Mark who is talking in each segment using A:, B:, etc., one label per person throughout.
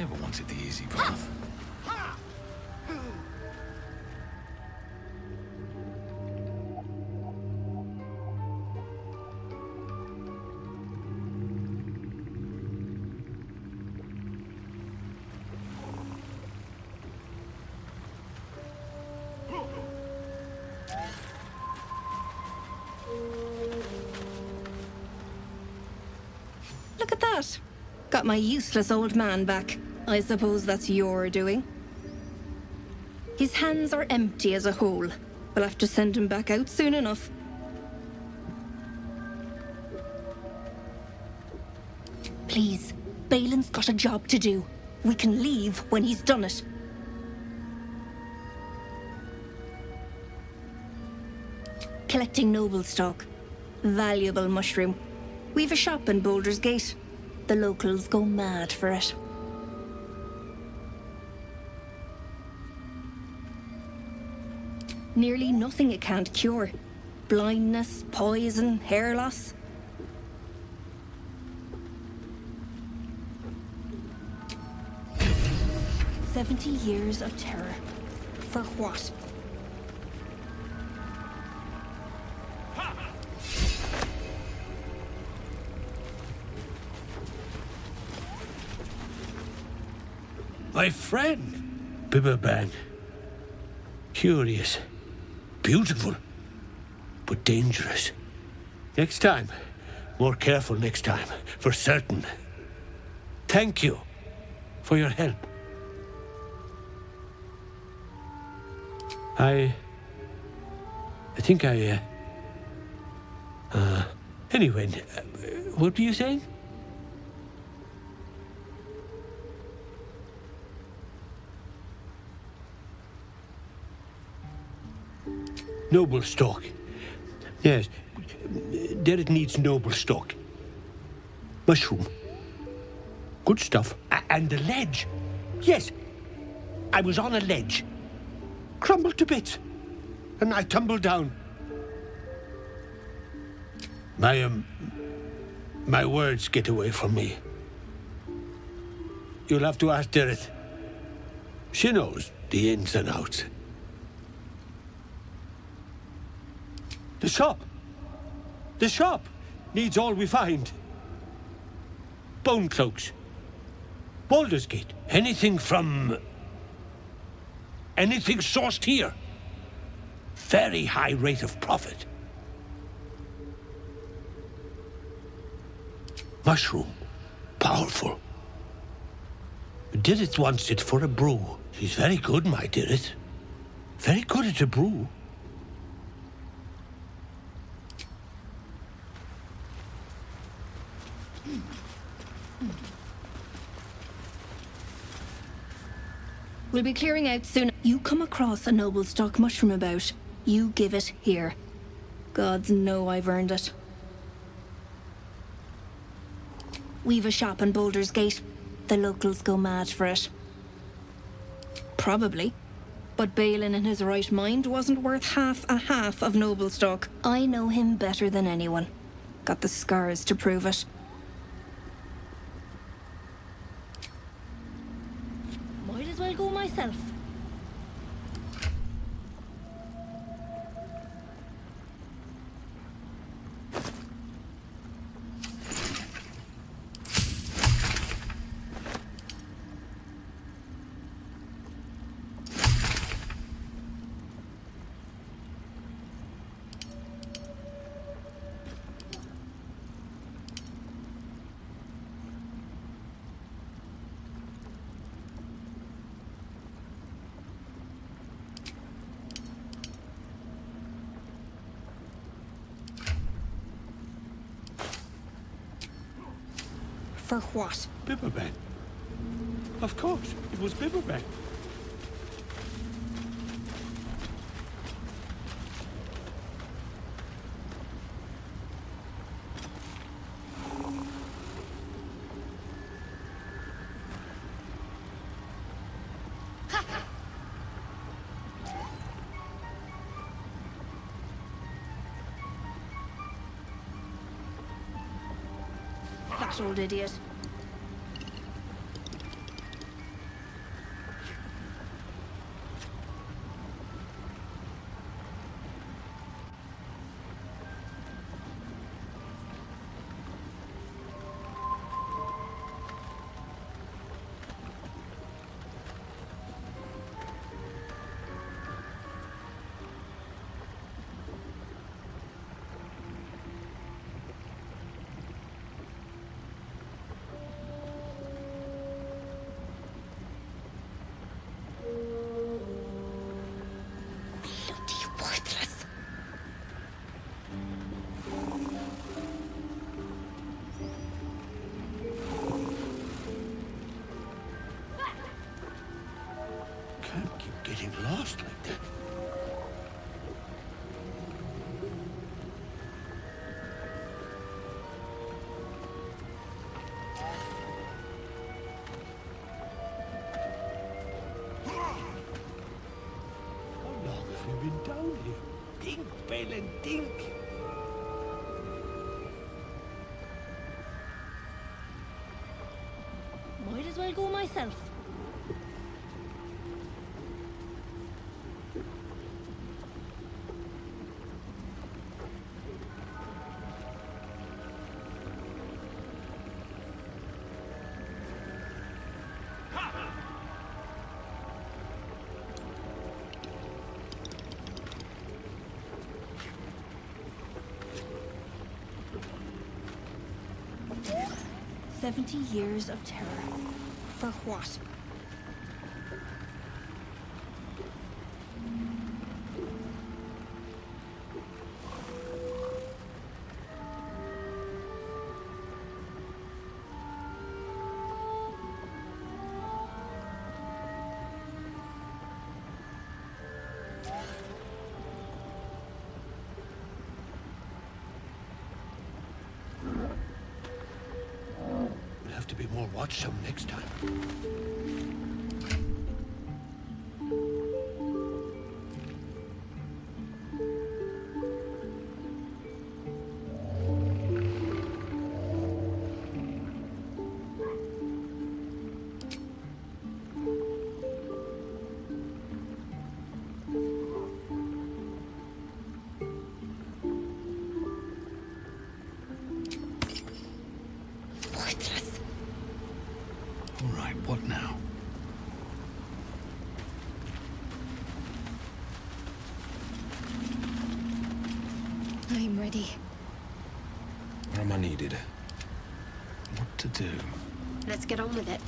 A: Never wanted the easy path.
B: Look at that. Got my useless old man back. I suppose that's your doing. His hands are empty as a whole. We'll have to send him back out soon enough. Please, Balin's got a job to do. We can leave when he's done it. Collecting noble stock. Valuable mushroom. We've a shop in Baldur's Gate. The locals go mad for it. Nearly nothing it can't cure. Blindness, poison, hair loss. "70 years of terror. For what?"
C: My friend, Bibberbang. Curious, beautiful, but dangerous. Next time, more careful next time, for certain. Thank you for your help. I think anyway, what were you saying? Noble stock. Yes, there it needs noble stock. Mushroom. Good stuff. And the ledge. Yes, I was on a ledge. Crumbled to bits. And I tumbled down. My words get away from me. You'll have to ask Dereth. She knows the ins and outs. The shop! The shop needs all we find. Bone cloaks. Baldur's Gate. Anything sourced here. Very high rate of profit. Mushroom. Powerful. Dirith wants it for a brew. She's very good, my Dirith. Very good at a brew.
B: We'll be clearing out soon. You come across a noble stock mushroom about, you give it here. Gods know I've earned it. We've a shop in Baldur's Gate. The locals go mad for it. Probably. But Balin in his right mind wasn't worth half of noble stock. I know him better than anyone. Got the scars to prove it. Might as well go myself. For what?
C: Bibberbang. Of course, it was Bibberbang.
B: That old idiot.
C: getting lost like that? How long have we been down here? Dink, Balin, dink!
B: Might as well go myself. "70 years of terror. For what?"
C: We'll have to be more watchsome next time.
B: Worthless.
A: All right, what now?
B: I'm ready.
A: Where am I needed? What to do?
B: Let's get on with it.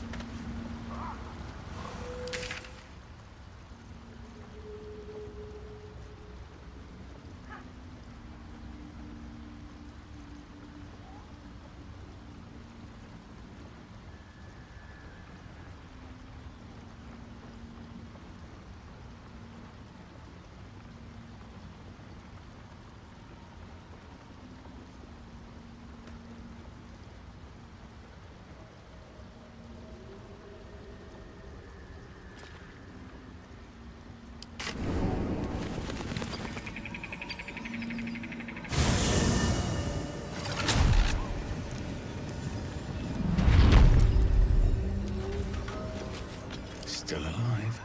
A: Still alive.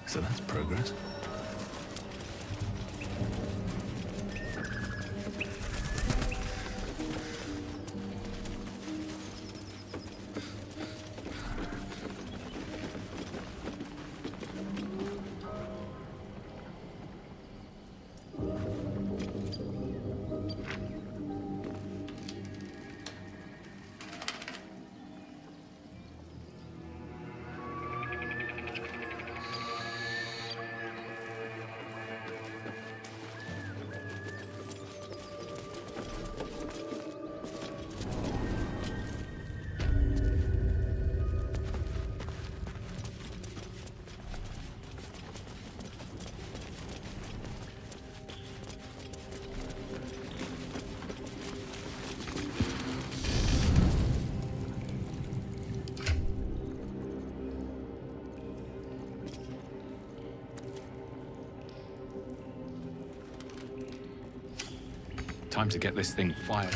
A: So that's progress.
D: Time to get this thing fired.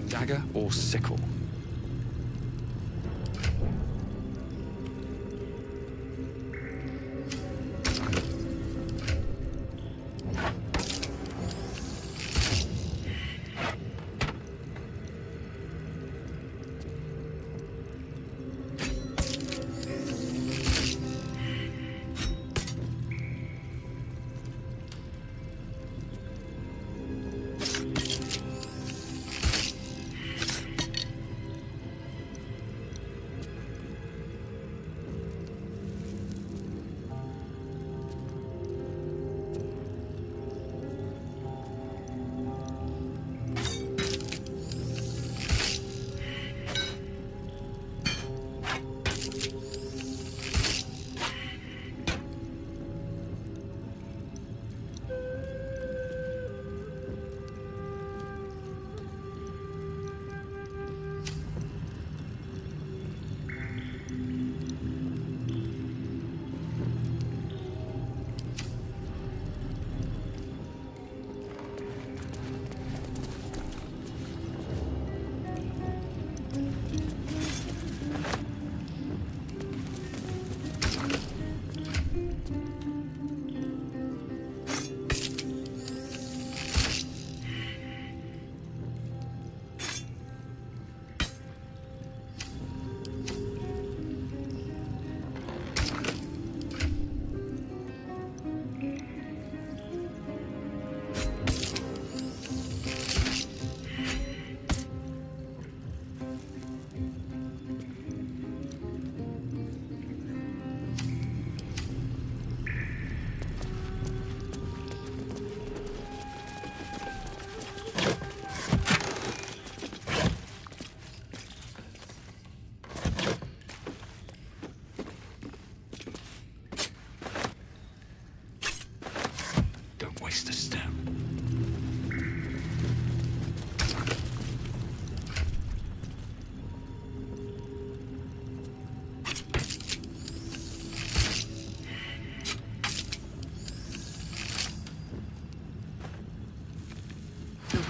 D: Dagger or sickle?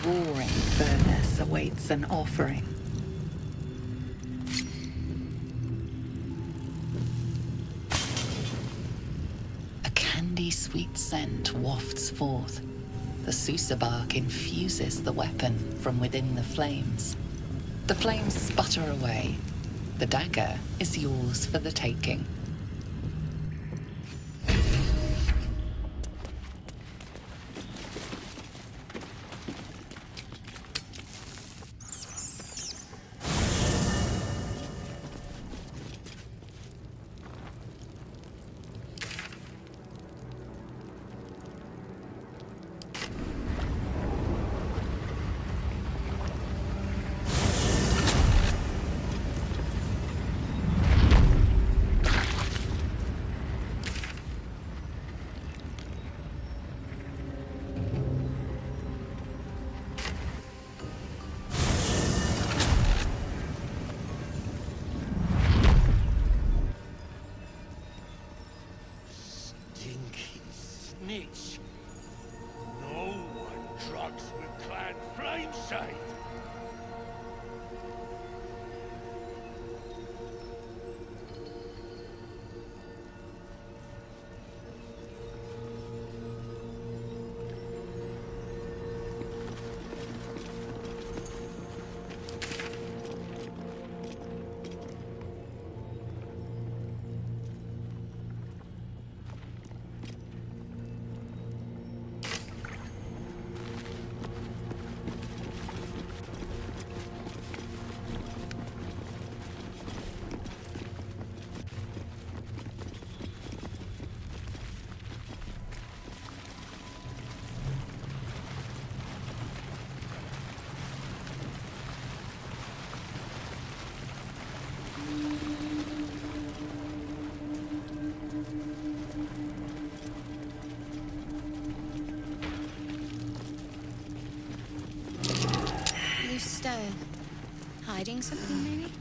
E: boring furnace awaits an offering. A candy-sweet scent wafts forth. The Susa bark infuses the weapon from within the flames. The flames sputter away. The dagger is yours for the taking.
C: Stinky snitch. No one drugs with Clan Flameside.
F: Loose stone. Hiding something, maybe?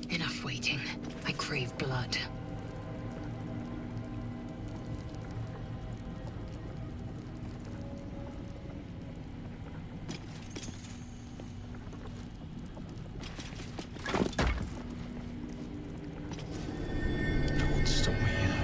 E: Enough waiting. I crave blood.
A: No one stop me now.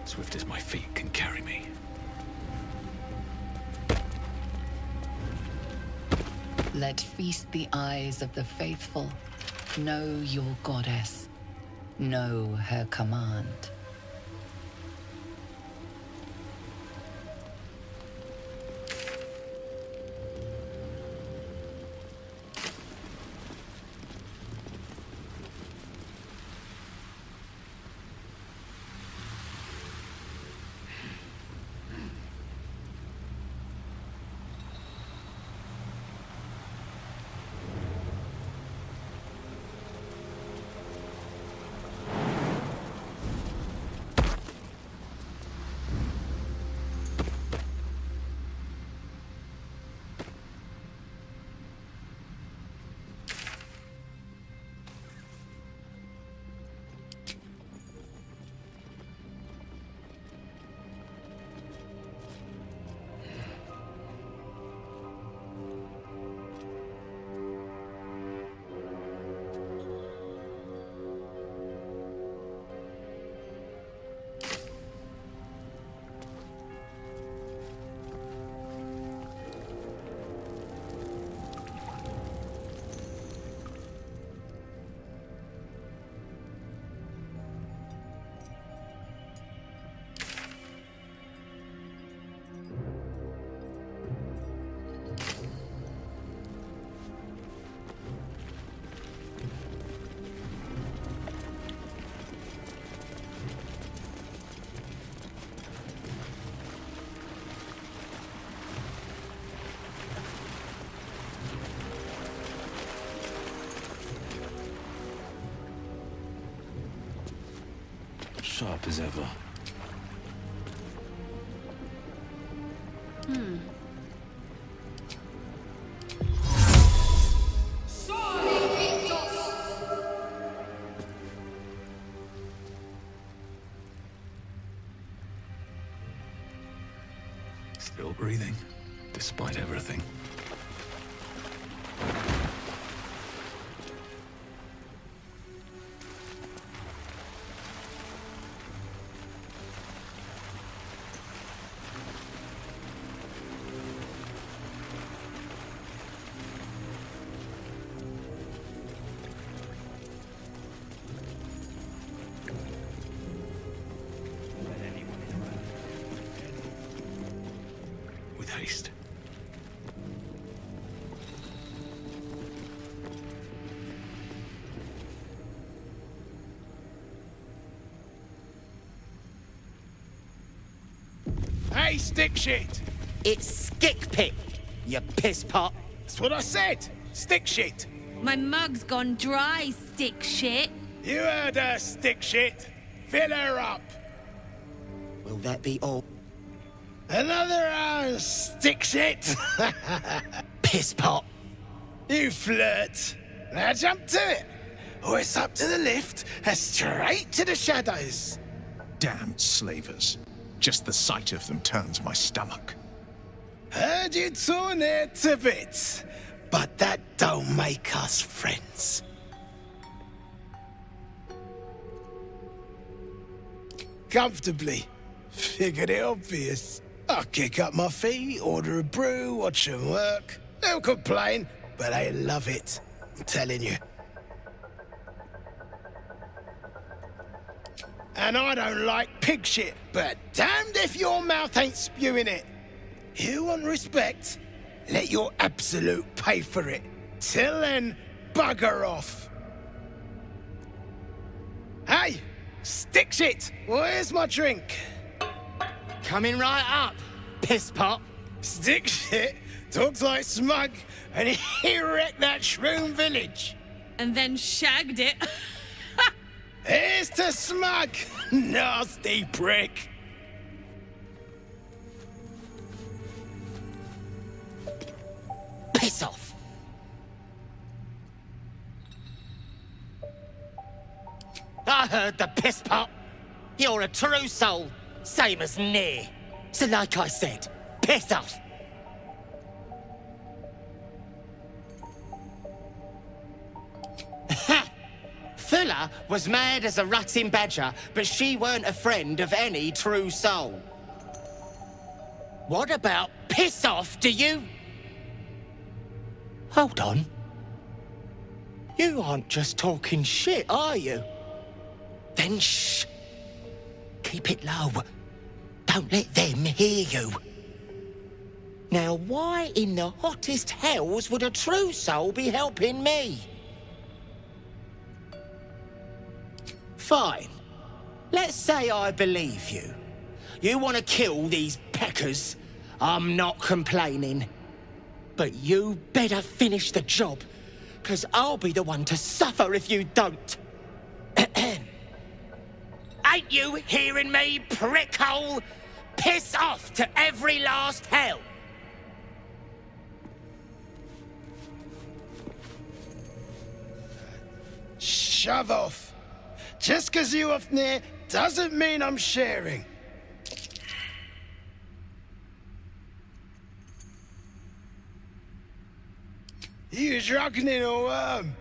A: Swift as my feet can carry me.
E: Let feast the eyes of the faithful. Know your goddess. Know her command.
A: Sharp as ever. Still breathing, despite everything. With haste.
G: Hey, stick shit!
H: It's Skick Pit, you piss pot.
G: That's what I said! Stick shit!
F: My mug's gone dry, stick shit.
G: You heard her, stick shit! Fill her up!
H: Will that be all?
G: Another hour, stick shit!
H: Piss pot.
G: You flirt! Now jump to it! Or it's up to the lift and straight to the shadows!
I: Damned slavers. Just the sight of them turns my stomach.
G: Heard you torn there to bits, but that don't make us friends. Comfortably. Figured it obvious. I'll kick up my feet, order a brew, watch them work. They'll complain, but they love it. I'm telling you. And I don't like pig shit, but damned if your mouth ain't spewing it. You want respect? Let your absolute pay for it. Till then, bugger off. Hey, stick shit, where's my drink?
H: Coming right up, piss pot.
G: Stick shit talks like smug, and he wrecked that shroom village.
F: And then shagged it.
G: Here's to smug, nasty prick.
H: Piss off. I heard the piss pot. You're a true soul, same as near. So like I said, piss off. Fuller was mad as a rutting badger, but she weren't a friend of any true soul. What about piss off, do you? Hold on. You aren't just talking shit, are you? Then shh. Keep it low. Don't let them hear you. Now, why in the hottest hells would a true soul be helping me? Fine. Let's say I believe you. You want to kill these peckers. I'm not complaining. But you better finish the job, because I'll be the one to suffer if you don't. Ain't you hearing me, prickhole? Piss off to every last hell.
G: Shove off. Just 'cause you off near doesn't mean I'm sharing. You drugging in a worm.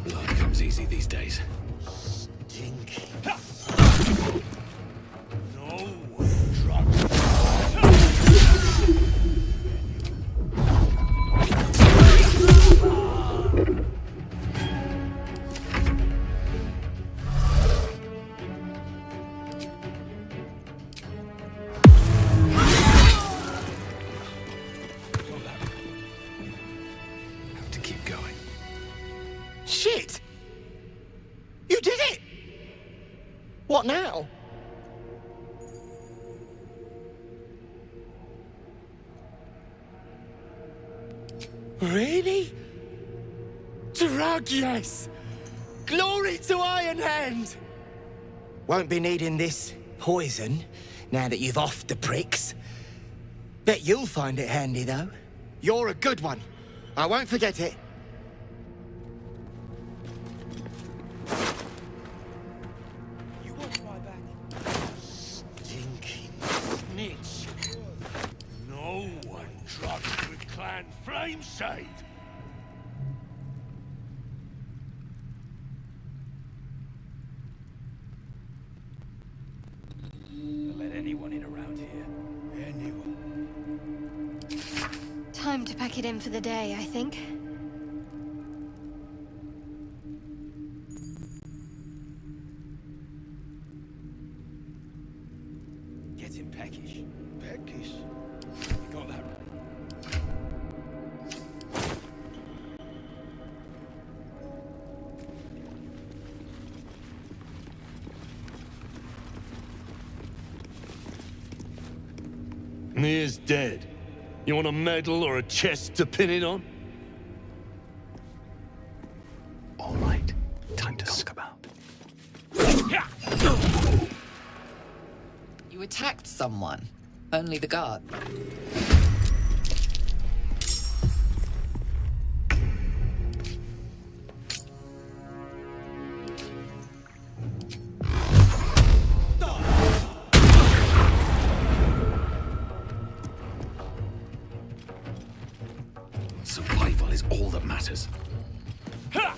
A: Blood comes easy these days. Have to keep going.
H: Shit! You did it! What now? Really? Drug, yes! Glory to Iron Hand! Won't be needing this poison now that you've offed the pricks. Bet you'll find it handy, though. You're a good one. I won't forget it. You want my back? Stinking snitch.
C: No one drugged with Clan Flameshade.
A: Let anyone in around here. Anyone.
F: Time to pack it in for the day, I think.
A: Getting peckish. Peckish? You got that right.
C: Mir's dead. You want a medal or a chest to pin it on?
A: All right. Time to talk about.
E: You attacked someone. Only the guard.
A: Survival is all that matters. Out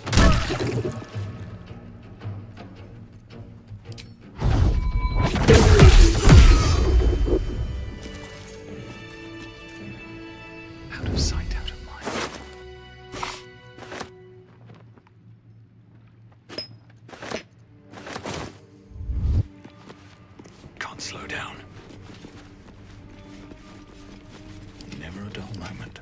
A: of sight, out of mind. Can't slow down. Never a dull moment.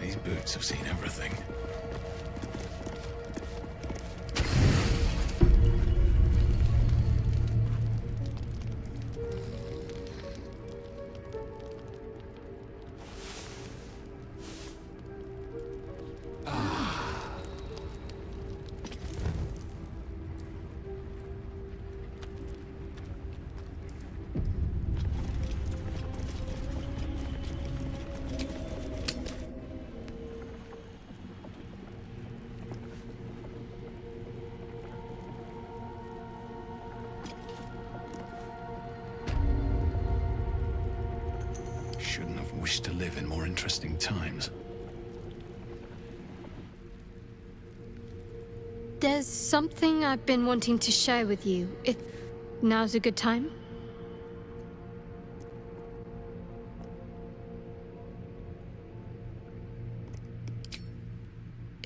A: These boots have seen everything. Shouldn't have wished to live in more interesting times.
F: There's something I've been wanting to share with you, if now's a good time.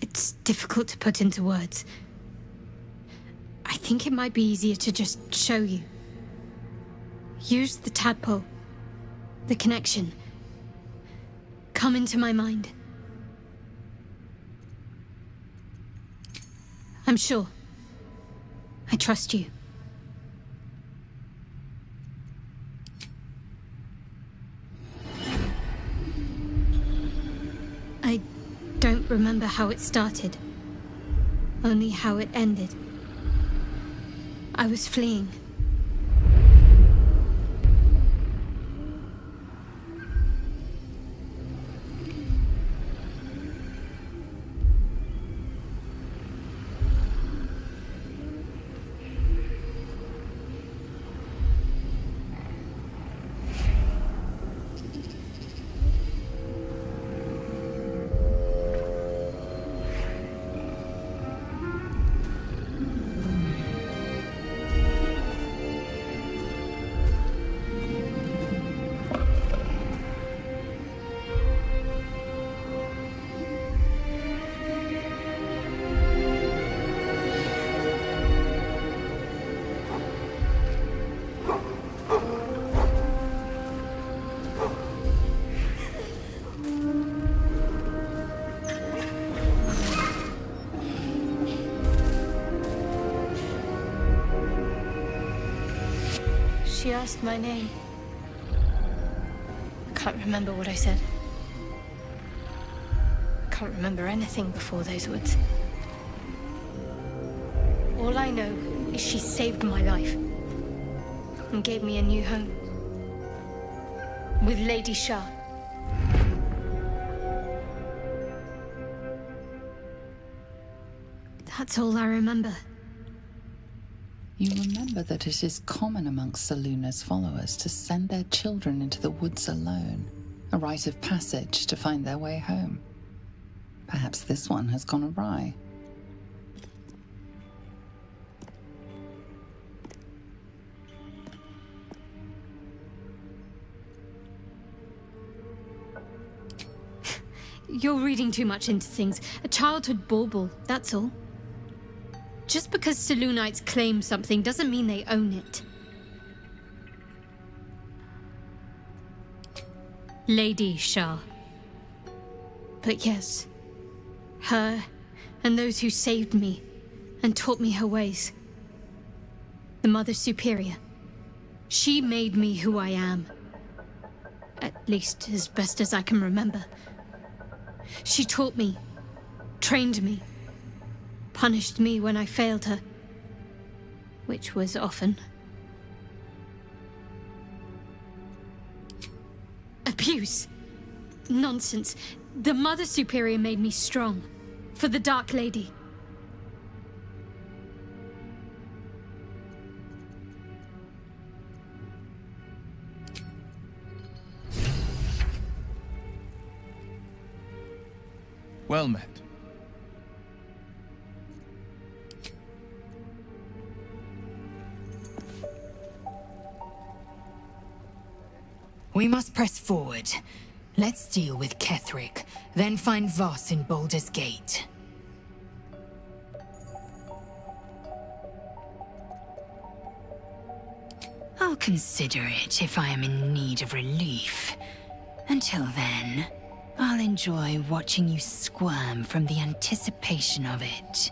F: It's difficult to put into words. I think it might be easier to just show you. Use the tadpole. The connection. Come into my mind. I'm sure. I trust you. I don't remember how it started. Only how it ended. I was fleeing. she asked my name. I can't remember what I said. I can't remember anything before those words. All I know is she saved my life and gave me a new home with Lady Shah. That's all I remember.
E: You remember that it is common amongst Seluna's followers to send their children into the woods alone, a rite of passage to find their way home. Perhaps this one has gone awry.
F: You're reading too much into things. A childhood bauble, that's all. Just because Selunites claim something doesn't mean they own it. Lady Shah. But yes, her and those who saved me and taught me her ways. The Mother Superior. She made me who I am. At least as best as I can remember. She taught me, trained me, punished me when I failed her, which was often. Abuse. Nonsense. The Mother Superior made me strong, for the Dark Lady.
I: Well met.
J: We must press forward. Let's deal with Ketheric, then find Voss in Baldur's Gate. I'll consider it if I am in need of relief. Until then, I'll enjoy watching you squirm from the anticipation of it.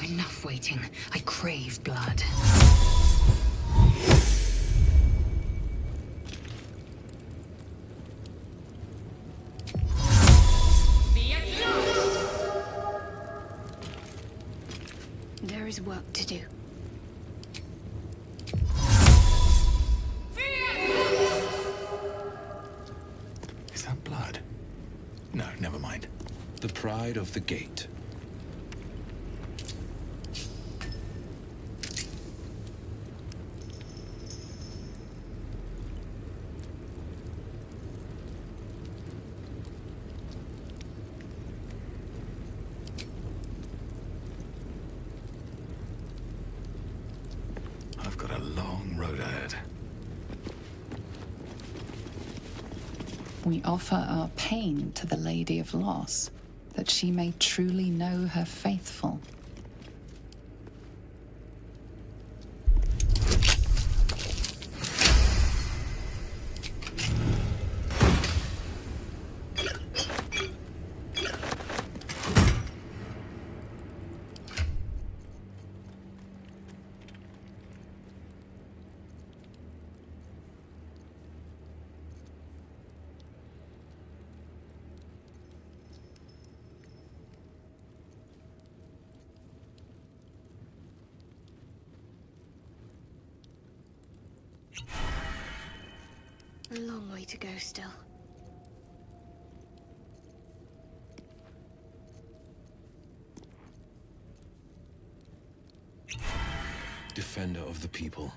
J: Enough waiting. I crave blood.
F: There is work to do.
A: The pride of the gate. I've got a long road ahead.
E: We offer our pain to the Lady of Loss, that she may truly know her faithful.
F: A long way to go still.
A: Defender of the people.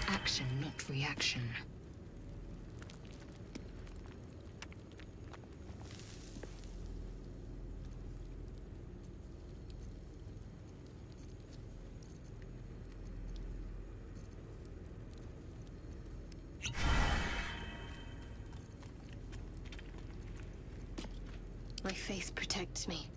J: Action, not reaction.
F: My faith protects me.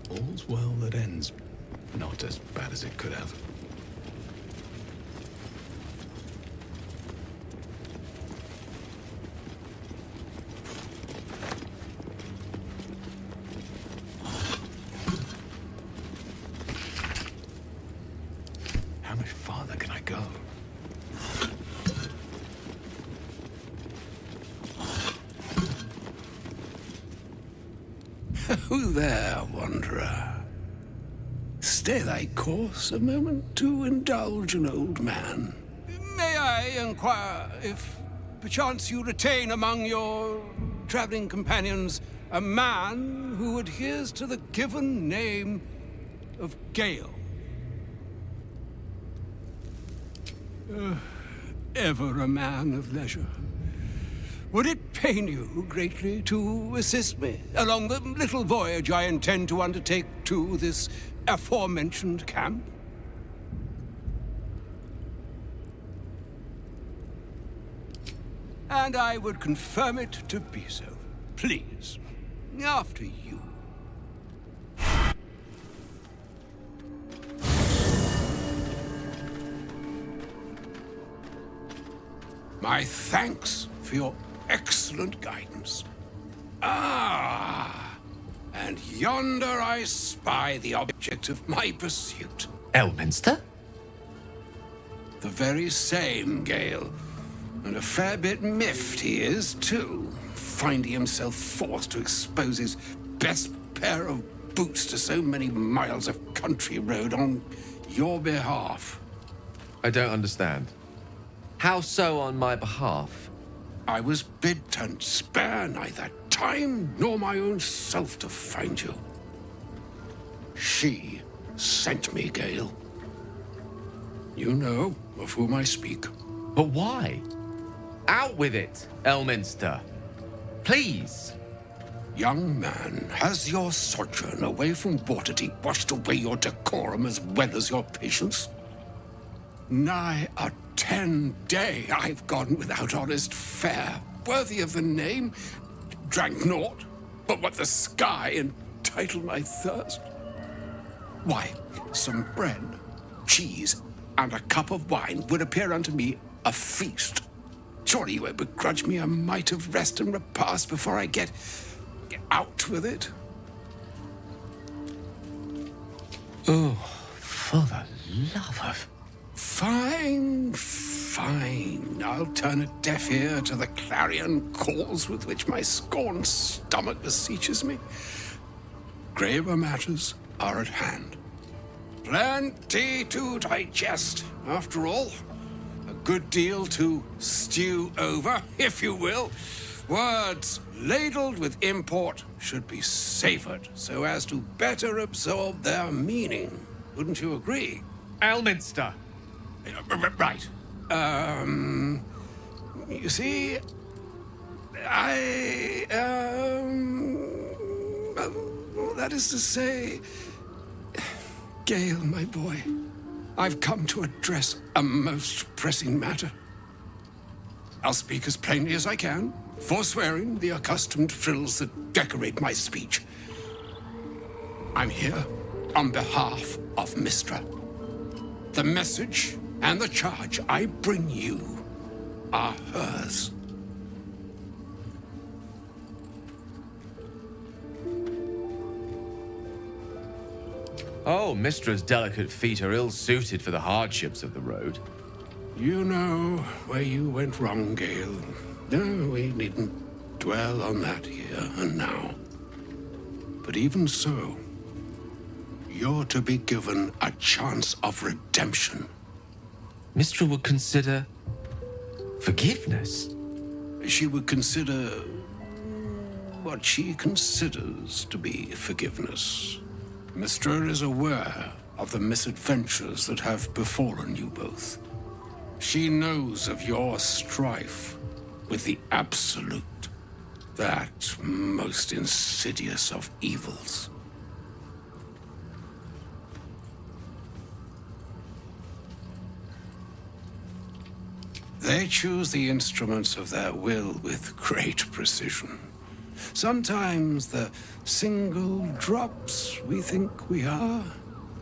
A: All's well that ends not as bad as it could have. How much farther can I go?
K: Who there, wanderer? Stay thy course a moment to indulge an old man.
G: May I inquire if perchance you retain among your traveling companions a man who adheres to the given name of Gale? Ever a man of leisure. Would it pain you greatly to assist me along the little voyage I intend to undertake to this aforementioned camp? And I would confirm it to be so. Please, after you. My thanks for your excellent guidance. Ah, and yonder I spy the object of my pursuit.
H: Elminster?
K: The very same, Gale. And a fair bit miffed he is, too, finding himself forced to expose his best pair of boots to so many miles of country road on your behalf.
L: I don't understand. How so on my behalf?
K: I was bid to spare neither time nor my own self to find you. She sent me, Gale. You know of whom I speak.
L: But why? Out with it, Elminster. Please.
K: Young man, has your sojourn away from Waterdeep washed away your decorum as well as your patience? Nigh a 10-day I've gone without honest fare, worthy of the name. Drank naught but what the sky entitled my thirst. Why, some bread, cheese, and a cup of wine would appear unto me a feast. Surely you won't begrudge me a mite of rest and repast before I get out with it?
H: Oh, for the love of...
K: Fine, fine. I'll turn a deaf ear to the clarion calls with which my scorned stomach beseeches me. Graver matters are at hand. Plenty to digest, after all. A good deal to stew over, if you will. Words ladled with import should be savored so as to better absorb their meaning. Wouldn't you agree?
D: Elminster.
K: Right. You see, that is to say, Gale, my boy, I've come to address a most pressing matter. I'll speak as plainly as I can, forswearing the accustomed frills that decorate my speech. I'm here on behalf of Mystra. The message and the charge I bring you are hers.
L: Oh, Mistra's delicate feet are ill-suited for the hardships of the road.
K: You know where you went wrong, Gale. No, we needn't dwell on that here and now. But even so, you're to be given a chance of redemption.
L: Mistra would consider forgiveness.
K: She would consider what she considers to be forgiveness. Mistra is aware of the misadventures that have befallen you both. She knows of your strife with the Absolute, that most insidious of evils. They choose the instruments of their will with great precision. Sometimes the single drops we think we are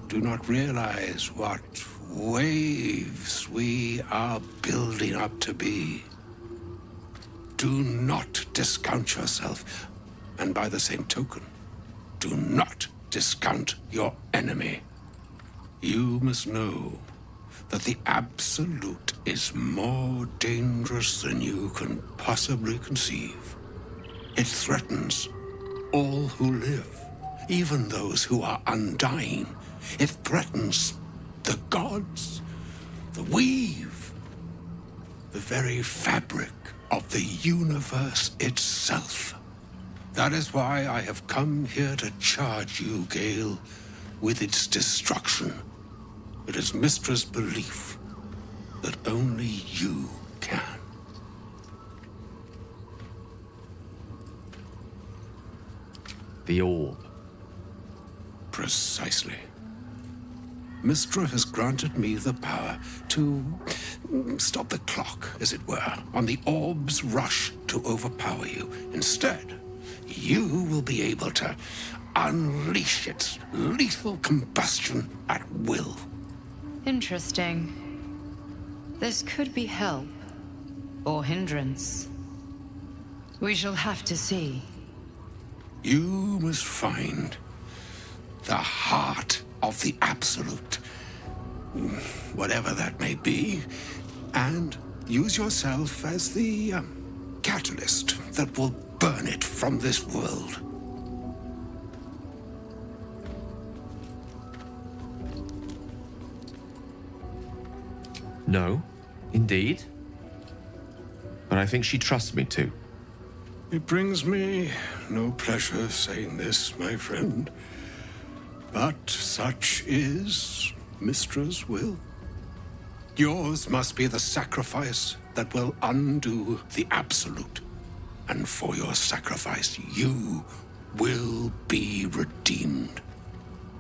K: do not realize what waves we are building up to be. Do not discount yourself, and by the same token, do not discount your enemy. You must know that the Absolute is more dangerous than you can possibly conceive. It threatens all who live, even those who are undying. It threatens the gods, the weave, the very fabric of the universe itself. That is why I have come here to charge you, Gale, with its destruction. It is Mistra's belief that only you can.
L: The orb.
K: Precisely. Mistra has granted me the power to stop the clock, as it were, on the orb's rush to overpower you. Instead, you will be able to unleash its lethal combustion at will.
M: Interesting. This could be help, or hindrance. We shall have to see.
K: You must find the heart of the Absolute, whatever that may be, and use yourself as the catalyst that will burn it from this world.
L: No, indeed. But I think she trusts me too.
K: It brings me no pleasure saying this, my friend, but such is Mistra's will. Yours must be the sacrifice that will undo the Absolute, and for your sacrifice you will be redeemed.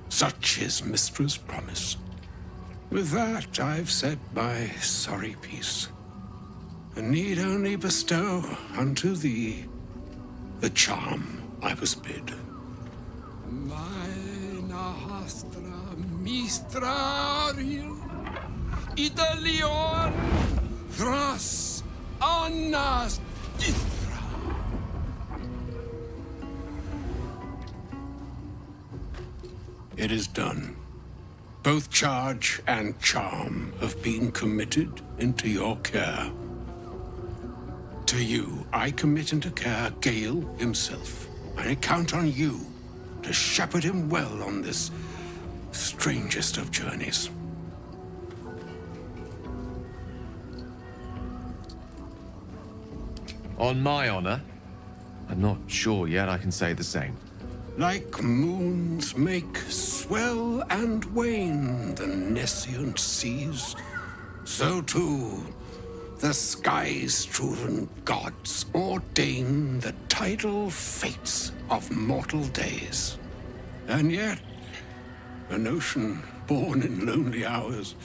K: Such is Mistra's promise. With that, I've said my sorry piece, and need only bestow unto thee the charm I was bid. Mina hastra mistrarium, Italion thras annas dithra. It is done. Both charge and charm have been committed into your care. To you, I commit into care Gale himself. I count on you to shepherd him well on this strangest of journeys.
L: On my honor, I'm not sure yet I can say the same.
K: Like moons make swell and wane the nescient seas, so too the skies-strewn gods ordain the tidal fates of mortal days. And yet, an ocean born in lonely hours,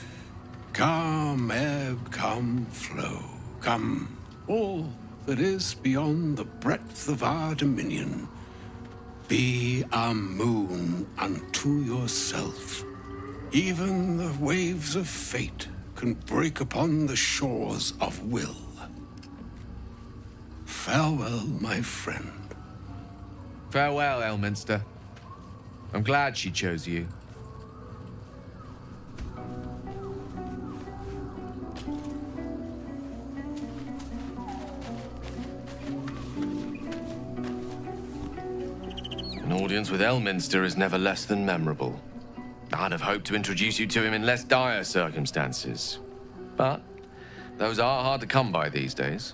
K: come ebb, come flow, come all that is beyond the breadth of our dominion. Be a moon unto yourself. Even the waves of fate can break upon the shores of will. Farewell, my friend.
L: Farewell, Elminster. I'm glad she chose you. An audience with Elminster is never less than memorable. I'd have hoped to introduce you to him in less dire circumstances. But those are hard to come by these days.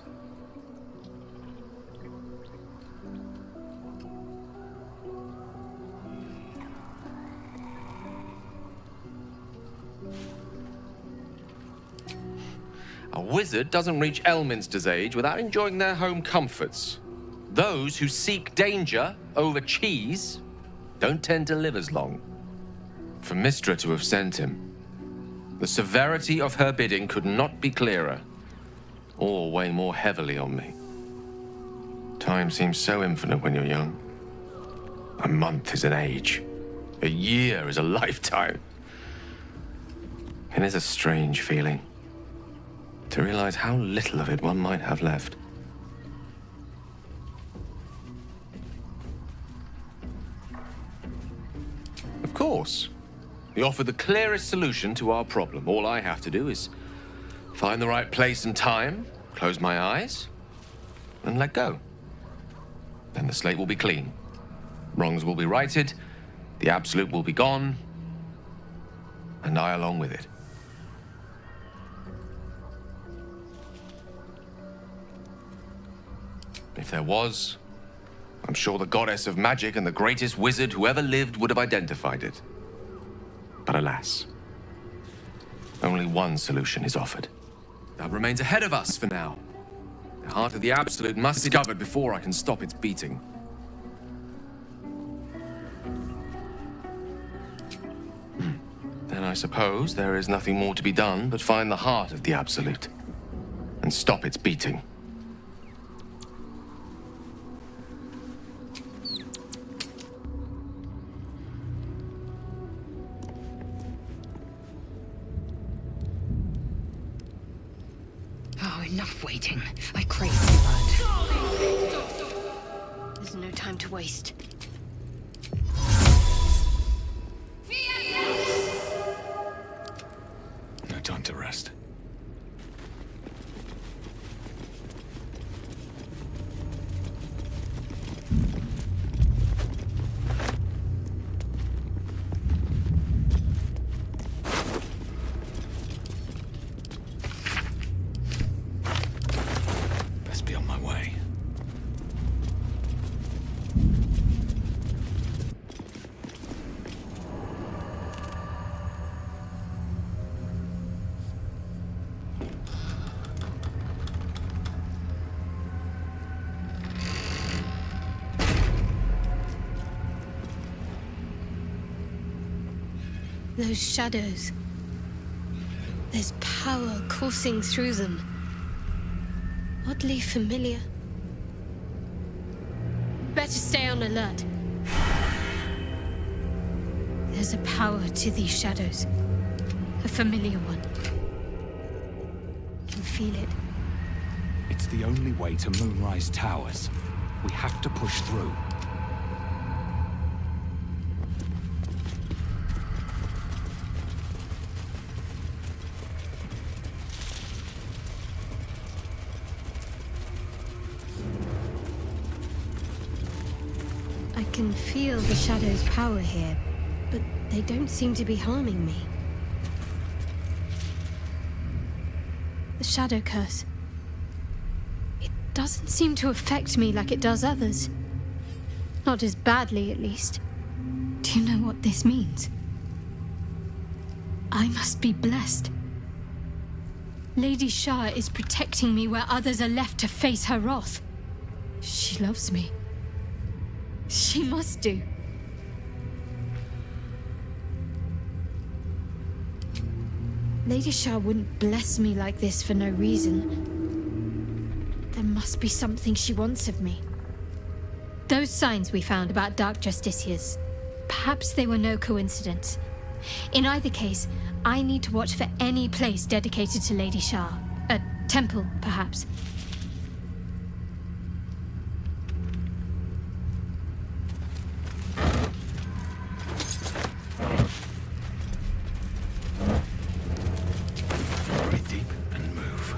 L: A wizard doesn't reach Elminster's age without enjoying their home comforts. Those who seek danger over cheese don't tend to live as long. For Mystra to have sent him, the severity of her bidding could not be clearer, or weigh more heavily on me. Time seems so infinite when you're young. A month is an age. A year is a lifetime. It is a strange feeling to realize how little of it one might have left. Of course. You offer the clearest solution to our problem. All I have to do is find the right place and time, close my eyes, and let go. Then the slate will be clean. Wrongs will be righted, the absolute will be gone, and I along with it. If there was, I'm sure the goddess of magic and the greatest wizard who ever lived would have identified it. But alas, only one solution is offered. That remains ahead of us for now. The heart of the Absolute must be discovered before I can stop its beating. Then I suppose there is nothing more to be done but find the heart of the Absolute and stop its beating.
J: Enough waiting. I crave blood. There's no time to waste.
D: No time to rest.
F: Those shadows. There's power coursing through them. Oddly familiar. Better stay on alert. There's a power to these shadows. A familiar one. Can feel it.
N: It's the only way to Moonrise Towers. We have to push through.
F: I can feel the shadow's power here, but they don't seem to be harming me. The shadow curse. It doesn't seem to affect me like it does others. Not as badly, at least. Do you know what this means? I must be blessed. Lady Shah is protecting me where others are left to face her wrath. She loves me. She must do. Lady Shah wouldn't bless me like this for no reason. There must be something she wants of me. Those signs we found about Dark Justiciars, perhaps they were no coincidence. In either case, I need to watch for any place dedicated to Lady Shah. A temple, perhaps.
A: Breathe deep and move.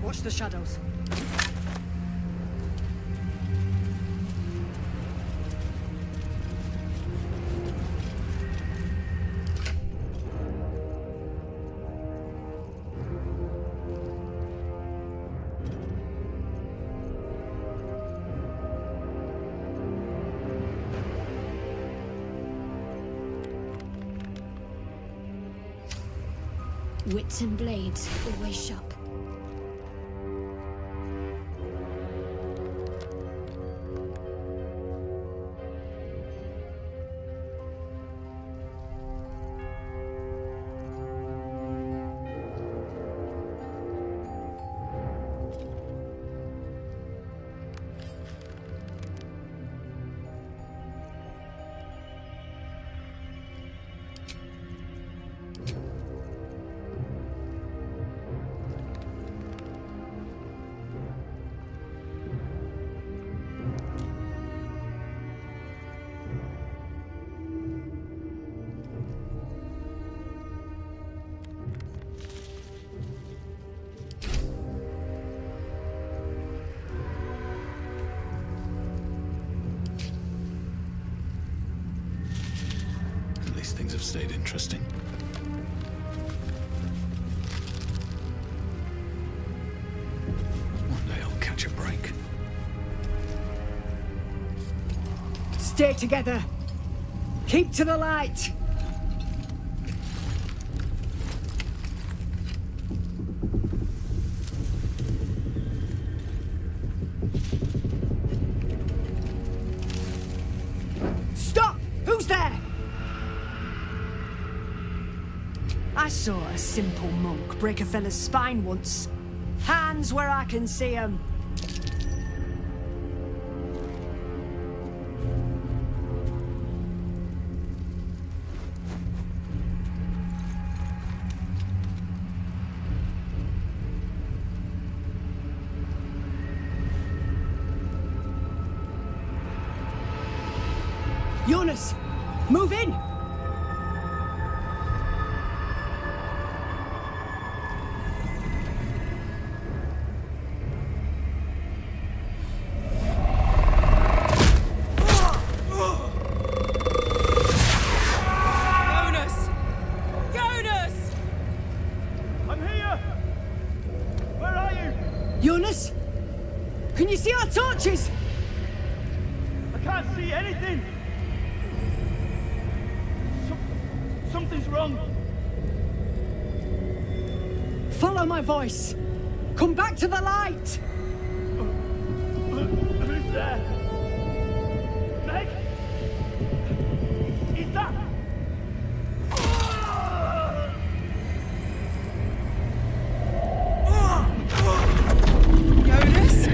O: Watch the shadows.
F: Wits and blades, always sharp.
A: Things have stayed interesting. One day I'll catch a break.
O: Stay together. Keep to the light. Stop! Who's there? I saw a simple monk break a fella's spine once. Hands where I can see 'em. Jonas, move in! Jonas? Can you see our torches?
P: I can't see anything. Something's wrong.
O: Follow my voice. Come back to the light.
P: Who's there? Meg? Is that?
O: Jonas?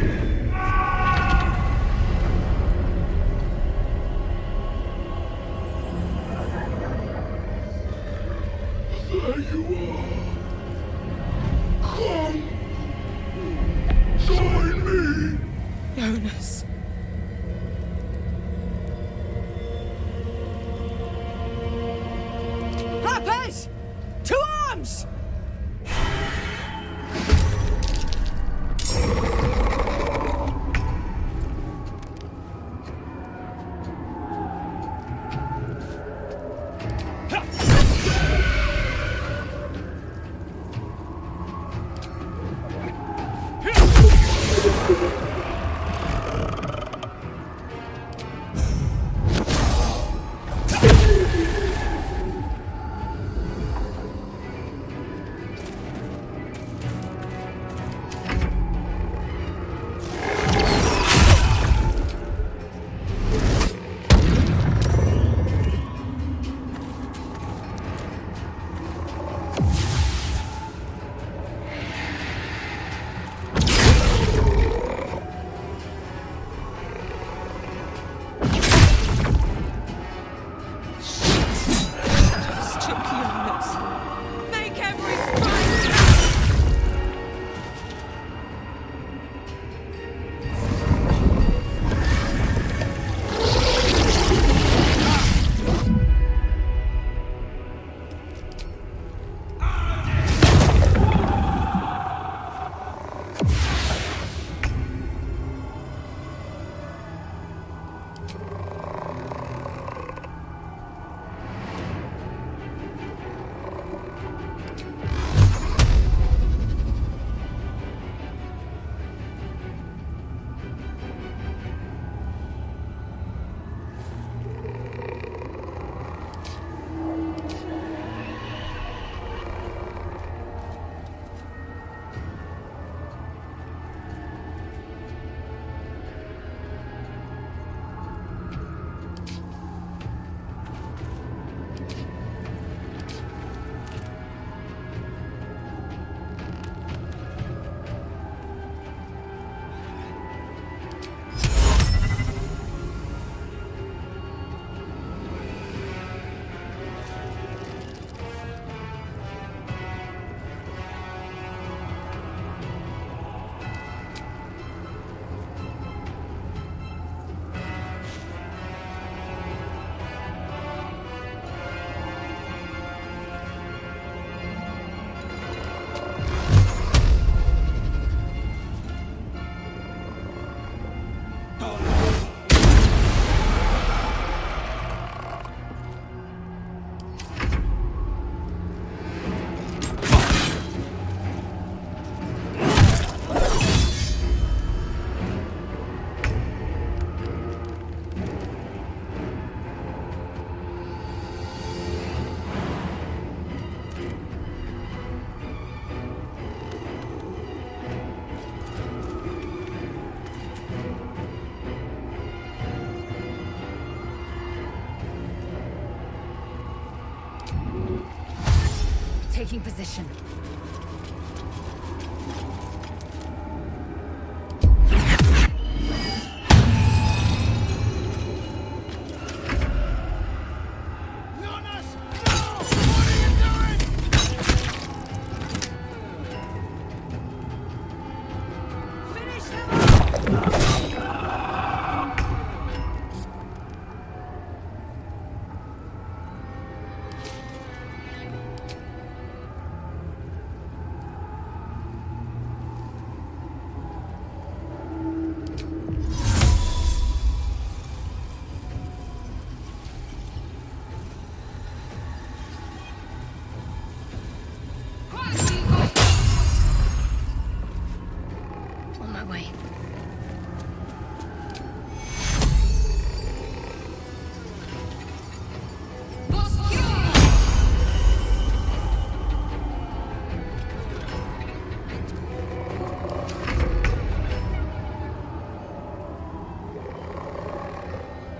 Q: Taking position.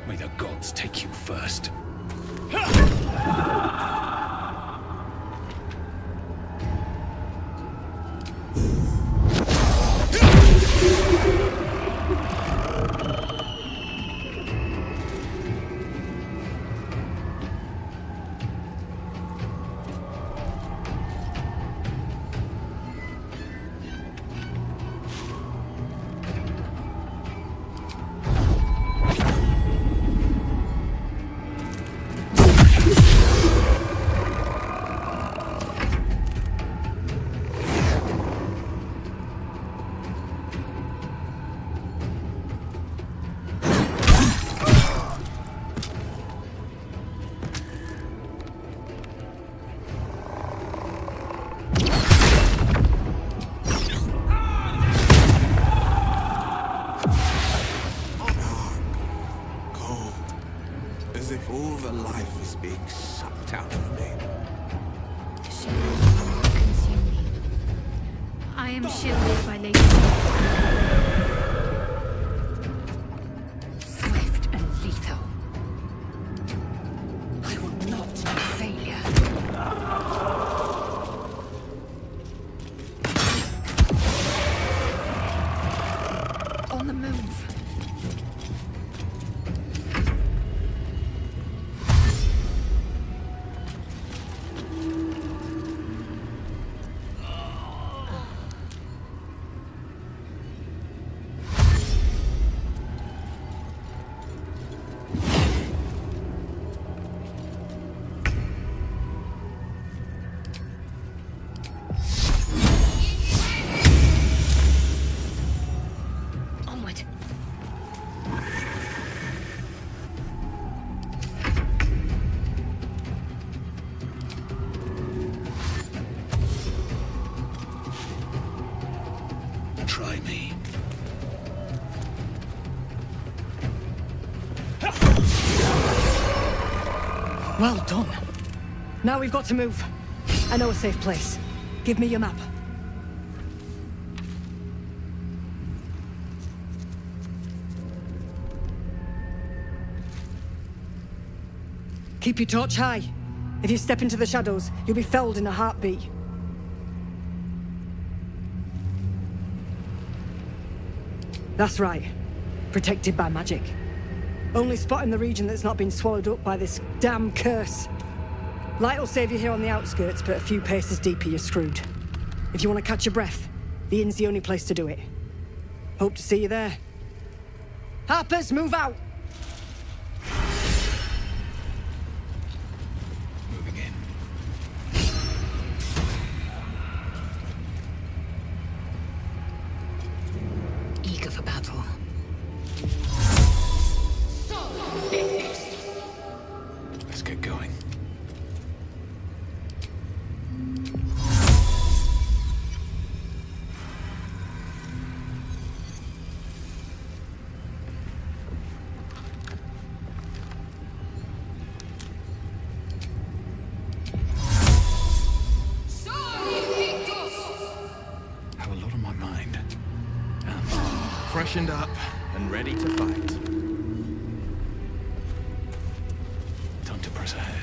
N: May the gods take you first.
K: As if all the life is being sucked out of me.
F: The shadows will consume me. I am shielded by Lady.
Q: Swift and lethal. I will not be failure. On the move.
O: Well done. Now we've got to move. I know a safe place. Give me your map. Keep your torch high. If you step into the shadows, you'll be felled in a heartbeat. That's right. Protected by magic. Only spot in the region that's not been swallowed up by this damn curse. Light will save you here on the outskirts, but a few paces deeper you're screwed. If you want to catch your breath, the inn's the only place to do it. Hope to see you there. Harpers, move out!
A: Moving in.
J: Eager for battle.
A: Let's get going. Have a lot on my mind. Freshened up and ready to fight. Time to press ahead.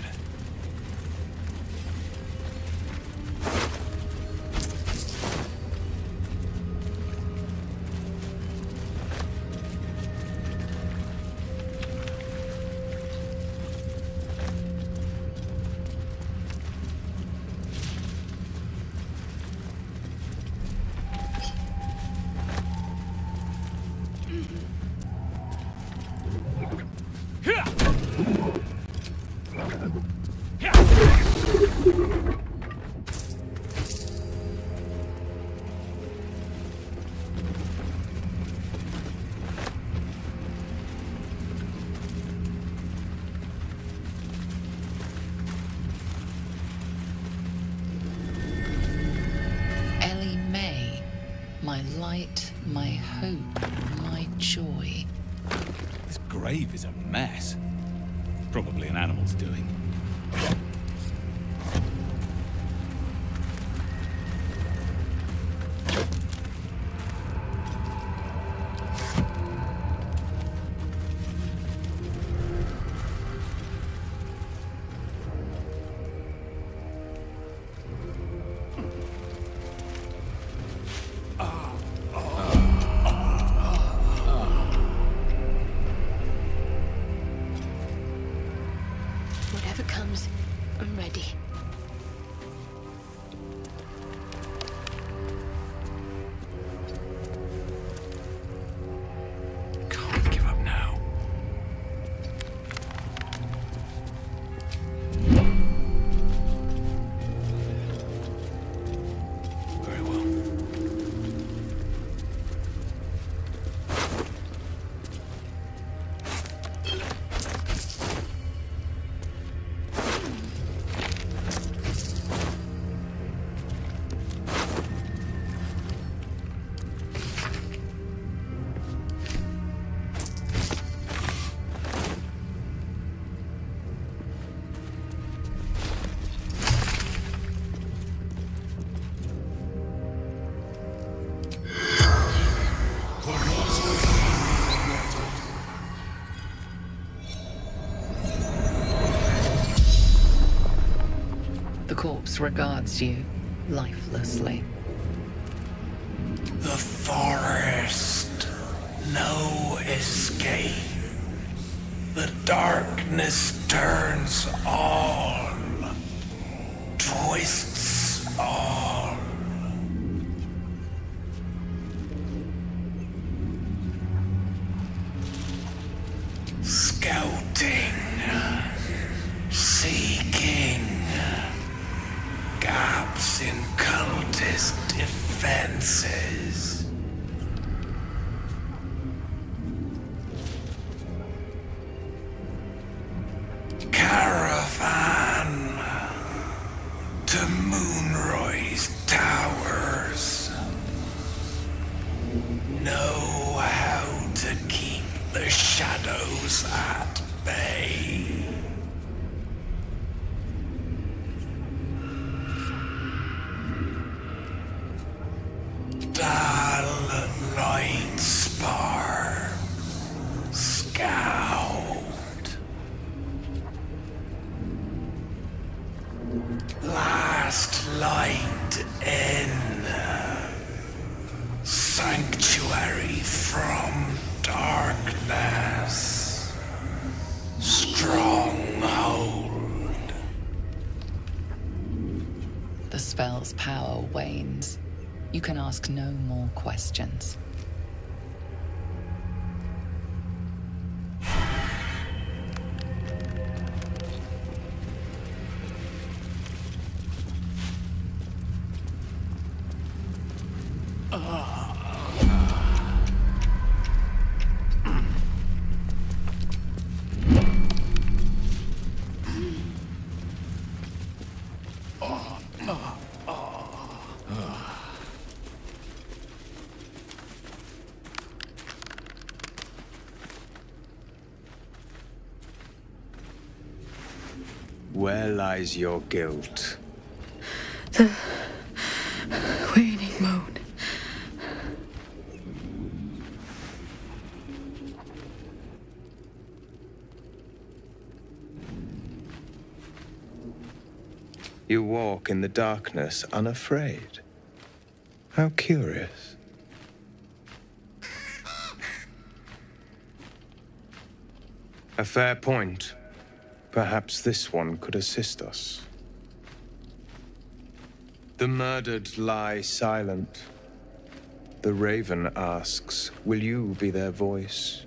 E: Ellie May, my light, my hope, my joy.
N: This grave is a mess. Probably an animal's doing.
F: Whatever comes, I'm ready.
A: Can't give up now. Very well.
E: The corpse regards you lifelessly.
G: The forest. No escape. The darkness turns all. Twists all. Scouting. Seeking. Gaps in cultist defenses. Caravan to Moonroy's towers. Know how to keep the shadows at bay.
K: light in. Sanctuary from darkness. Stronghold.
E: The spell's power wanes. You can ask no more questions.
C: Where lies your guilt?
R: The waning moon.
C: You walk in the darkness unafraid. How curious. A fair point. Perhaps this one could assist us. The murdered lie silent. The raven asks, will you be their voice?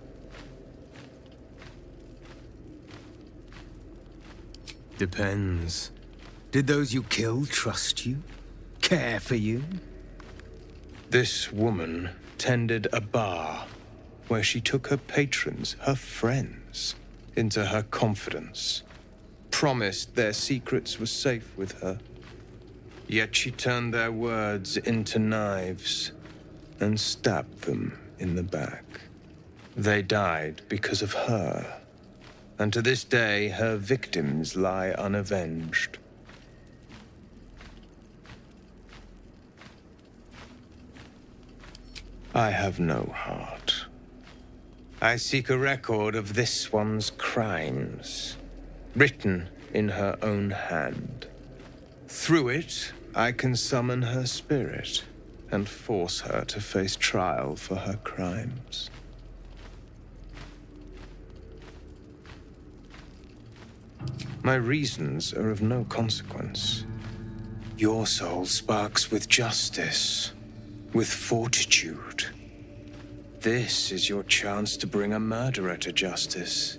A: Depends. Did those you killed trust you? Care for you?
C: This woman tended a bar where she took her patrons, her friends, into her confidence, promised their secrets were safe with her. Yet she turned their words into knives and stabbed them in the back. They died because of her, and to this day her victims lie unavenged. I have no heart. I seek a record of this one's crimes, written in her own hand. Through it, I can summon her spirit and force her to face trial for her crimes. My reasons are of no consequence. Your soul sparks with justice, with fortitude. This is your chance to bring a murderer to justice,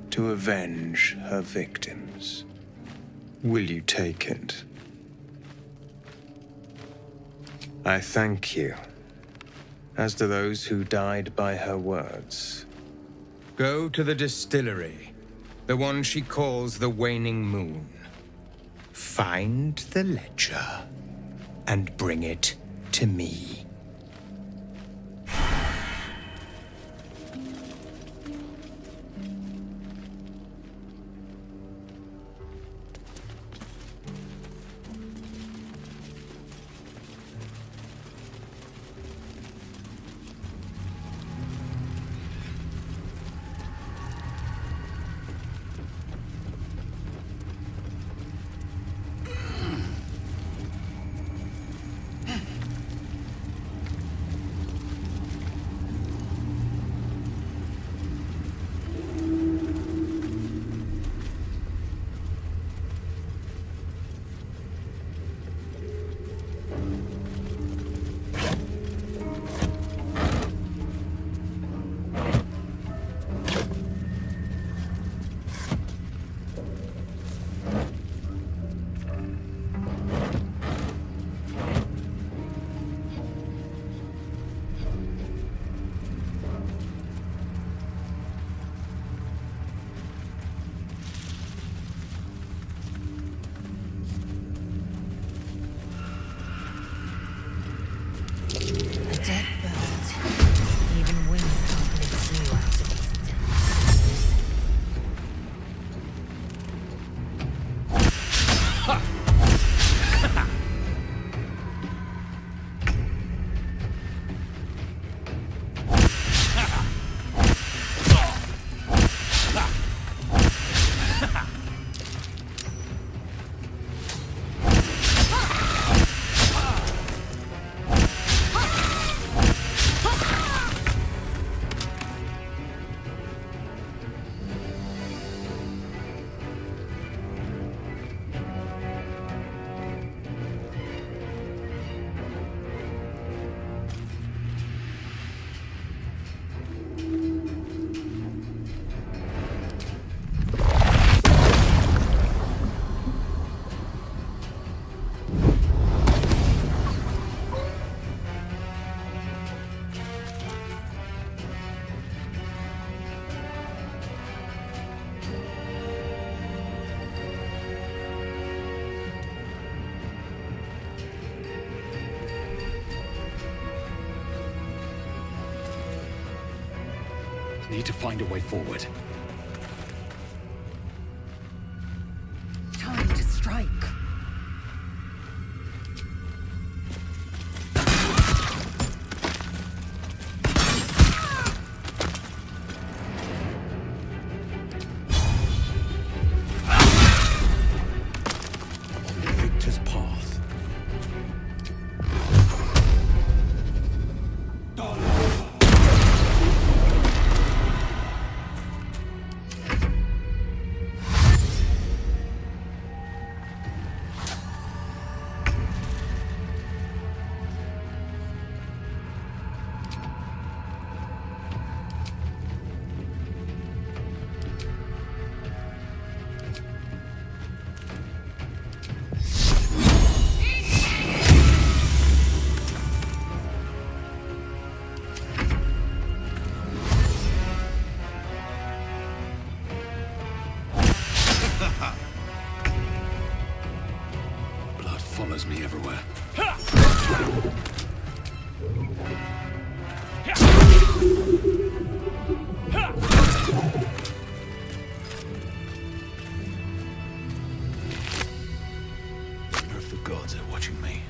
C: to avenge her victims. Will you take it? I thank you, as do those who died by her words.
A: Go to the distillery, the one she calls the Waning Moon. Find the ledger and bring it to me.
N: Need to find a way forward.
Q: Time to strike.
N: Victor's path. Blood follows me everywhere. I wonder if the gods are watching me.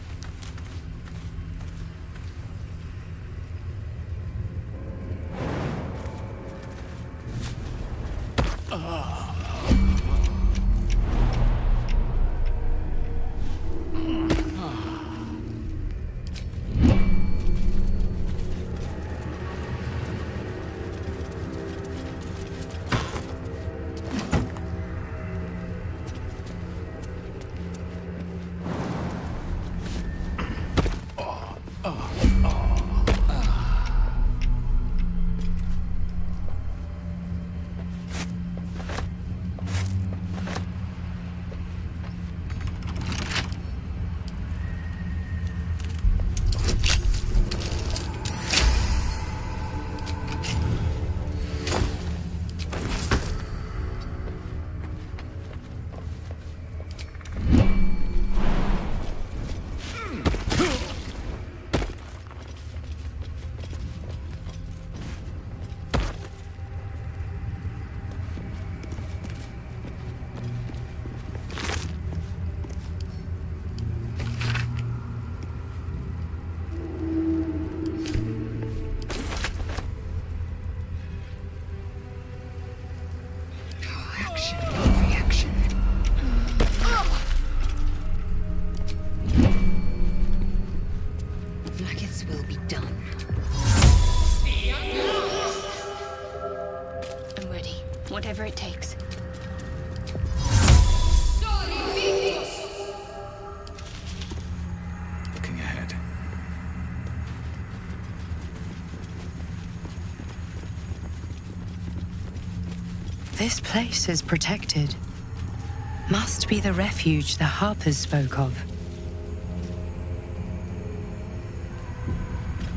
Q: Nuggets will be done.
F: I'm ready. Whatever it takes.
N: Looking ahead.
M: This place is protected. Must be the refuge the Harpers spoke of.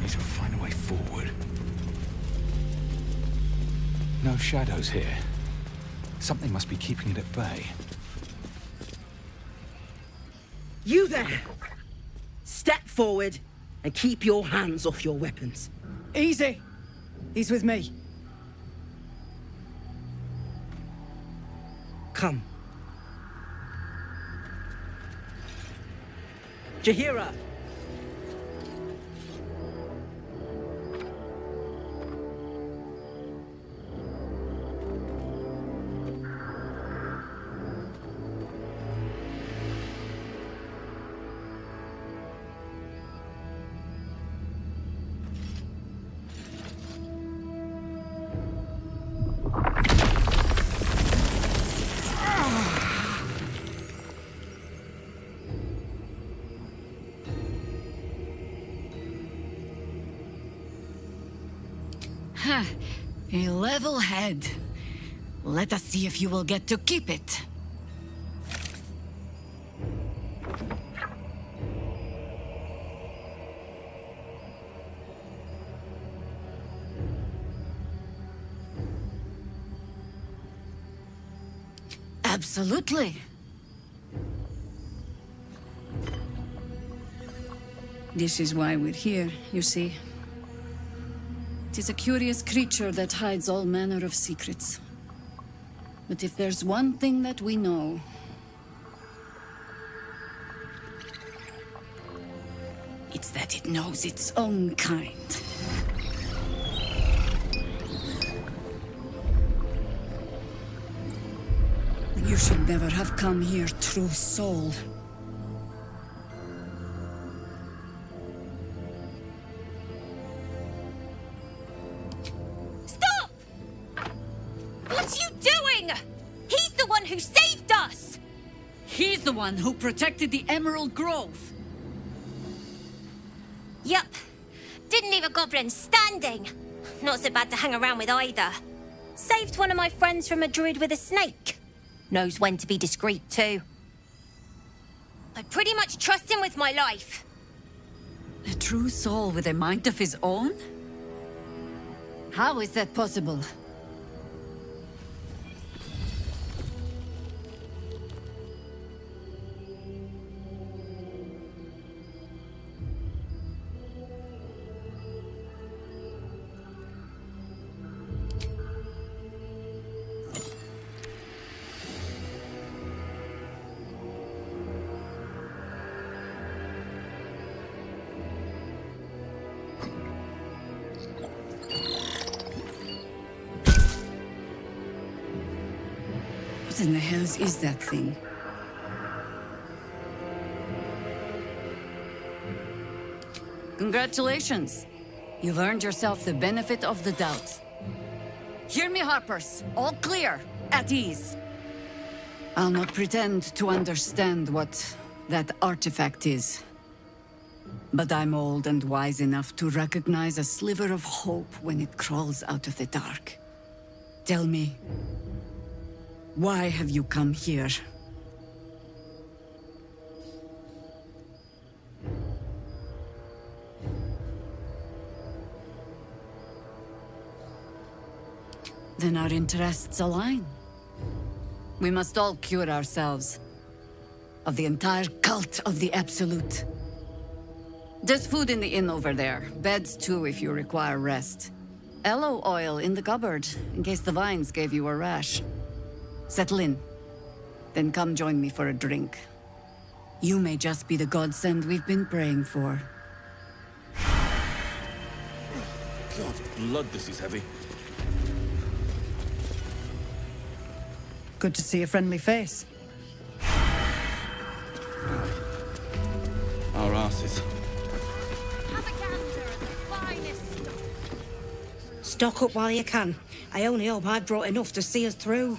N: Need to find a way forward. No shadows here. Something must be keeping it at bay.
S: You there! Step forward and keep your hands off your weapons.
O: Easy. He's with me.
S: Come. Jahira!
J: A level head. Let us see if you will get to keep it. Absolutely.
T: This is why we're here, you see.
Q: 'Tis a curious creature that hides all manner of secrets. But if there's one thing that we know, it's that it knows its own kind. You should never have come here, true soul.
T: Stop! What are you doing? He's the one who saved us!
Q: He's the one who protected the Emerald Grove.
T: Yup. Didn't leave a goblin standing. Not so bad to hang around with either. Saved one of my friends from a druid with a snake. Knows when to be discreet, too. I pretty much trust him with my life.
Q: A true soul with a mind of his own? How is that possible? What in the hells is that thing? Congratulations. You've earned yourself the benefit of the doubt. Hear me, Harpers. All clear. At ease. I'll not pretend to understand what that artifact is. But I'm old and wise enough to recognize a sliver of hope when it crawls out of the dark. Tell me, why have you come here? Then our interests align. We must all cure ourselves of the entire cult of the Absolute. There's food in the inn over there. Beds too if you require rest. Aloe oil in the cupboard, in case the vines gave you a rash. Settle in. Then come join me for a drink. You may just be the godsend we've been praying for.
U: God's blood, this is heavy.
O: Good to see a friendly face.
U: Our asses.
S: Stock up while you can. I only hope I've brought enough to see us through.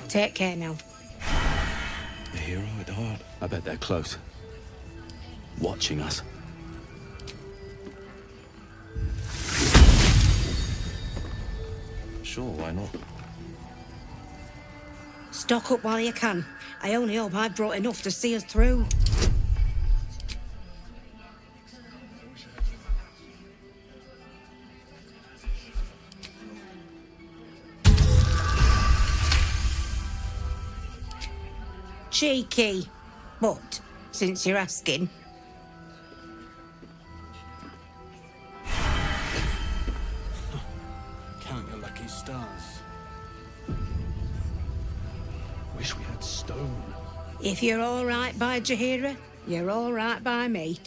S: Take care now.
N: A hero at heart. I bet they're close. Watching us.
L: Sure, why not?
S: Stock up while you can. I only hope I've brought enough to see us through. Cheeky. But, since you're asking...
I: Count your lucky stars. Wish we had stone.
S: If you're all right by Jaheira, you're all right by me.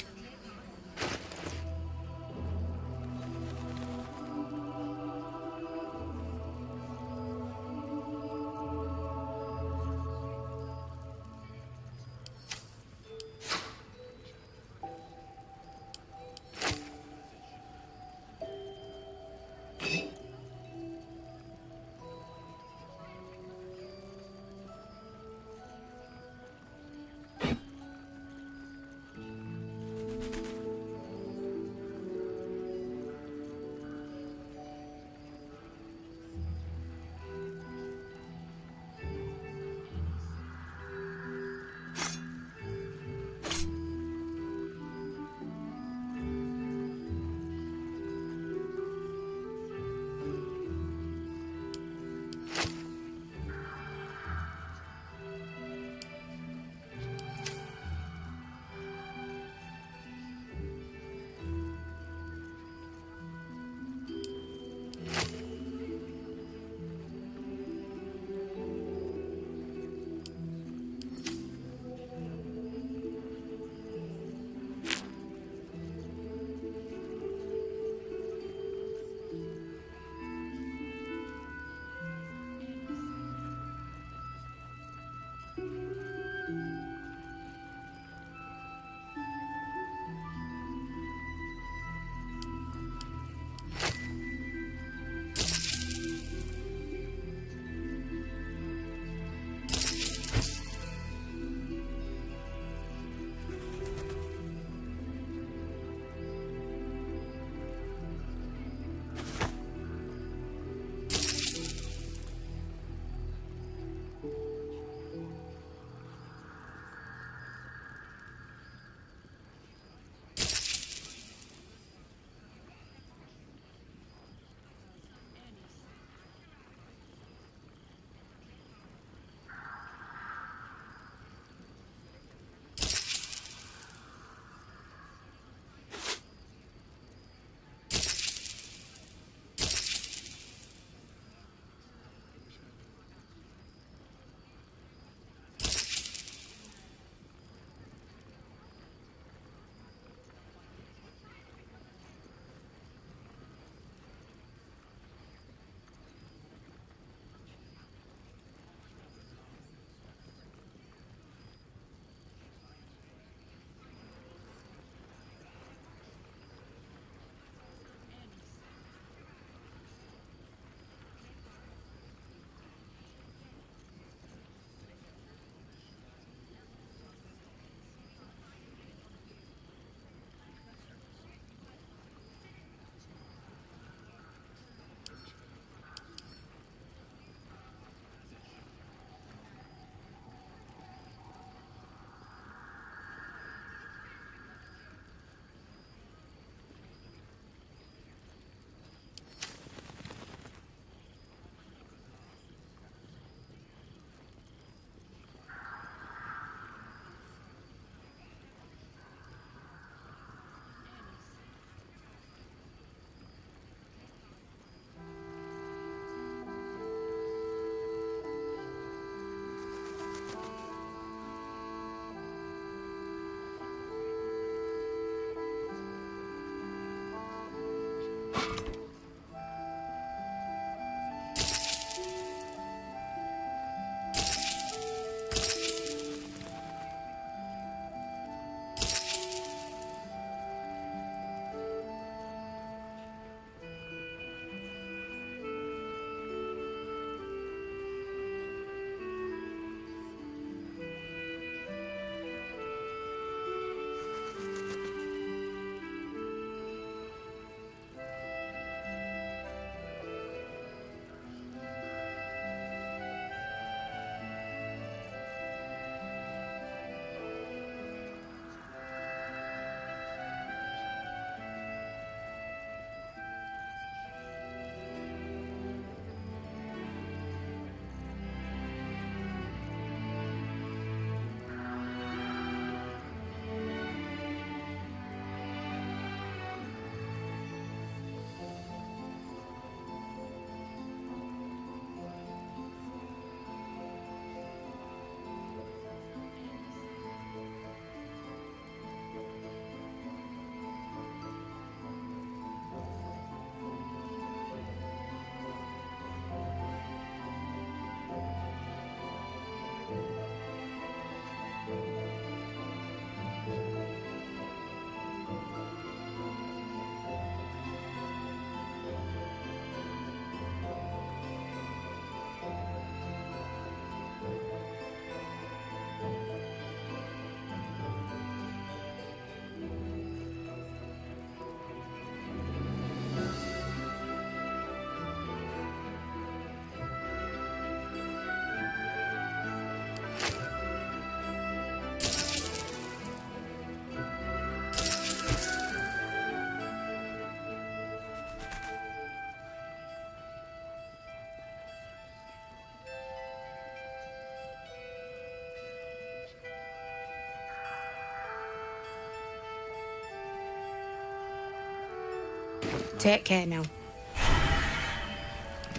R: Take care now.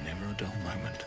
N: Never a dull moment.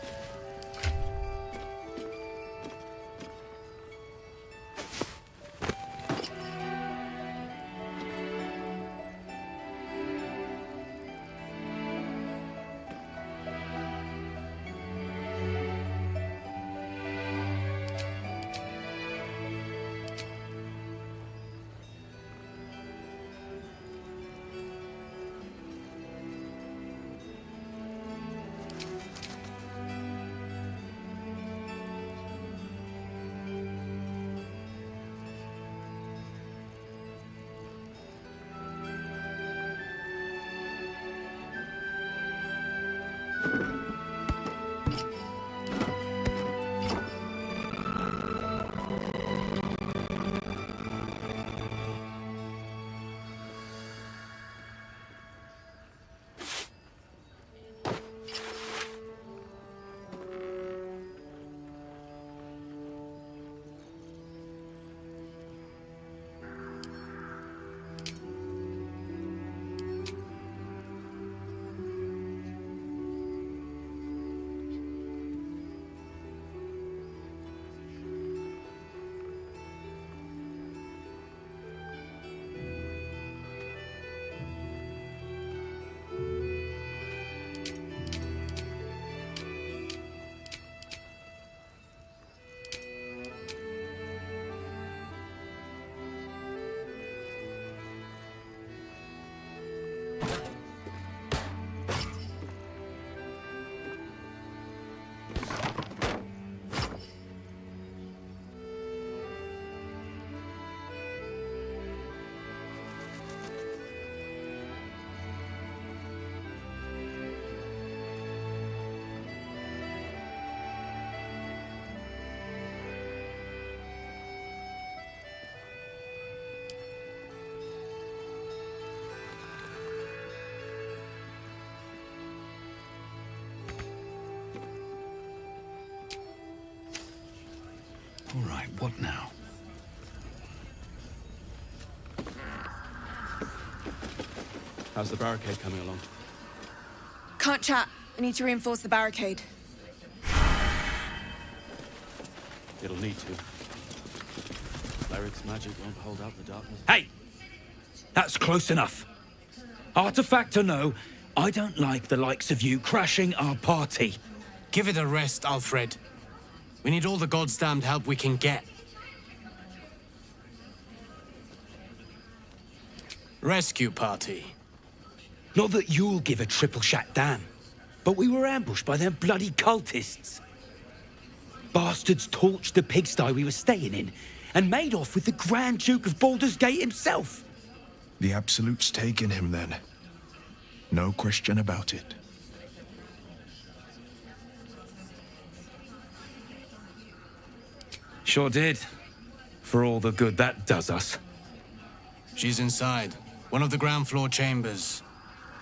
N: All right, what now?
B: How's the barricade coming along?
R: Can't chat. I need to reinforce the barricade.
B: It'll need to. Cleric's magic won't hold out the darkness.
V: Hey! That's close enough. Artifact or no, I don't like the likes of you crashing our party.
W: Give it a rest, Alfred. We need all the goddamned help we can get. Rescue party.
V: Not that you'll give a triple shot damn, but we were ambushed by them bloody cultists. Bastards torched the pigsty we were staying in and made off with the Grand Duke of Baldur's Gate himself.
I: The Absolute's taken him then. No question about it.
V: Sure did. For all the good that does us.
W: She's inside. One of the ground floor chambers.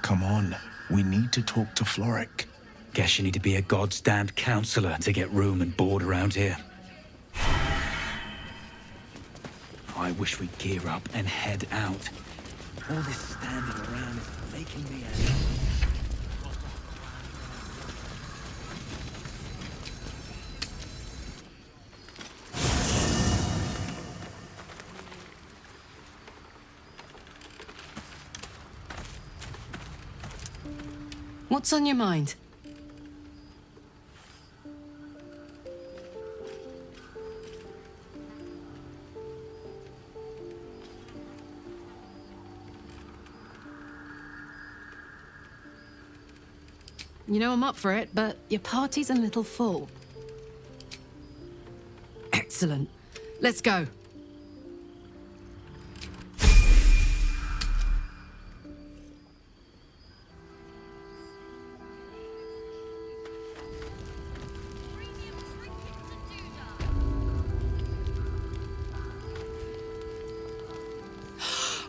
I: Come on. We need to talk to Floric.
V: Guess you need to be a goddamn counselor to get room and board around here. I wish we'd gear up and head out. All this standing around is making me angry.
M: What's on your mind? You know I'm up for it, but your party's a little full. Excellent. Let's go.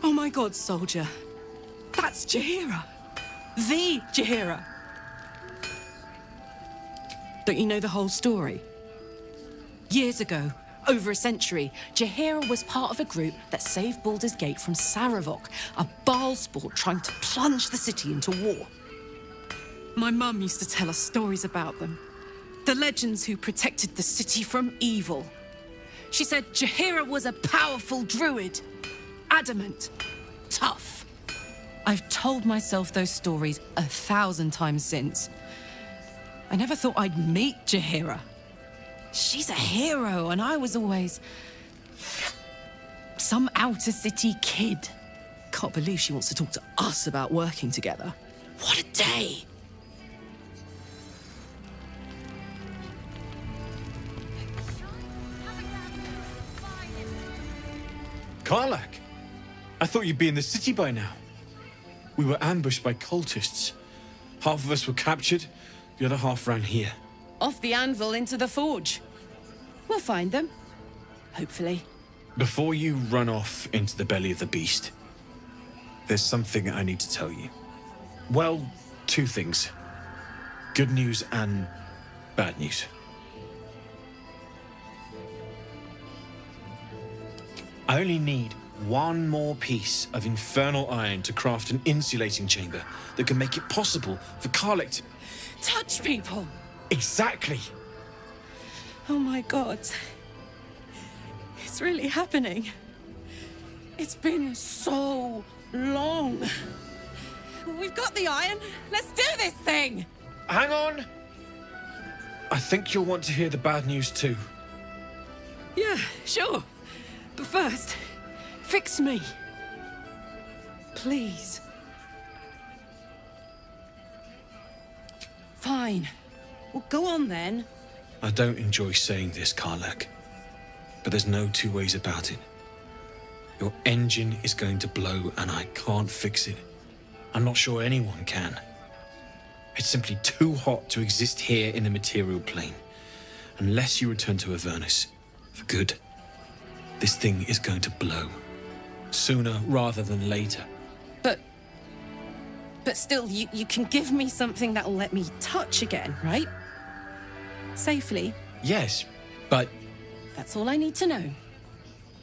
R: Oh my god, soldier. That's Jaheira. The Jaheira. Don't you know the whole story? Years ago, Over a century, Jaheira was part of a group that saved Baldur's Gate from Saravok, a Baalsport trying to plunge the city into war. My mum used to tell us stories about them. The legends who protected the city from evil. She said Jaheira was a powerful druid. Adamant. Tough. I've told myself those stories 1,000 times since. I never thought I'd meet Jaheira. She's a hero, and I was always some outer city kid. Can't believe she wants to talk to us about working together. What a day!
D: Karlach! I thought you'd be in the city by now. We were ambushed by cultists. Half of us were captured, the other half ran here.
R: Off the anvil into the forge. We'll find them. Hopefully.
D: Before you run off into the belly of the beast, there's something I need to tell you. Well, two things. Good news and bad news. I only need one more piece of infernal iron to craft an insulating chamber that can make it possible for Karlach to...
R: Touch people!
D: Exactly!
R: Oh my god. It's really happening. It's been so long. We've got the iron. Let's do this thing!
D: Hang on! I think you'll want to hear the bad news too.
R: Yeah, sure. But first, fix me. Please. Fine. Well, go on then.
D: I don't enjoy saying this, Karlach, but there's no two ways about it. Your engine is going to blow and I can't fix it. I'm not sure anyone can. It's simply too hot to exist here in the material plane. Unless you return to Avernus for good. This thing is going to blow. Sooner rather than later.
R: But still, you can give me something that'll let me touch again, right? Safely.
D: Yes, but...
R: That's all I need to know.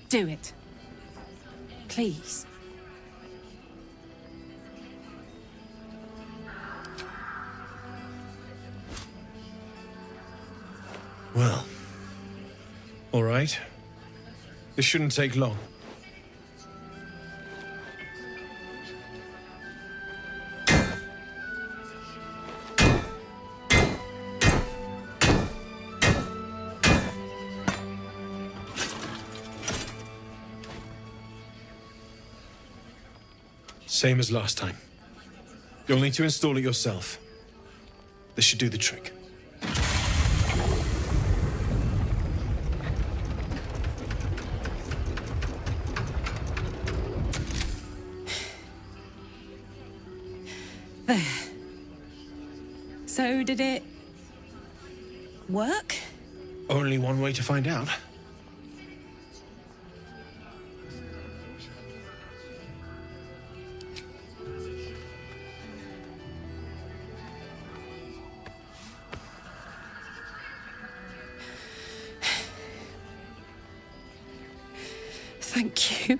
R: Do it. Please.
D: Well... all right. This shouldn't take long. Same as last time. You'll need to install it yourself. This should do the trick.
R: There. So, did it... work?
D: Only one way to find out.
R: Thank you.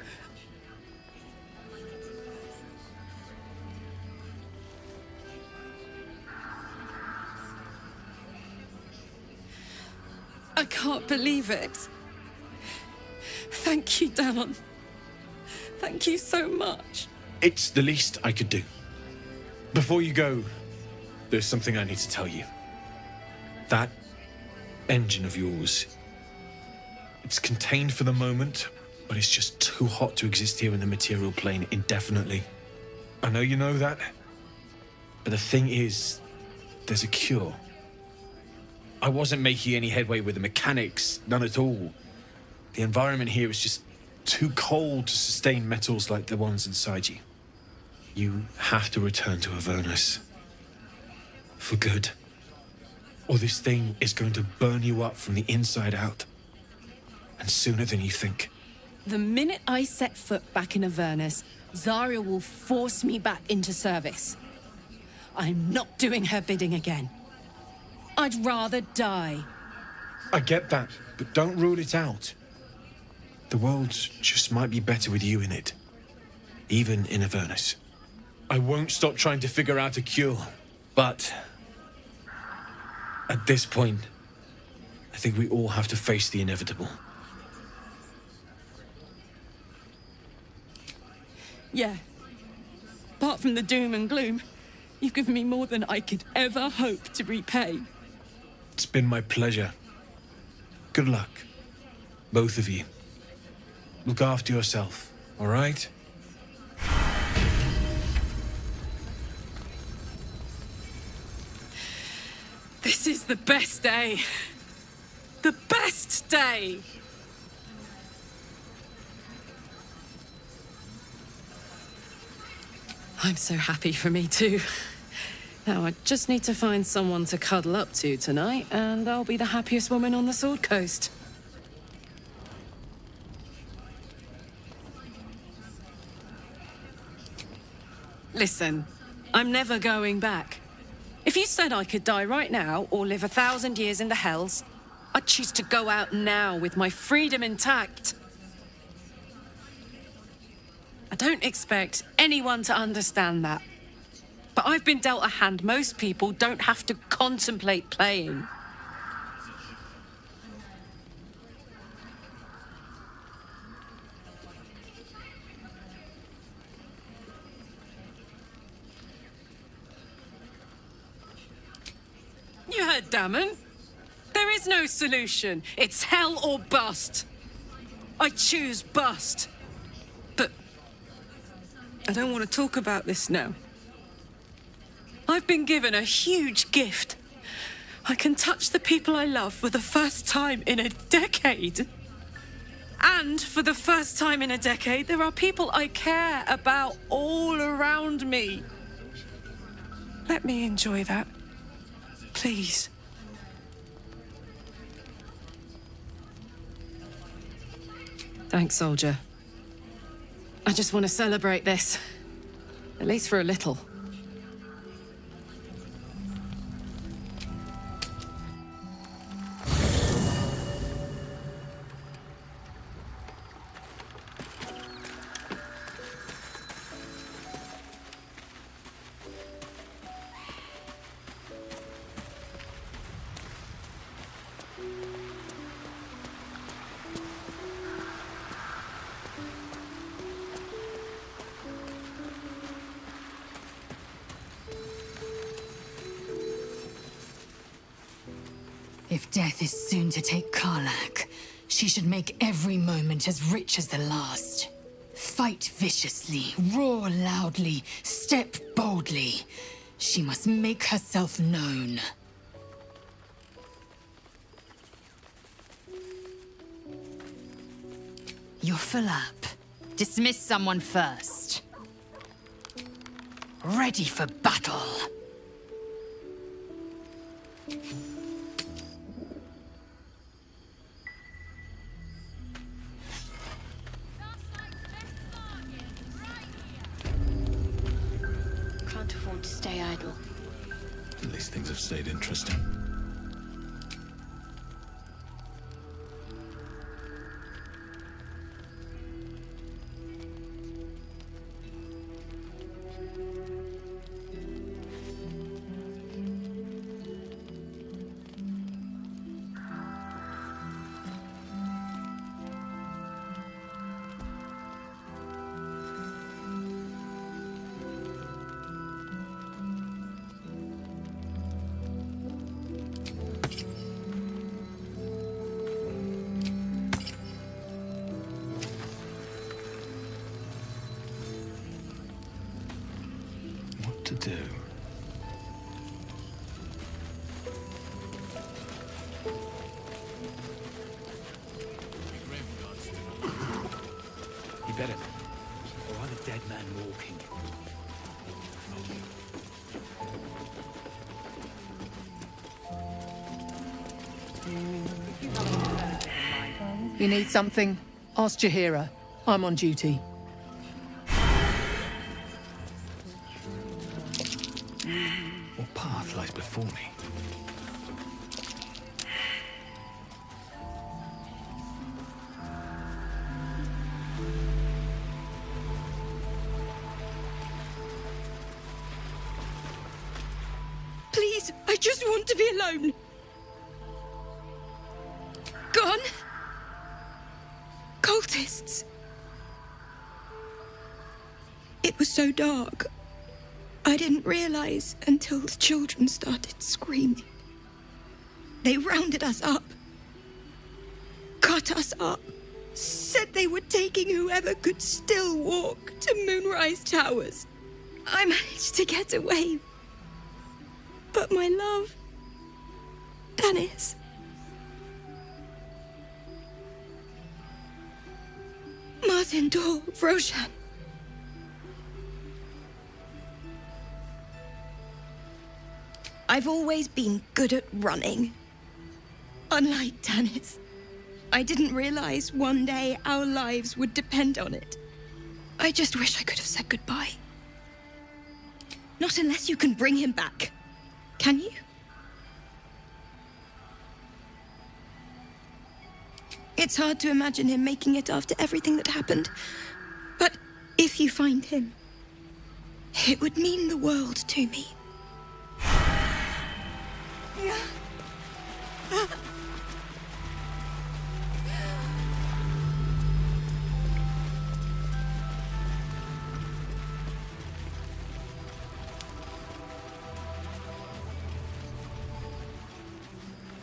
R: I can't believe it. Thank you, Danon. Thank you so much.
D: It's the least I could do. Before you go, there's something I need to tell you. That engine of yours, it's contained for the moment, but it's just too hot to exist here in the material plane indefinitely. I know you know that, but the thing is, there's a cure. I wasn't making any headway with the mechanics, none at all. The environment here is just too cold to sustain metals like the ones inside you. You have to return to Avernus. For good. Or this thing is going to burn you up from the inside out. And sooner than you think.
R: The minute I set foot back in Avernus, Zarya will force me back into service. I'm not doing her bidding again. I'd rather die.
D: I get that, but don't rule it out. The world just might be better with you in it. Even in Avernus. I won't stop trying to figure out a cure, but at this point, I think we all have to face the inevitable.
R: Yeah. Apart from the doom and gloom, you've given me more than I could ever hope to repay.
D: It's been my pleasure. Good luck, both of you. Look after yourself, all right?
R: This is the best day. The best day! I'm so happy for me too. Now I just need to find someone to cuddle up to tonight, and I'll be the happiest woman on the Sword Coast. Listen, I'm never going back. If you said I could die right now or live 1,000 years in the Hells, I'd choose to go out now with my freedom intact. I don't expect anyone to understand that. But I've been dealt a hand most people don't have to contemplate playing. You heard Damon. There is no solution. It's hell or bust. I choose bust. But I don't want to talk about this now. I've been given a huge gift. I can touch the people I love for the first time in a decade. And for the first time in a decade, there are people I care about all around me. Let me enjoy that. Please. Thanks, soldier. I just want to celebrate this. At least for a little.
J: If death is soon to take Karlach, she should make every moment as rich as the last. Fight viciously, roar loudly, step boldly. She must make herself known. You're full up. Dismiss someone first. Ready for battle.
F: Can't afford to stay idle.
I: At least things have stayed interesting. To do.
V: You better. Or I'm a dead man walking.
G: You need something? Ask Jaheira. I'm on duty.
I: What path lies before me?
H: Please, I just want to be alone. Gone? Cultists. It was so dark. I didn't realize until the children started screaming. They rounded us up, cut us up, said they were taking whoever could still walk to Moonrise Towers. I managed to get away. But my love, Dennis. Martin Dor, Roshan. I've always been good at running. Unlike Dennis, I didn't realize one day our lives would depend on it. I just wish I could have said goodbye. Not unless you can bring him back. Can you? It's hard to imagine him making it after everything that happened. But if you find him, it would mean the world to me.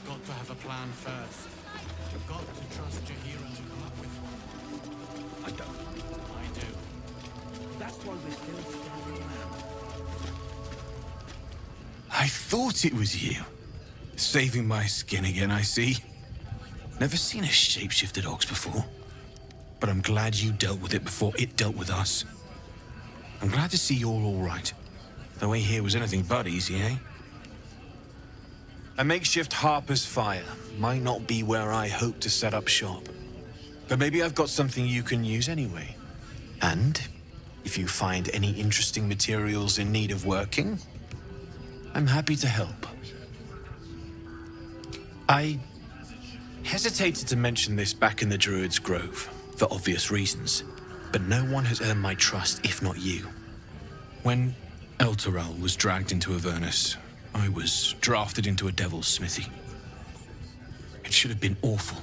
W: Got to have a plan first. You've got to trust Jahira to come up with one.
I: I don't.
W: I do.
V: That's why we're still standing around.
I: I thought it was you. Saving my skin again, I see. Never seen a shapeshifted ox before. But I'm glad you dealt with it before it dealt with us. I'm glad to see you're all right. The way here was anything but easy, eh? A makeshift Harper's Fire might not be where I hope to set up shop. But maybe I've got something you can use anyway. And if you find any interesting materials in need of working, I'm happy to help. I hesitated to mention this back in the Druid's Grove, for obvious reasons, but no one has earned my trust if not you. When Elturel was dragged into Avernus, I was drafted into a devil's smithy. It should have been awful.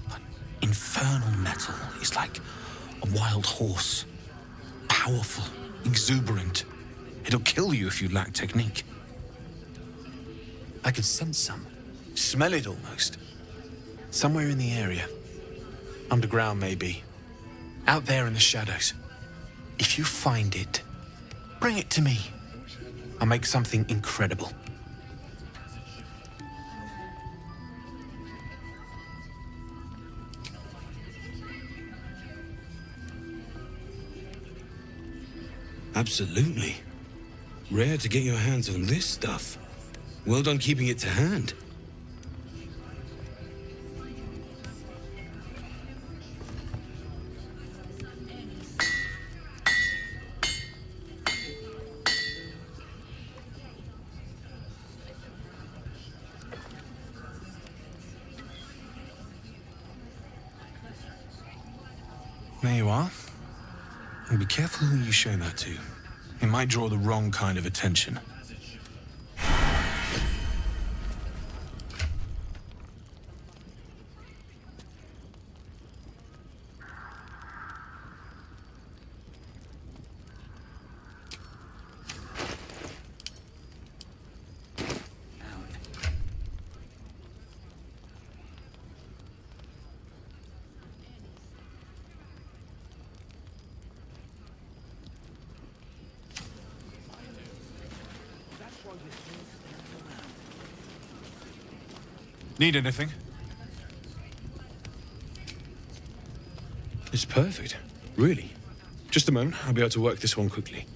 I: But infernal metal is like a wild horse. Powerful, exuberant. It'll kill you if you lack technique. I could sense some. Smell it almost. Somewhere in the area. Underground, maybe. Out there in the shadows. If you find it, bring it to me. I'll make something incredible.
K: Absolutely. Rare to get your hands on this stuff. Well done keeping it to hand.
I: There you are. And be careful who you show that to. It might draw the wrong kind of attention.
D: Need anything?
K: It's perfect. Really. Just a moment. I'll be able to work this one quickly.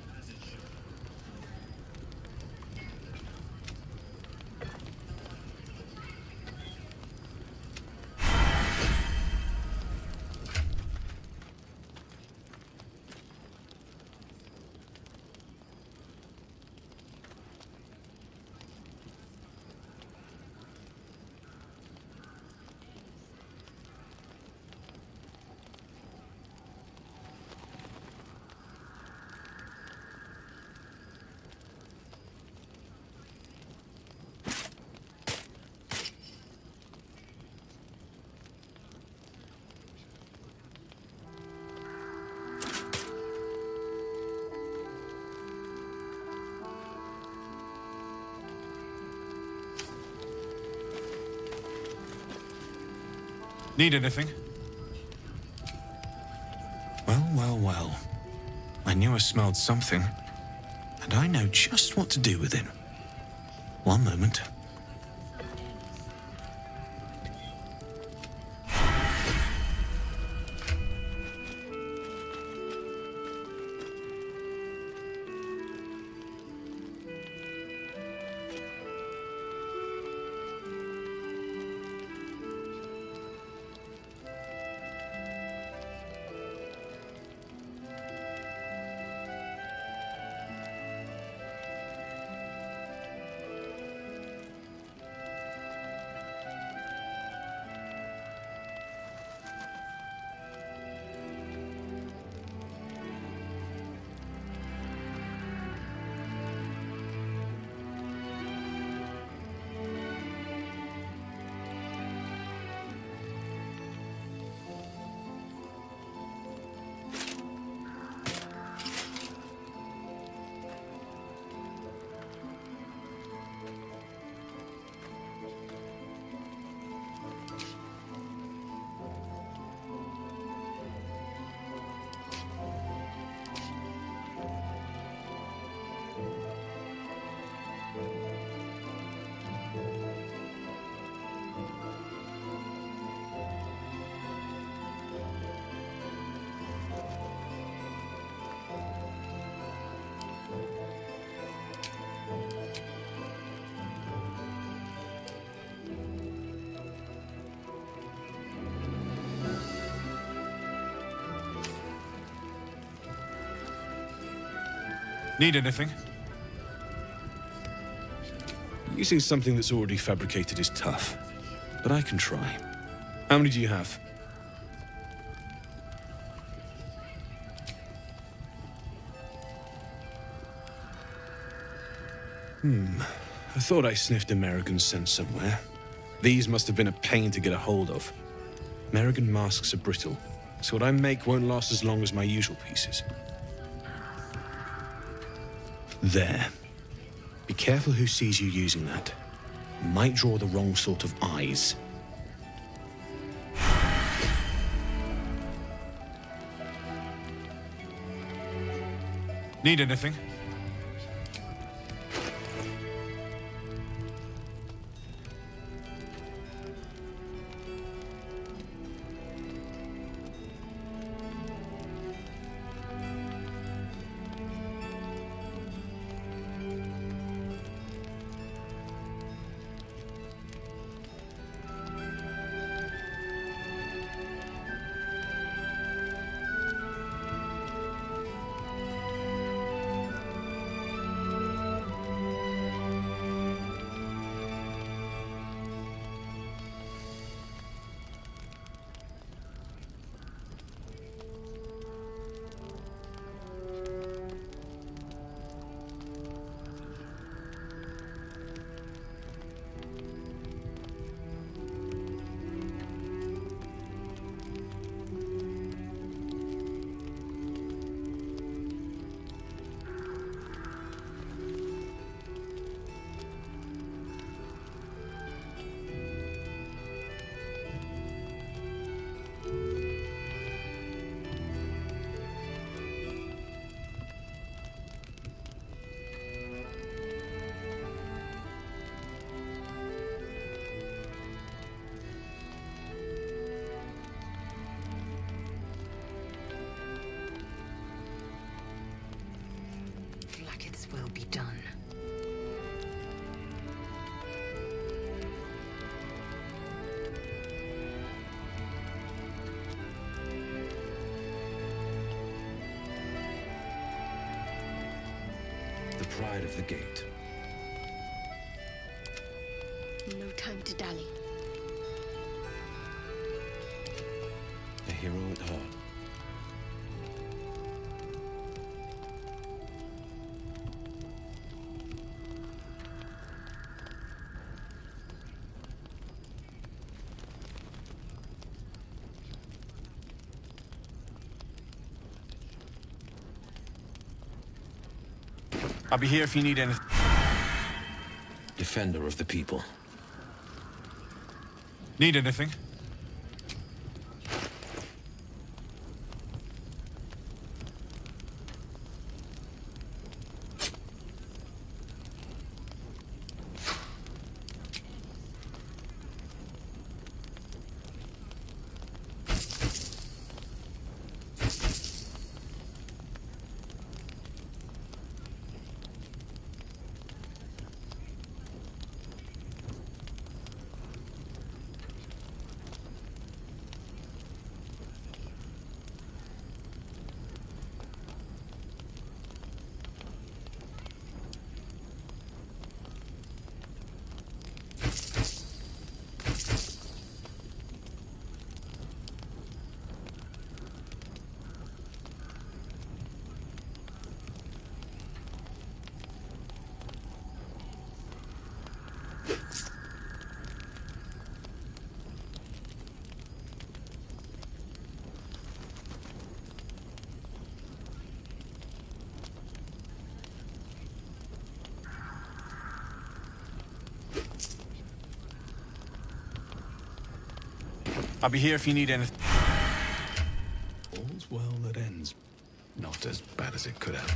D: Need anything?
I: Well, well, well. I knew I smelled something, and I know just what to do with it. One moment.
D: Need anything?
K: Using something that's already fabricated is tough, but I can try. How many do you have? I thought I sniffed American scent somewhere. These must have been a pain to get a hold of. American masks are brittle, so what I make won't last as long as my usual pieces. There. Be careful who sees you using that. Might draw the wrong sort of eyes.
D: Need anything?
J: Will be done.
K: The pride of the gate.
F: No time to dally.
K: A hero at heart.
D: I'll be here if you need anything.
K: Defender of the people.
D: Need anything?
I: I'll be here if you need anything.
K: All's well that ends. Not as bad as it could have.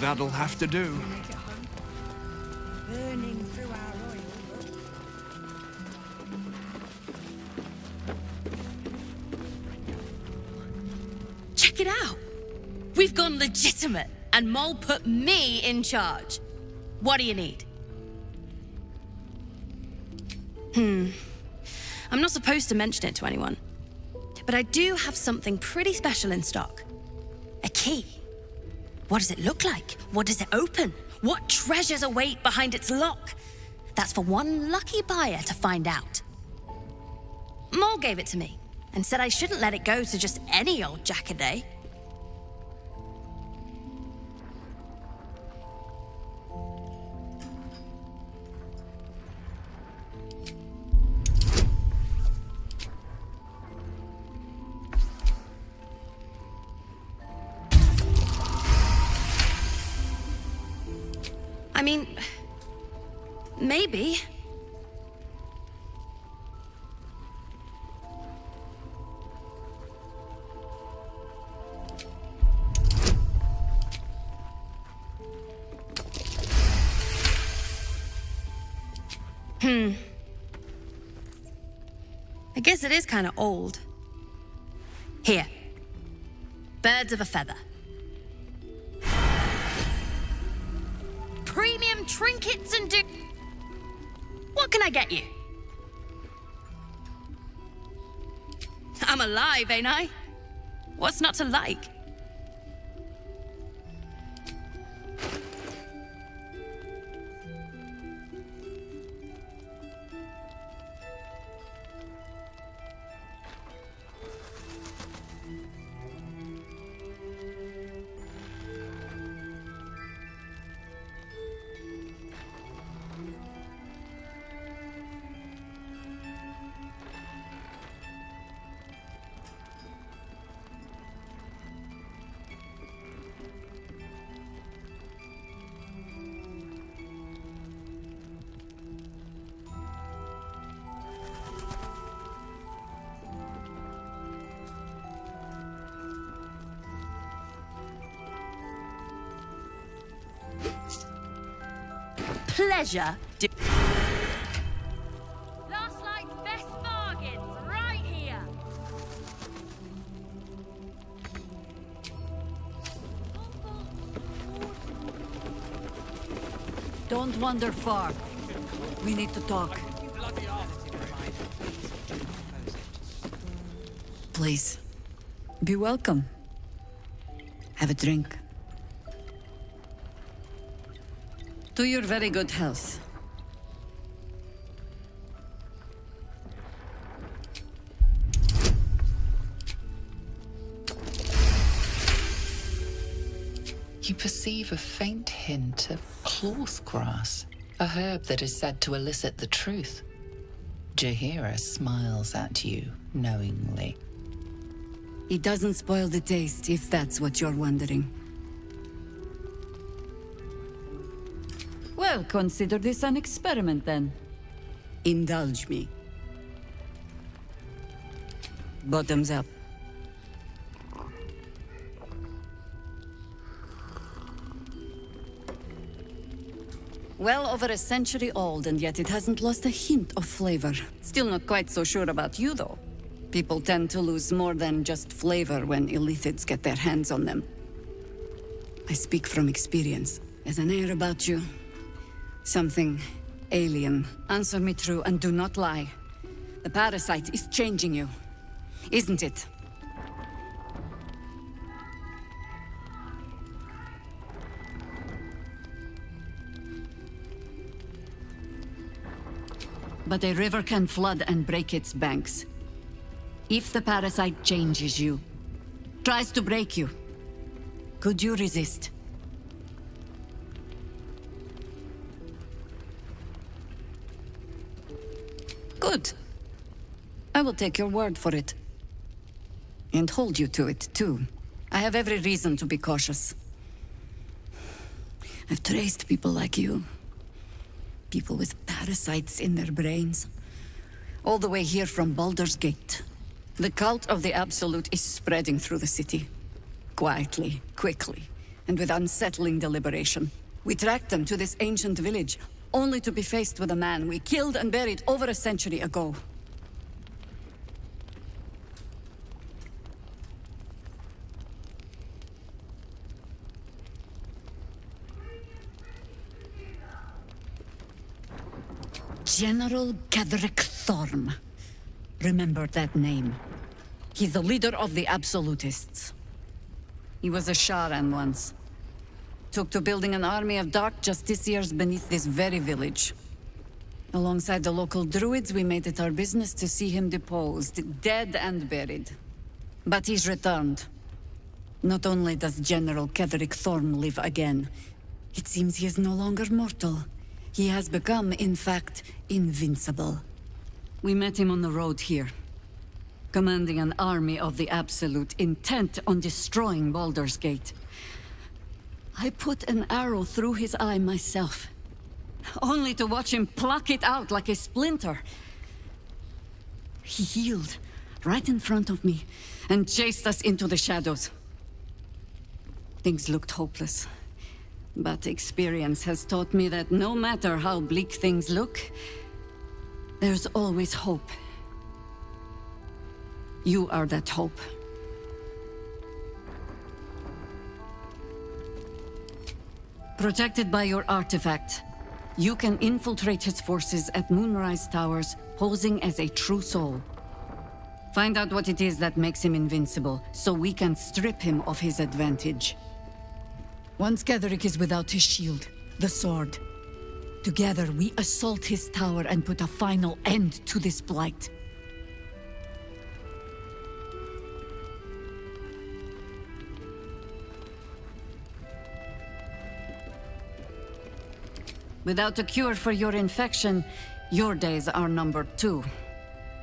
N: That'll have to do.
S: Burning through our oil.
C: Check it out. We've gone legitimate, and Mole put me in charge. What do you need? I'm not supposed to mention it to anyone, but I do have something pretty special in stock. A key. What does it look like? What does it open? What treasures await behind its lock? That's for one lucky buyer to find out. Mole gave it to me and said I shouldn't let it go to just any old jackaday. I mean, maybe. I guess it is kind of old. Here. Birds of a feather. Premium trinkets and What can I get you? I'm alive, ain't I? What's not to like? Pleasure.
E: Last night's best bargains, right here.
Q: Don't wander far. We need to talk. Please, be welcome. Have a drink. To your very good health.
M: You perceive a faint hint of cloth grass, a herb that is said to elicit the truth. Jaheira smiles at you knowingly.
Q: It doesn't spoil the taste, if that's what you're wondering. Well, consider this an experiment then. Indulge me. Bottoms up. Well over a century old, and yet it hasn't lost a hint of flavor. Still not quite so sure about you, though. People tend to lose more than just flavor when illithids get their hands on them. I speak from experience. There's an air about you. Something alien. Answer me true and do not lie. The parasite is changing you, isn't it? But a river can flood and break its banks. If the parasite changes you, tries to break you, could you resist? Good. I will take your word for it. And hold you to it, too. I have every reason to be cautious. I've traced people like you. People with parasites in their brains. All the way here from Baldur's Gate. The cult of the Absolute is spreading through the city. Quietly, quickly, and with unsettling deliberation. We tracked them to this ancient village, only to be faced with a man we killed and buried over a century ago. General Ketheric Thorm. Remember that name. He's the leader of the Absolutists. He was a Sharan once. Took to building an army of dark justiciars beneath this very village. Alongside the local druids, we made it our business to see him deposed, dead and buried. But he's returned. Not only does General Ketheric Thorm live again, it seems he is no longer mortal. He has become, in fact, invincible. We met him on the road here, commanding an army of the Absolute, intent on destroying Baldur's Gate. I put an arrow through his eye myself, only to watch him pluck it out like a splinter. He healed right in front of me and chased us into the shadows. Things looked hopeless. But experience has taught me that no matter how bleak things look, there's always hope. You are that hope. Protected by your artifact, you can infiltrate his forces at Moonrise Towers, posing as a true soul. Find out what it is that makes him invincible, so we can strip him of his advantage. Once Ketheric is without his shield, the sword, together we assault his tower and put a final end to this blight. Without a cure for your infection, your days are numbered too.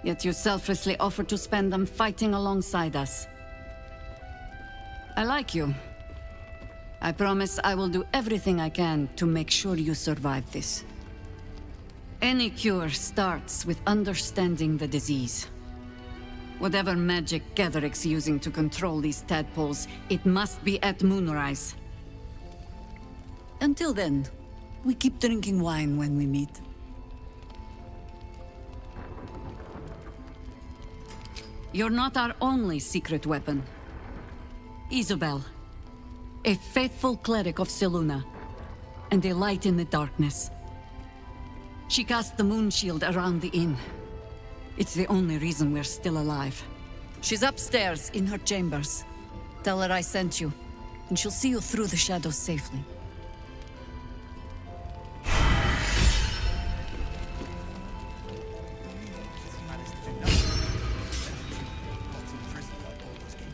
Q: Yet you selflessly offer to spend them fighting alongside us. I like you. I promise I will do everything I can to make sure you survive this. Any cure starts with understanding the disease. Whatever magic Ketheric's using to control these tadpoles, it must be at Moonrise. Until then, we keep drinking wine when we meet. You're not our only secret weapon. Isobel, a faithful cleric of Selûne, and a light in the darkness. She cast the moon shield around the inn. It's the only reason we're still alive. She's upstairs in her chambers. Tell her I sent you, and she'll see you through the shadows safely.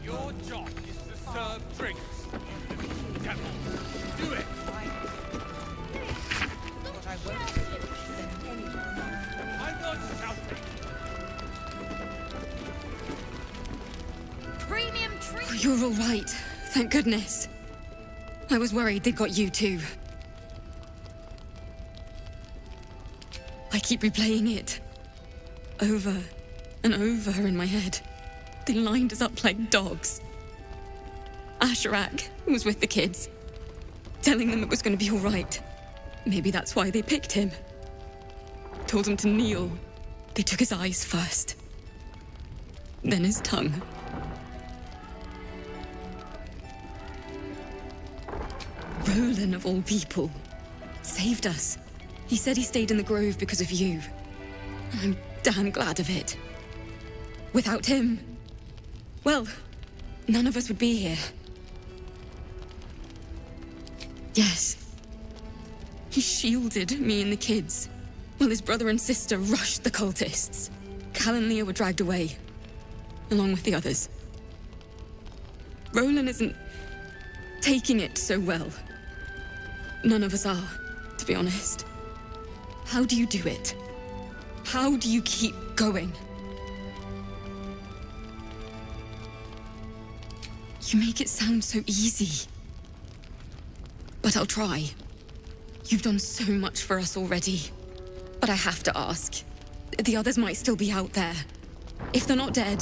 A: Your job is to serve drinks. Devil, do it! I'm not shouting.
H: Premium treat! You're all right. Thank goodness. I was worried they'd got you too.
C: I keep replaying it. Over and over in my head. They lined us up like dogs. Asherak was with the kids, telling them it was going to be all right. Maybe that's why they picked him. Told him to kneel. They took his eyes first. Then his tongue. Roland, of all people, saved us. He said he stayed in the grove because of you. And I'm damn glad of it. Without him, well, none of us would be here. Yes. He shielded me and the kids, while his brother and sister rushed the cultists. Cal and Leah were dragged away, along with the others. Roland isn't taking it so well. None of us are, to be honest. How do you do it? How do you keep going? You make it sound so easy. But I'll try. You've done so much for us already. But I have to ask. The others might still be out there. If they're not dead,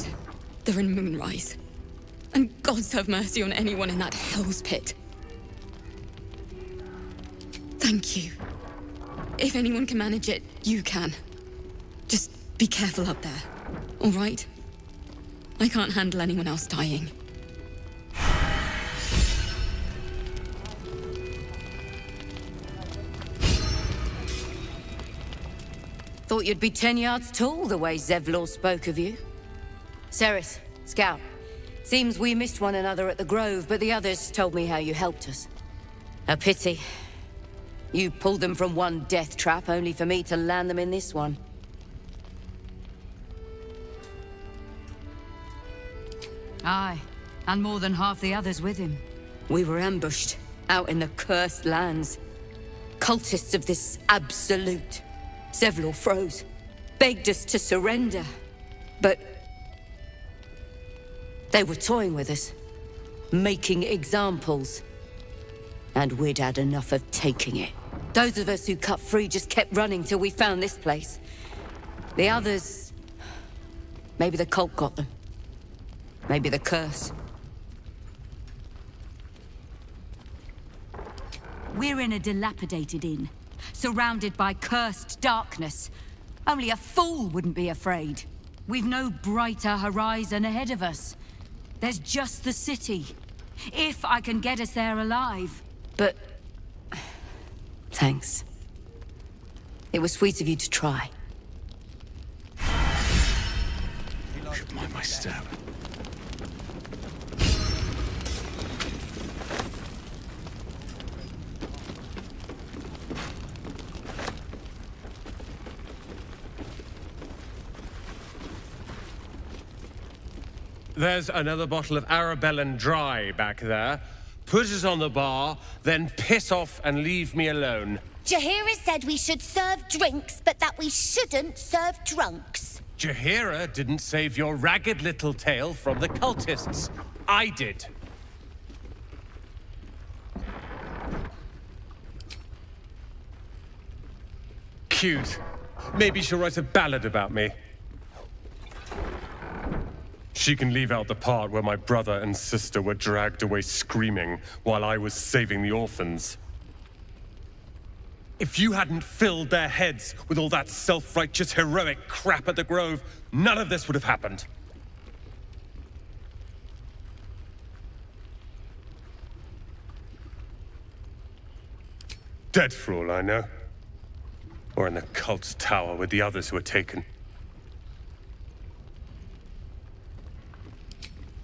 C: they're in Moonrise. And gods have mercy on anyone in that hell's pit. Thank you. If anyone can manage it, you can. Just be careful up there, all right? I can't handle anyone else dying.
Q: Thought you'd be 10 yards tall the way Zevlor spoke of you. Ceres, Scout. Seems we missed one another at the Grove, but the others told me how you helped us. A pity. You pulled them from one death trap, only for me to land them in this one. Aye, and more than half the others with him. We were ambushed, out in the cursed lands. Cultists of this absolute. Zevlor froze, begged us to surrender. But they were toying with us, making examples. And we'd had enough of taking it. Those of us who cut free just kept running till we found this place. The others... maybe the cult got them. Maybe the curse.
O: We're in a dilapidated inn, surrounded by cursed darkness. Only a fool wouldn't be afraid. We've no brighter horizon ahead of us. There's just the city. If I can get us there alive.
Q: But... thanks. It was sweet of you to try.
K: Should mind my step.
A: There's another bottle of Arabellan Dry back there. Put it on the bar, then piss off and leave me alone.
P: Jaheira said we should serve drinks, but that we shouldn't serve drunks.
A: Jaheira didn't save your ragged little tail from the cultists. I did. Cute. Maybe she'll write a ballad about me. She can leave out the part where my brother and sister were dragged away screaming while I was saving the orphans. If you hadn't filled their heads with all that self-righteous, heroic crap at the Grove, none of this would have happened. Dead for all I know. Or in the cult's tower with the others who were taken.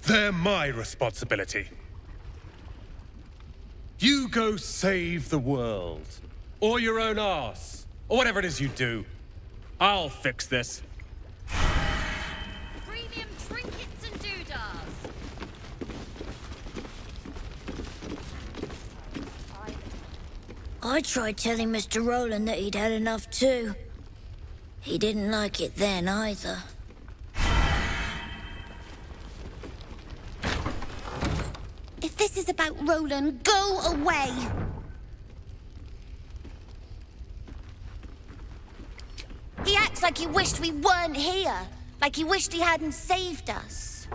A: They're my responsibility. You go save the world. Or your own arse. Or whatever it is you do. I'll fix this.
E: Premium trinkets and doodahs.
P: I tried telling Mr. Roland that he'd had enough too. He didn't like it then either. If this is about Roland, go away!
L: He acts like he wished we weren't here. Like he wished he hadn't saved us.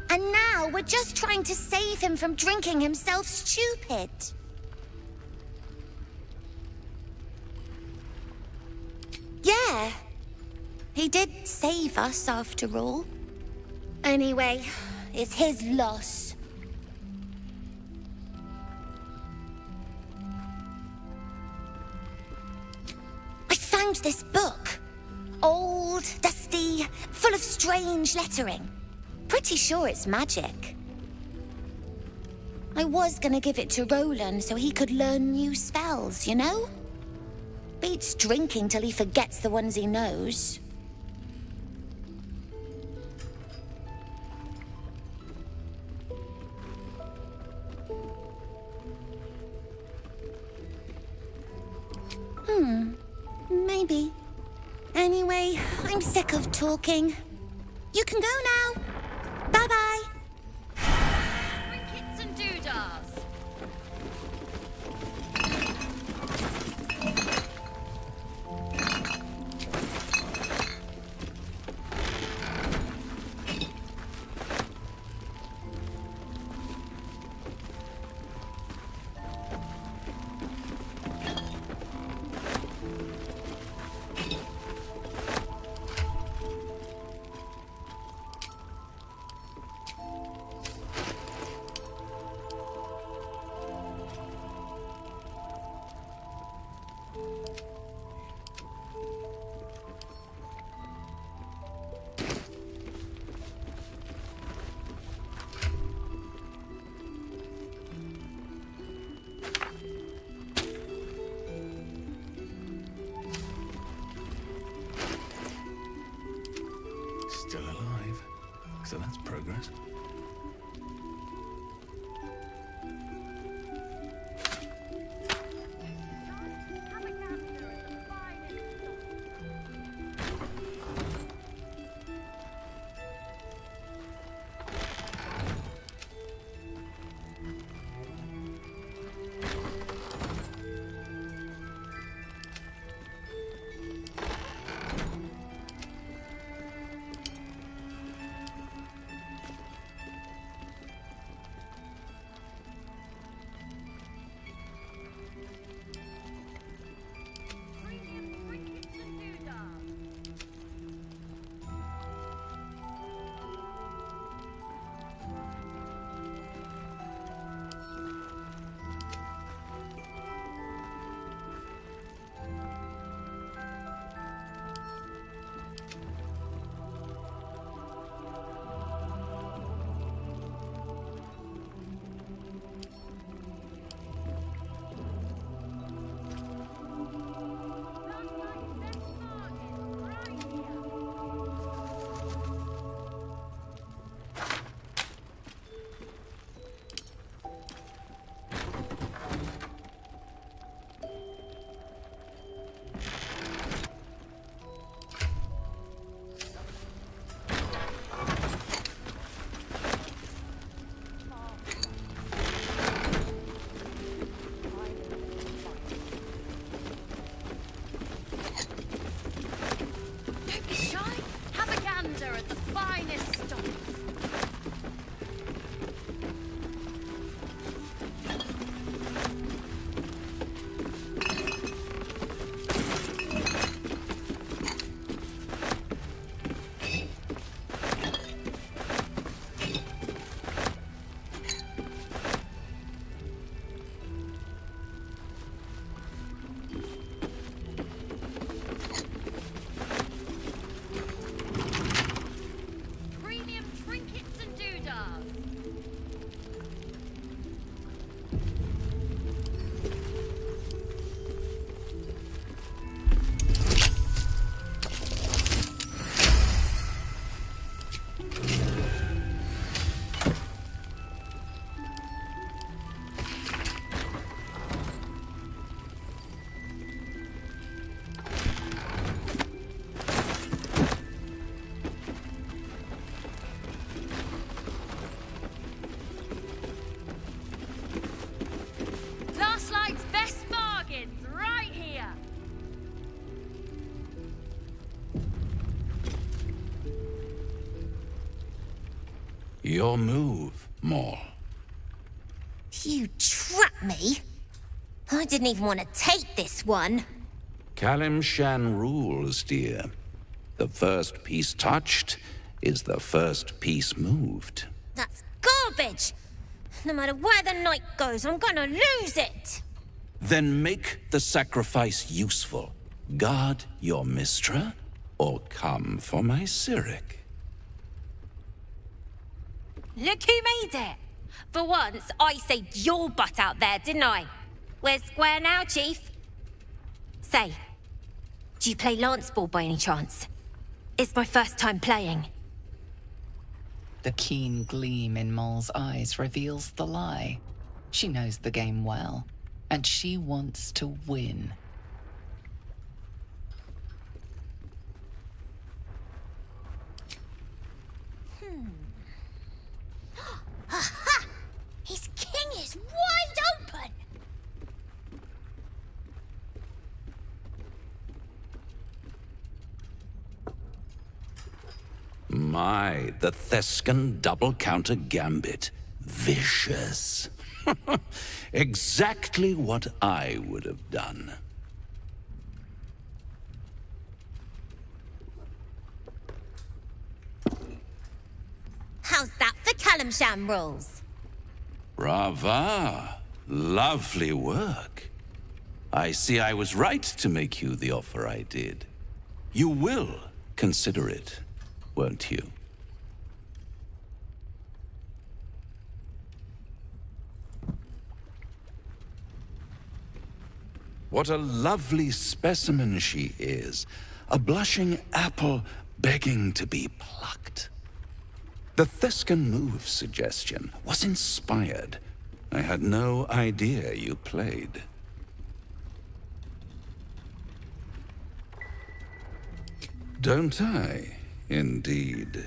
L: And now we're just trying to save him from drinking himself stupid. Yeah. He did save us, after all. Anyway, it's his loss. I found this book. Old, dusty, full of strange lettering. Pretty sure it's magic. I was gonna give it to Roland so he could learn new spells, you know? Beats drinking till he forgets the ones he knows. Maybe. Anyway, I'm sick of talking. You can go now. Bye-bye.
E: Trinkets and doodahs.
I: Still alive. So that's progress. Your move, Maul.
L: You trapped me? I didn't even want to take this one.
I: Kalimshan rules, dear. The first piece touched is the first piece moved.
L: That's garbage! No matter where the night goes, I'm gonna lose it!
I: Then make the sacrifice useful. Guard your Mistra, or come for my Cyric.
L: Look who made it! For once, I saved your butt out there, didn't I? We're square now, Chief. Say, do you play lance ball by any chance? It's my first time playing.
M: The keen gleam in Maul's eyes reveals the lie. She knows the game well, and she wants to win.
L: Aha! His king is wide open!
I: My, the Thescan double counter gambit. Vicious. Exactly what I would have done.
L: How's that for Kalimshan rules?
I: Brava. Lovely work. I see I was right to make you the offer I did. You will consider it, won't you? What a lovely specimen she is. A blushing apple begging to be plucked. The Thescan move suggestion was inspired. I had no idea you played. Don't I? Indeed.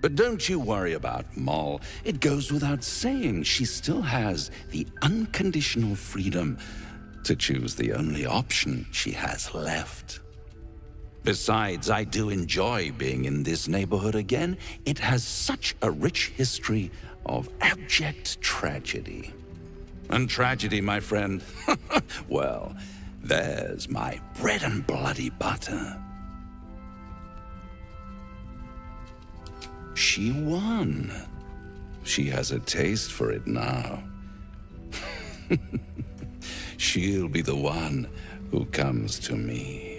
I: But don't you worry about Maul. It goes without saying she still has the unconditional freedom to choose the only option she has left. Besides, I do enjoy being in this neighborhood again. It has such a rich history of abject tragedy. And tragedy, my friend, well, there's my bread and bloody butter. She won. She has a taste for it now. She'll be the one who comes to me.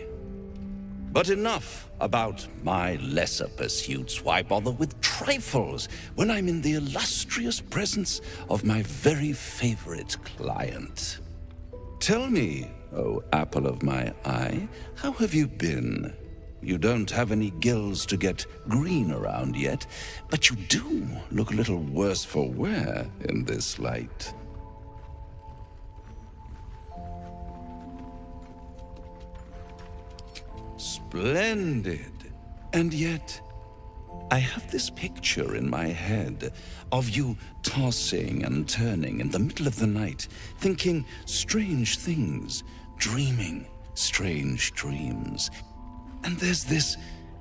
I: But enough about my lesser pursuits. Why bother with trifles when I'm in the illustrious presence of my very favorite client? Tell me, oh apple of my eye, how have you been? You don't have any gills to get green around yet, but you do look a little worse for wear in this light. Splendid. And yet, I have this picture in my head of you tossing and turning in the middle of the night, thinking strange things, dreaming strange dreams. And there's this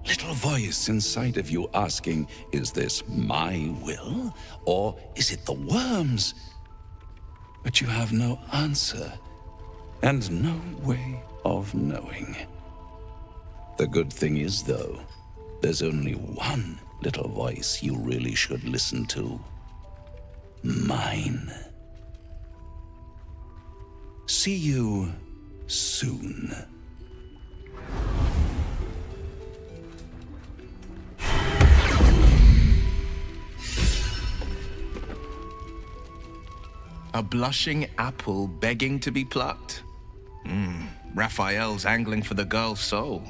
I: little voice inside of you asking, is this my will, or is it the worm's? But you have no answer, and no way of knowing. The good thing is, though, there's only one little voice you really should listen to. Mine. See you soon.
B: A blushing apple begging to be plucked? Raphael's angling for the girl's soul.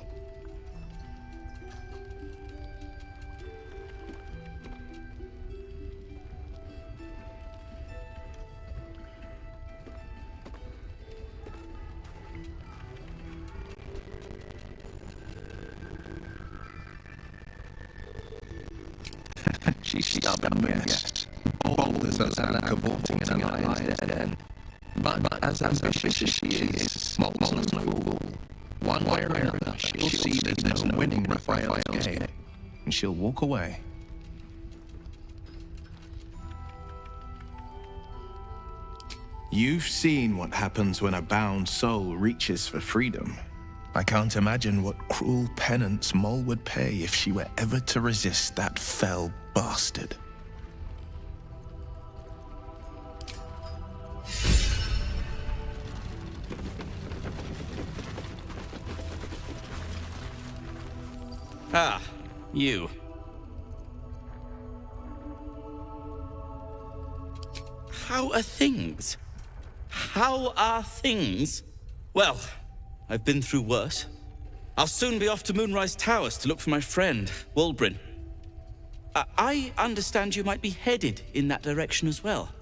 T: She's stubborn, yes. Bold as a lamb cavorting in a lion's den. But as ambitious as she is, Maul's no fool. One way or another, she'll see there's no winning Raphael's game,
B: and she'll walk away. You've seen what happens when a bound soul reaches for freedom. I can't imagine what cruel penance Moll would pay if she were ever to resist that fell bastard.
G: Ah, you. How are things? How are things? Well, I've been through worse. I'll soon be off to Moonrise Towers to look for my friend, Wulbrin. I understand you might be headed in that direction as well.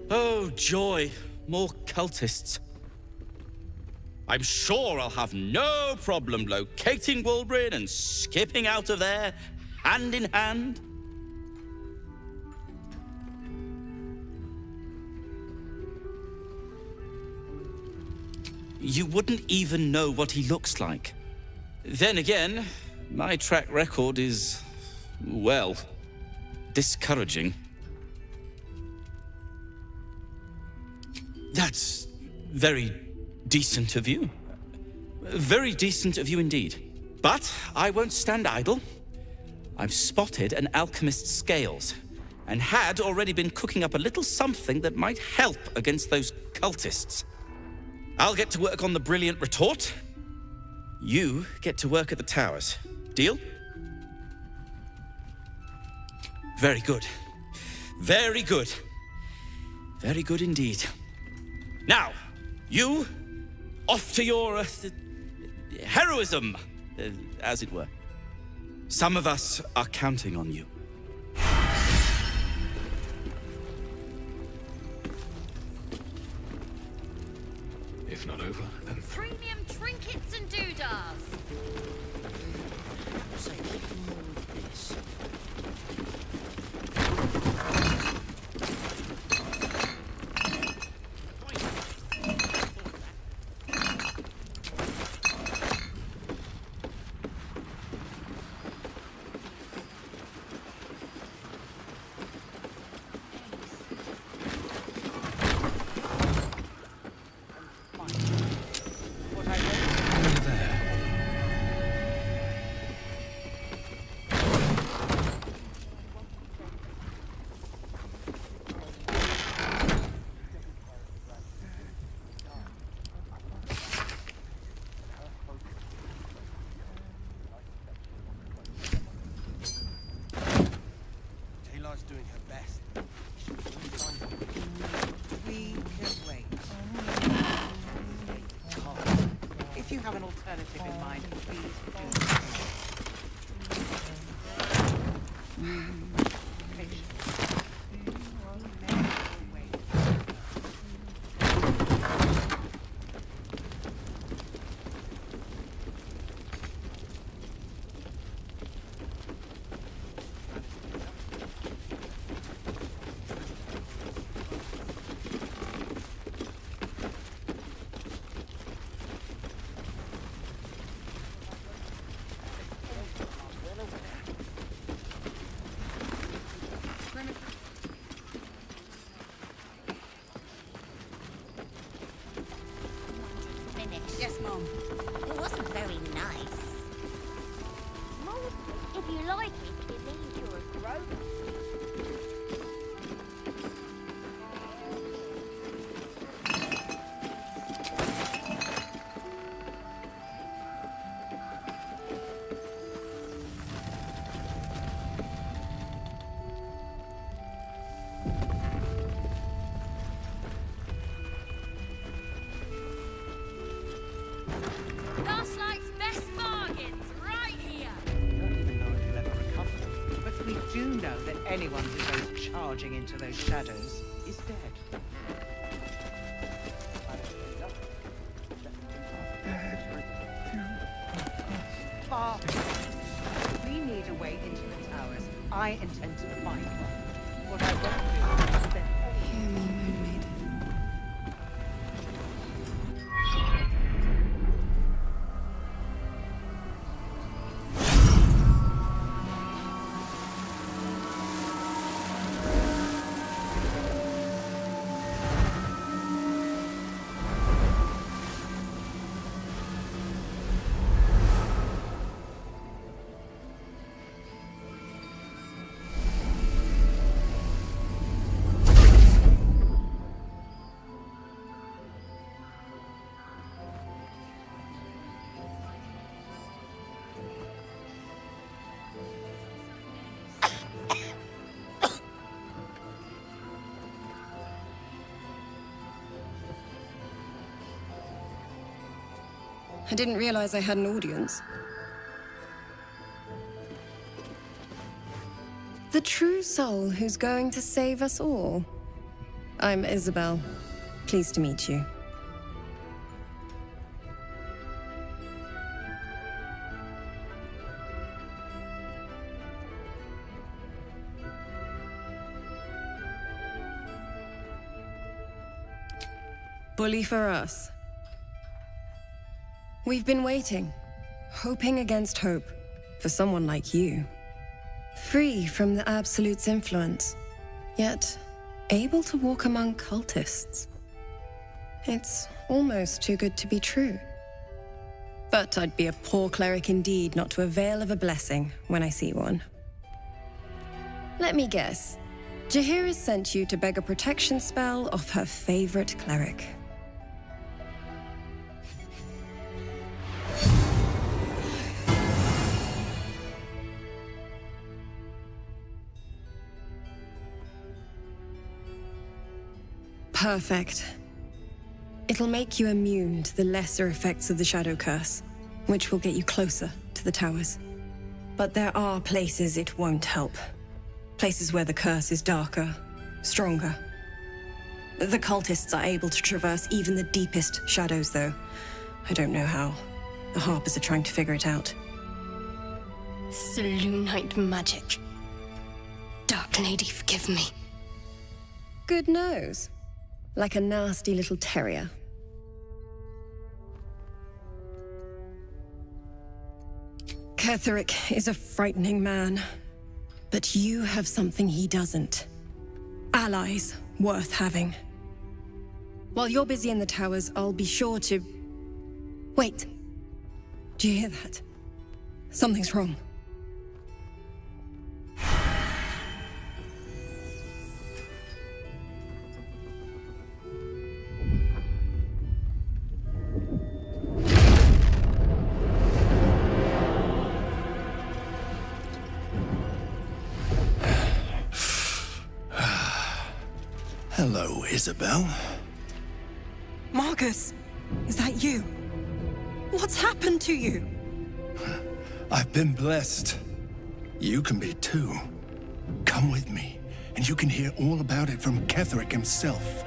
G: Oh, joy. More cultists. I'm sure I'll have no problem locating Wulbrin and skipping out of there, hand in hand. You wouldn't even know what he looks like. Then again, my track record is, well, discouraging. That's very decent of you. Very decent of you indeed. But I won't stand idle. I've spotted an alchemist's scales, and had already been cooking up a little something that might help against those cultists. I'll get to work on the brilliant retort. You get to work at the towers. Deal? Very good. Very good. Very good indeed. Now, you, off to your heroism, as it were. Some of us are counting on you.
K: If not over, then
E: Premium trinkets and doodahs.
W: Say, keep more of this.
R: Doing her best. We can wait. If you have an alternative in mind, please do.
L: Yes, Mom. It wasn't very nice.
E: Mom, if you like it, it means you're a grown-up. Gaslight's best bargains, right here.
R: We don't even know if he'll ever recover, but we do know that anyone who goes charging into those shadows is dead. Far. We need a way into the towers. I intend to find one. What I won't do is spend
F: Hear me, Moon Maiden.
J: I didn't realize I had an audience. The true soul who's going to save us all. I'm Isabel. Pleased to meet you. Bully for us. We've been waiting, hoping against hope, for someone like you. Free from the Absolute's influence, yet able to walk among cultists. It's almost too good to be true. But I'd be a poor cleric indeed not to avail of a blessing when I see one. Let me guess. Jaheira sent you to beg a protection spell off her favorite cleric. Perfect. It'll make you immune to the lesser effects of the Shadow Curse, which will get you closer to the towers. But there are places it won't help. Places where the curse is darker, stronger. The cultists are able to traverse even the deepest shadows, though. I don't know how. The Harpers are trying to figure it out.
H: Selûnite magic. Dark Lady, forgive me.
J: Good nose. Like a nasty little terrier. Ketheric is a frightening man. But you have something he doesn't. Allies worth having. While you're busy in the towers, I'll be sure to... Wait. Do you hear that? Something's wrong.
B: Hello, Isabel.
J: Marcus, is that you? What's happened to you?
B: I've been blessed. You can be too. Come with me, and you can hear all about it from Ketheric himself.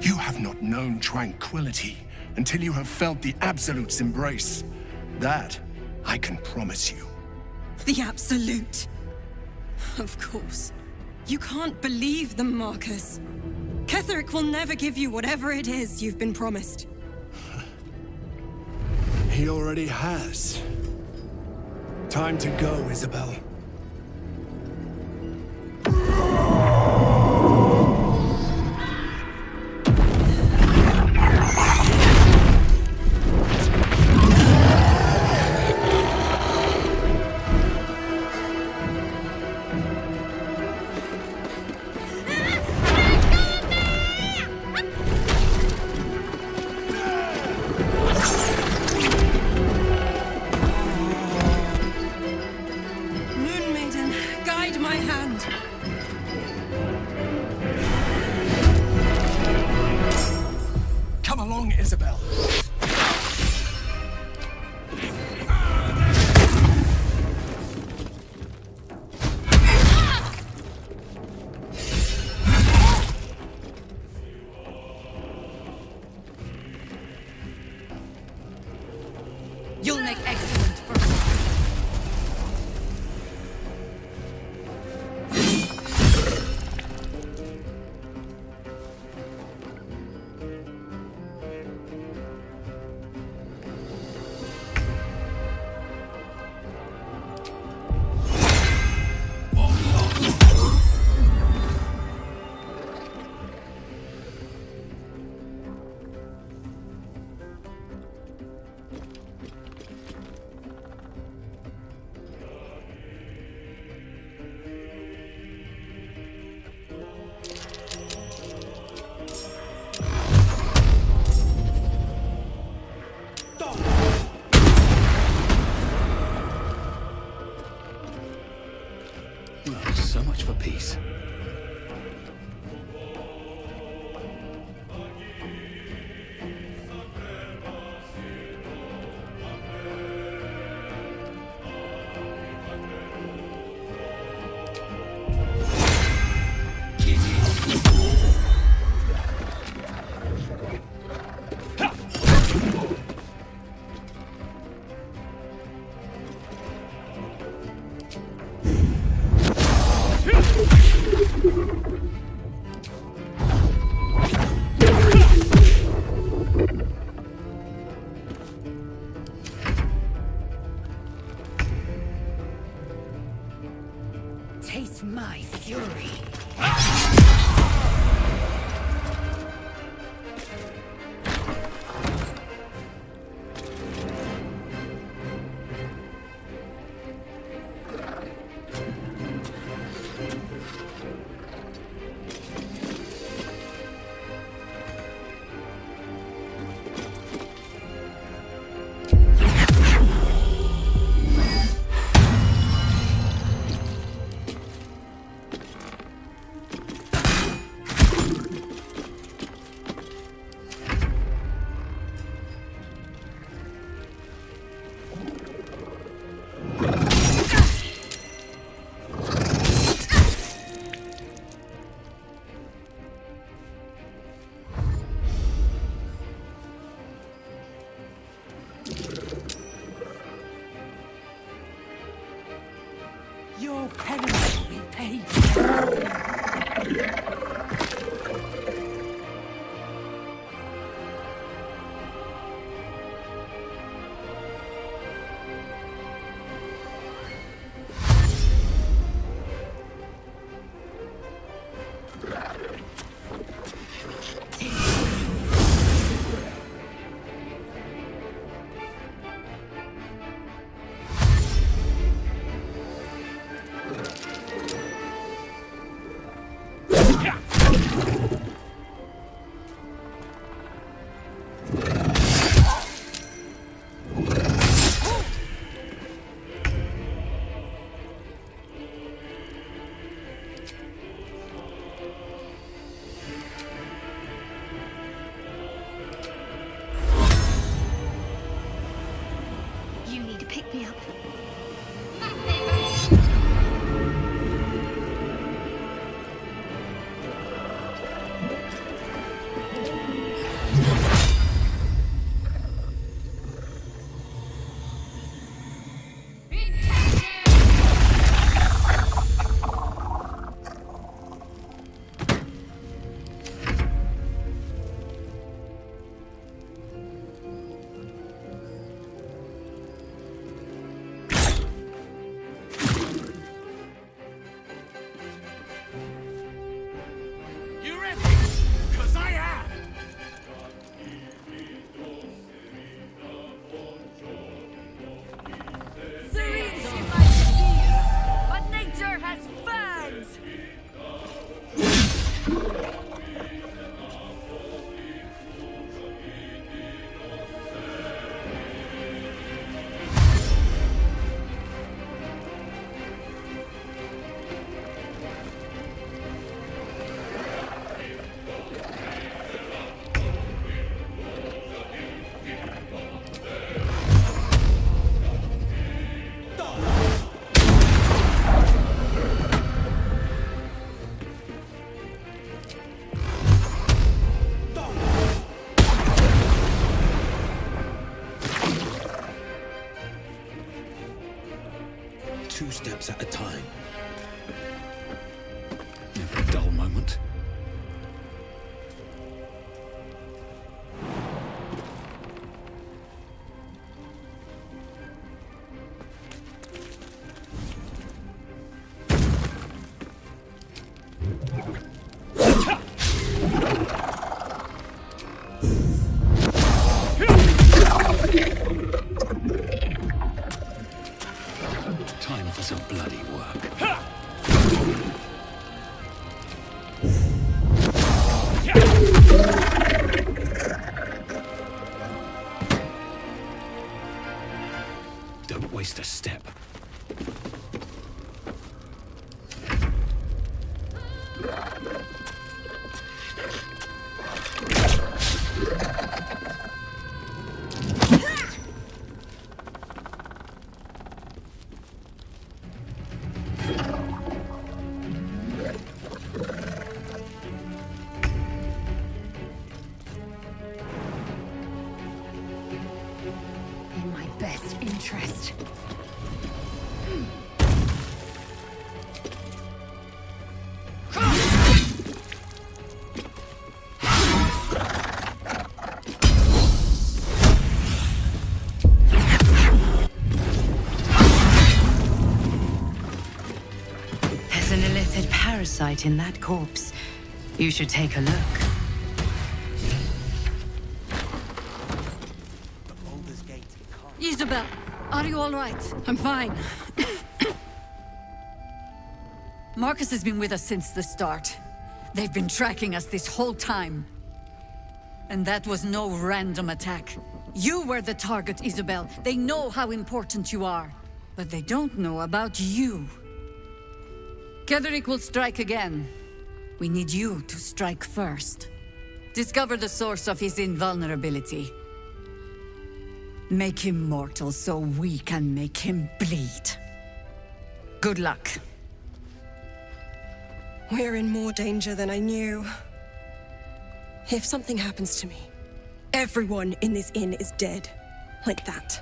B: You have not known tranquility until you have felt the Absolute's embrace. That I can promise you.
J: The Absolute. Of course. You can't believe them, Marcus. Ketheric will never give you whatever it is you've been promised.
B: He already has. Time to go, Isabel. Isabel.
O: You'll make excellent for
F: Pick me up.
W: You ready? 'Cause I am!
O: Serene she might seem, but nature has fangs!
I: Two steps at a time. Never a dull moment. Time for some bloody work. Don't waste a step.
O: In my best interest.
D: There's an illithid parasite in that corpse. You should take a look.
Q: Isabel, are you all right? I'm fine. Marcus has been with us since the start. They've been tracking us this whole time. And that was no random attack. You were the target, Isabel. They know how important you are. But they don't know about you. Ketheric will strike again. We need you to strike first. Discover the source of his invulnerability. Make him mortal so we can make him bleed. Good luck.
H: We're in more danger than I knew. If something happens to me, everyone in this inn is dead. Like that.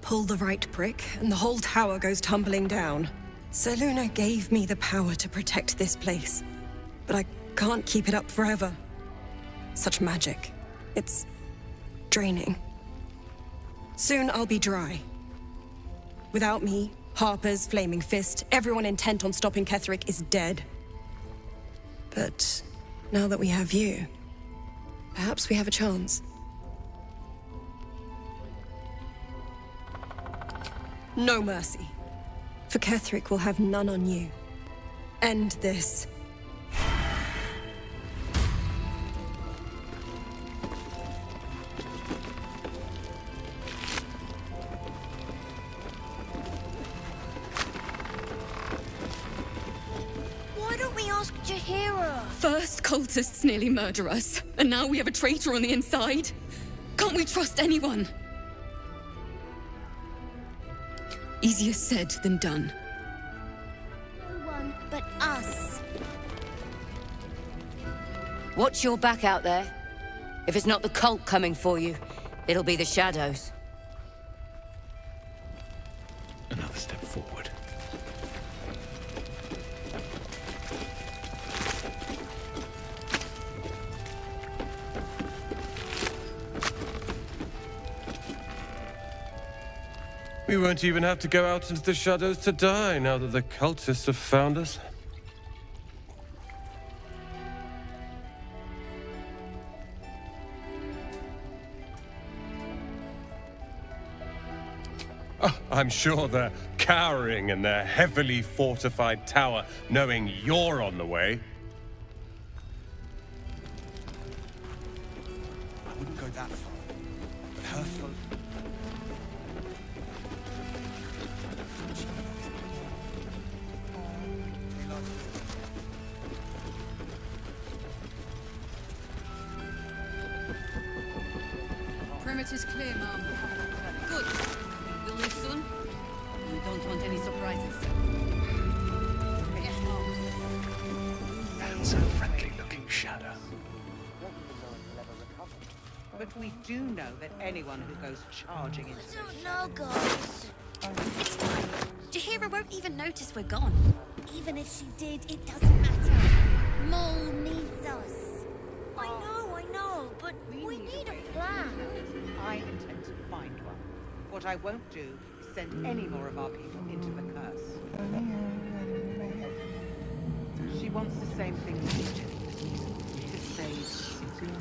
H: Pull the right brick, and the whole tower goes tumbling down. Seluna gave me the power to protect this place. But I can't keep it up forever. Such magic. It's draining. Soon I'll be dry. Without me, Harper's flaming fist, everyone intent on stopping Ketheric is dead. But now that we have you, perhaps we have a chance. No mercy. For Ketheric will have none on you. End this.
P: Why don't we ask Jaheira?
H: First, cultists nearly murder us, and now we have a traitor on the inside. Can't we trust anyone? Easier said than done.
P: No one but us.
O: Watch your back out there. If it's not the cult coming for you, it'll be the shadows.
K: Another step forward.
A: We won't even have to go out into the shadows to die now that the cultists have found us. Oh, I'm sure they're cowering in their heavily fortified tower, knowing you're on the way.
W: I wouldn't go that far. But her fault.
Q: Perimeter's clear, Mom. Good. We'll leave soon. We don't want any surprises. Yes, Mom.
B: That's a friendly-looking shadow.
R: But we do know that anyone who goes charging into
P: I don't know, guys.
C: It's fine. Jahira won't even notice we're gone.
P: Even if she did, it doesn't matter. Mole needs us. I know, but we need a plan.
R: I intend to find one. What I won't do is send any more of our people into the curse. She wants the same thing we do. To save the city.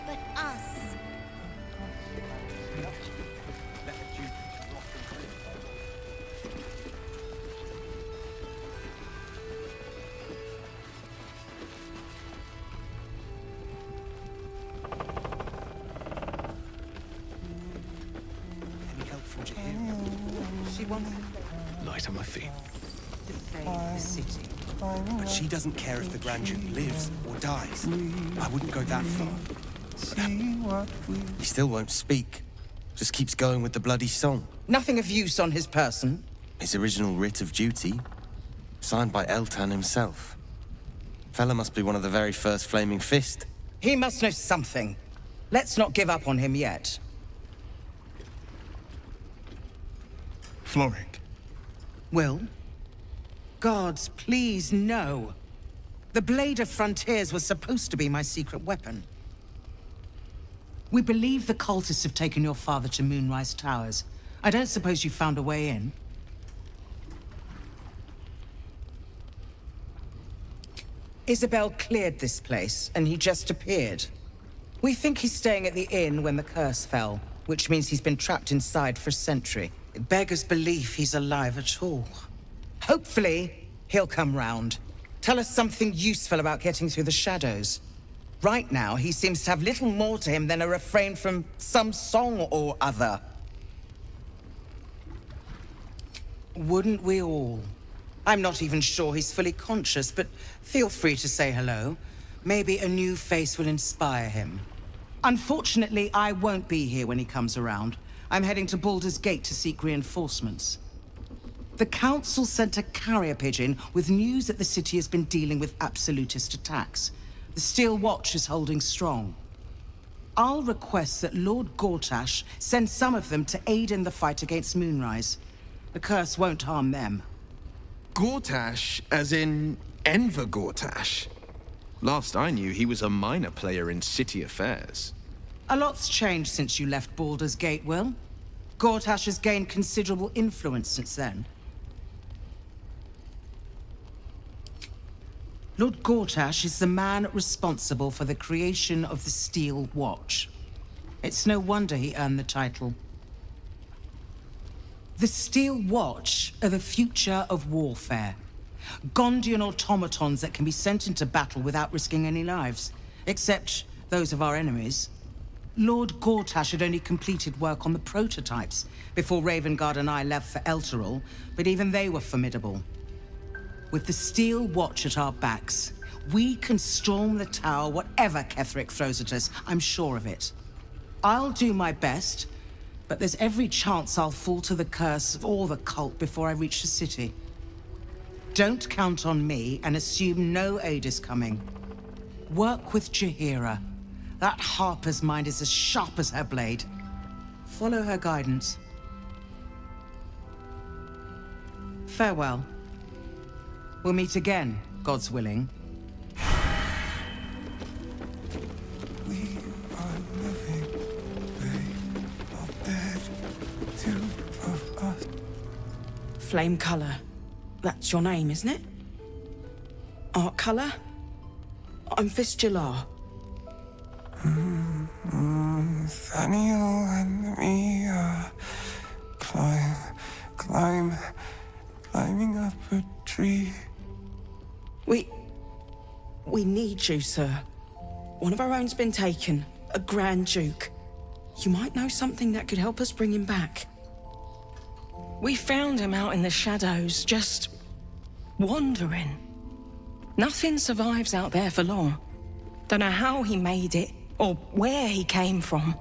P: But us.
W: Any help from Jahira?
R: She wants
K: Light on my feet.
R: to save the city.
W: But she doesn't care if the Grand Duke lives or dies. I wouldn't go that far.
N: He still won't speak. Just keeps going with the bloody song.
S: Nothing of use on his person.
N: His original writ of duty, signed by Eltan himself. Fella must be one of the very first Flaming Fist.
S: He must know something. Let's not give up on him yet.
B: Floric.
S: Will? Guards, please, no. The Blade of Frontiers was supposed to be my secret weapon. We believe the cultists have taken your father to Moonrise Towers. I don't suppose you found a way in? Isabel cleared this place, and he just appeared. We think he's staying at the inn when the curse fell, which means he's been trapped inside for a century. It beggars belief he's alive at all. Hopefully, he'll come round. Tell us something useful about getting through the shadows. Right now, he seems to have little more to him than a refrain from some song or other. Wouldn't we all? I'm not even sure he's fully conscious, but feel free to say hello. Maybe a new face will inspire him. Unfortunately, I won't be here when he comes around. I'm heading to Baldur's Gate to seek reinforcements. The Council sent a carrier pigeon with news that the city has been dealing with absolutist attacks. The Steel Watch is holding strong. I'll request that Lord Gortash send some of them to aid in the fight against Moonrise. The curse won't harm them.
B: Gortash, as in Enver Gortash. Last I knew, he was a minor player in city affairs.
S: A lot's changed since you left Baldur's Gate, Will. Gortash has gained considerable influence since then. Lord Gortash is the man responsible for the creation of the Steel Watch. It's no wonder he earned the title. The Steel Watch are the future of warfare. Gondian automatons that can be sent into battle without risking any lives, except those of our enemies. Lord Gortash had only completed work on the prototypes before Ravengard and I left for Elturel, but even they were formidable. With the Steel Watch at our backs, we can storm the tower whatever Ketheric throws at us, I'm sure of it. I'll do my best, but there's every chance I'll fall to the curse or the cult before I reach the city. Don't count on me and assume no aid is coming. Work with Jaheira. That Harper's mind is as sharp as her blade. Follow her guidance. Farewell. We'll meet again, God's willing.
M: Flame Color. That's your name, isn't it? Art Color? I'm Fistula.
U: Nathaniel and me are climbing up a tree.
M: We need you, sir. One of our own's been taken, a Grand Duke. You might know something that could help us bring him back. We found him out in the shadows, just wandering. Nothing survives out there for long. Don't know how he made it, or where he came from.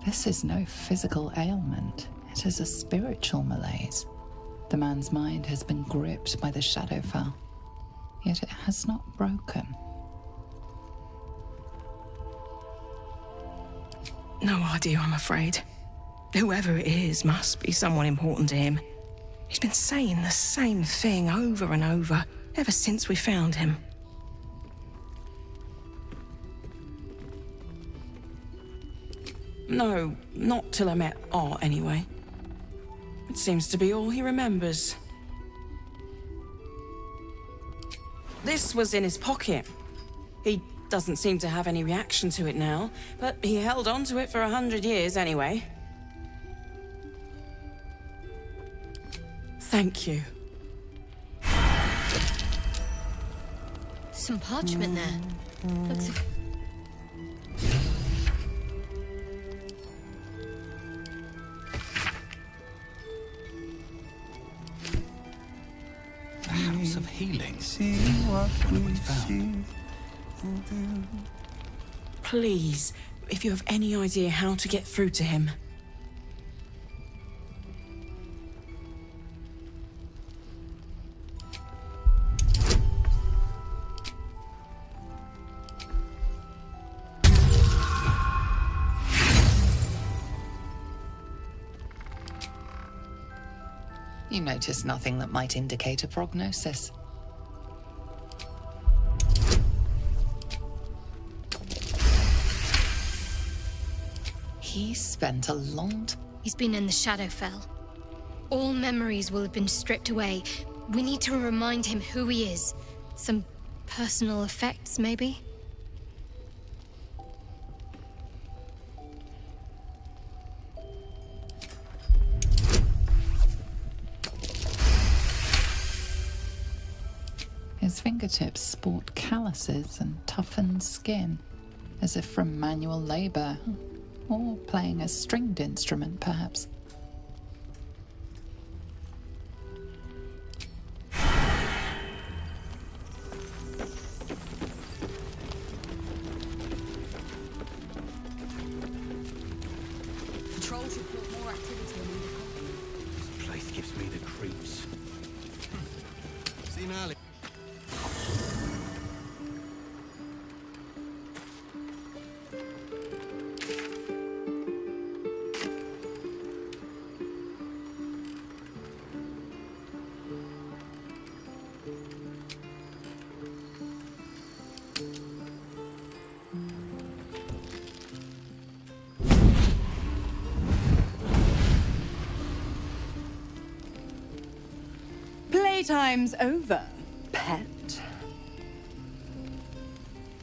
V: This is no physical ailment. It is a spiritual malaise. The man's mind has been gripped by the Shadowfell, yet it has not broken.
M: No idea, I'm afraid. Whoever it is must be someone important to him. He's been saying the same thing over and over, ever since we found him. No, not till I met Art, anyway. It seems to be all he remembers. This was in his pocket. He doesn't seem to have any reaction to it now, but he held on to it for 100 years anyway. Thank you.
F: Some parchment there. Looks...
G: The House of Healing.
U: What
G: we found.
M: Please, if you have any idea how to get through to him.
V: You notice nothing that might indicate a prognosis. He spent a long time.
F: He's been in the Shadowfell. All memories will have been stripped away. We need to remind him who he is. Some personal effects, maybe?
V: His fingertips sport calluses and toughened skin, as if from manual labor, or playing a stringed instrument, perhaps.
X: Patrol should put more activity in the company.
I: This place gives me the creeps. Seen early.
Y: Playtime's over, pet.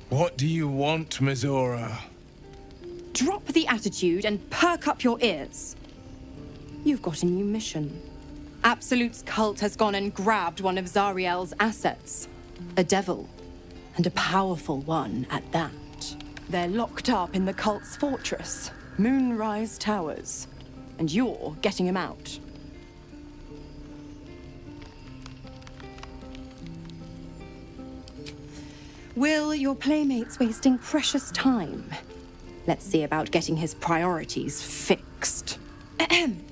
B: What do you want, Mizora?
E: Drop the attitude and perk up your ears. You've got a new mission. Absolute's cult has gone and grabbed one of Zariel's assets. A devil. And a powerful one at that. They're locked up in the cult's fortress, Moonrise Towers. And you're getting him out. Will, your playmate's wasting precious time. Let's see about getting his priorities fixed. Ahem.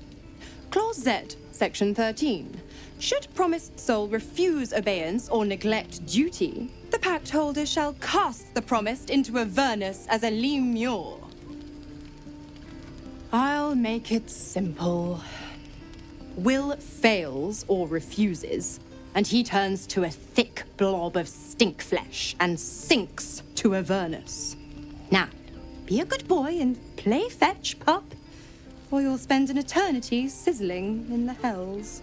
E: Clause Z, Section 13. Should promised soul refuse obeyance or neglect duty, the pact holder shall cast the promised into Avernus as a lemure. I'll make it simple. Will fails or refuses, and he turns to a thick blob of stink flesh and sinks to Avernus. Now, be a good boy and play fetch, pup, or you'll spend an eternity sizzling in the hells.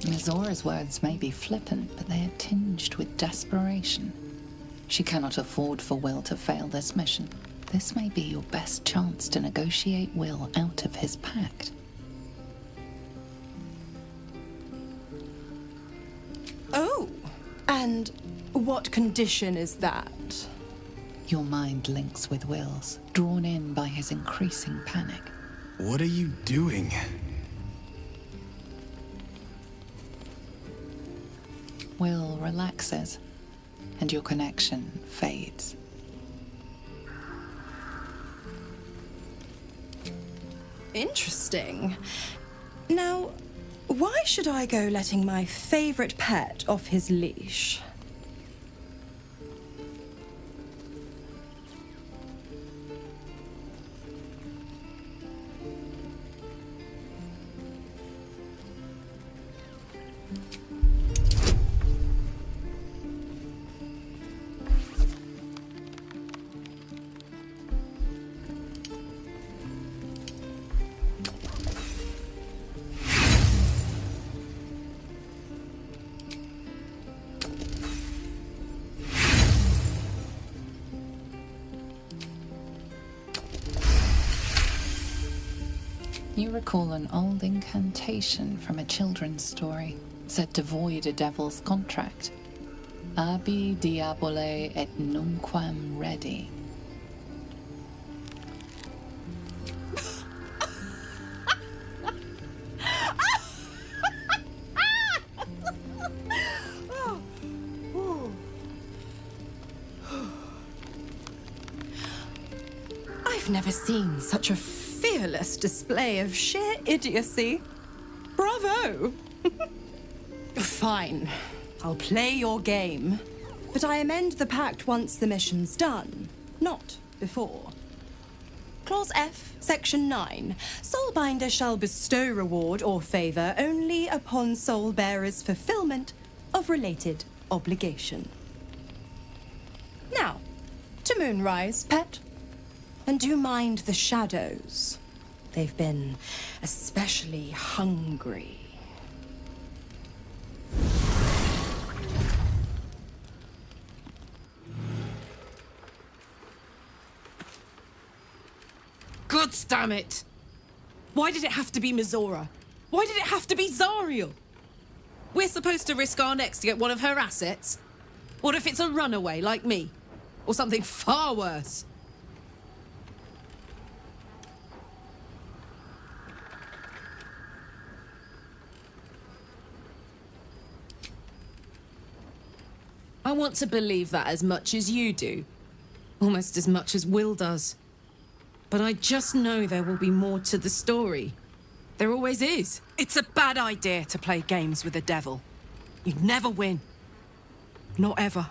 V: Mizora's words may be flippant, but they are tinged with desperation. She cannot afford for Will to fail this mission. This may be your best chance to negotiate Will out of his pact.
E: Oh, and what condition is that?
V: Your mind links with Will's, drawn in by his increasing panic.
B: What are you doing?
V: Will relaxes, and your connection fades.
E: Interesting. Now, why should I go letting my favorite pet off his leash?
V: You recall an old incantation from a children's story, said to void a devil's contract. Abi diabole et nunquam redi.
E: I've never seen such a fearless display of sheer idiocy. Bravo! Fine. I'll play your game. But I amend the pact once the mission's done, not before. Clause F, Section 9. Soulbinder shall bestow reward or favor only upon soul bearer's fulfillment of related obligation. Now, to Moonrise, pet. And do mind the shadows. They've been especially hungry.
M: Gods damn it! Why did it have to be Mizora? Why did it have to be Zariel? We're supposed to risk our necks to get one of her assets? What if it's a runaway like me? Or something far worse? I want to believe that as much as you do. Almost as much as Will does. But I just know there will be more to the story. There always is.
J: It's a bad idea to play games with the devil. You never win. Not ever.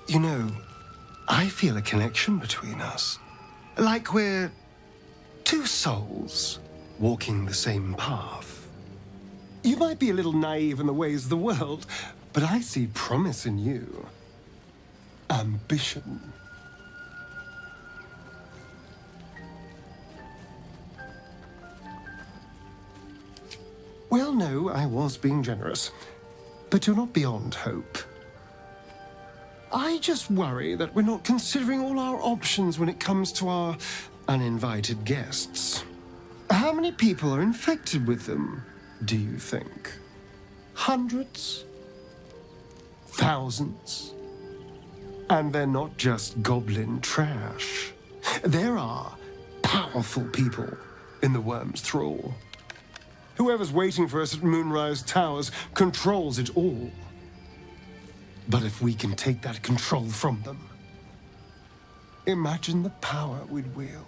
L: You know, I feel a connection between us. Like we're two souls walking the same path. You might be a little naive in the ways of the world, but I see promise in you. ambition. Well, no, I was being generous. But you're not beyond hope. I just worry that we're not considering all our options when it comes to our uninvited guests. How many people are infected with them, do you think? Hundreds? Thousands? And they're not just goblin trash. There are powerful people in the worm's thrall. Whoever's waiting for us at Moonrise Towers controls it all. But if we can take that control from them, imagine the power we'd wield.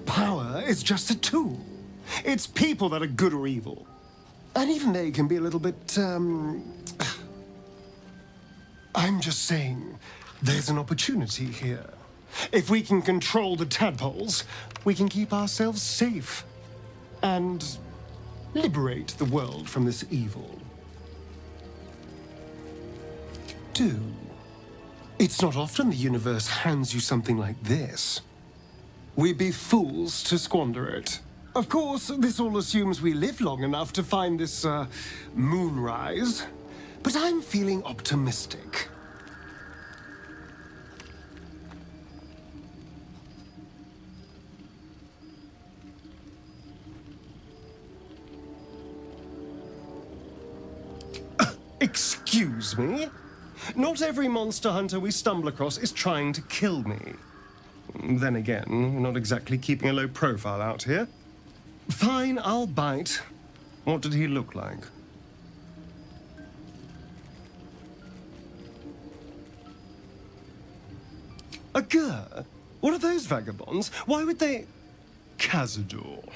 L: Power is just a tool. It's people that are good or evil. And even they can be a little bit, I'm just saying, there's an opportunity here. If we can control the tadpoles, we can keep ourselves safe and liberate the world from this evil. Do. It's not often the universe hands you something like this. We'd be fools to squander it. Of course, this all assumes we live long enough to find this, moonrise. But I'm feeling optimistic. Excuse me? Not every monster hunter we stumble across is trying to kill me. Then again, we're not exactly keeping a low profile out here. Fine, I'll bite. What did he look like? A Gur? What are those vagabonds? Why would they... Cazador.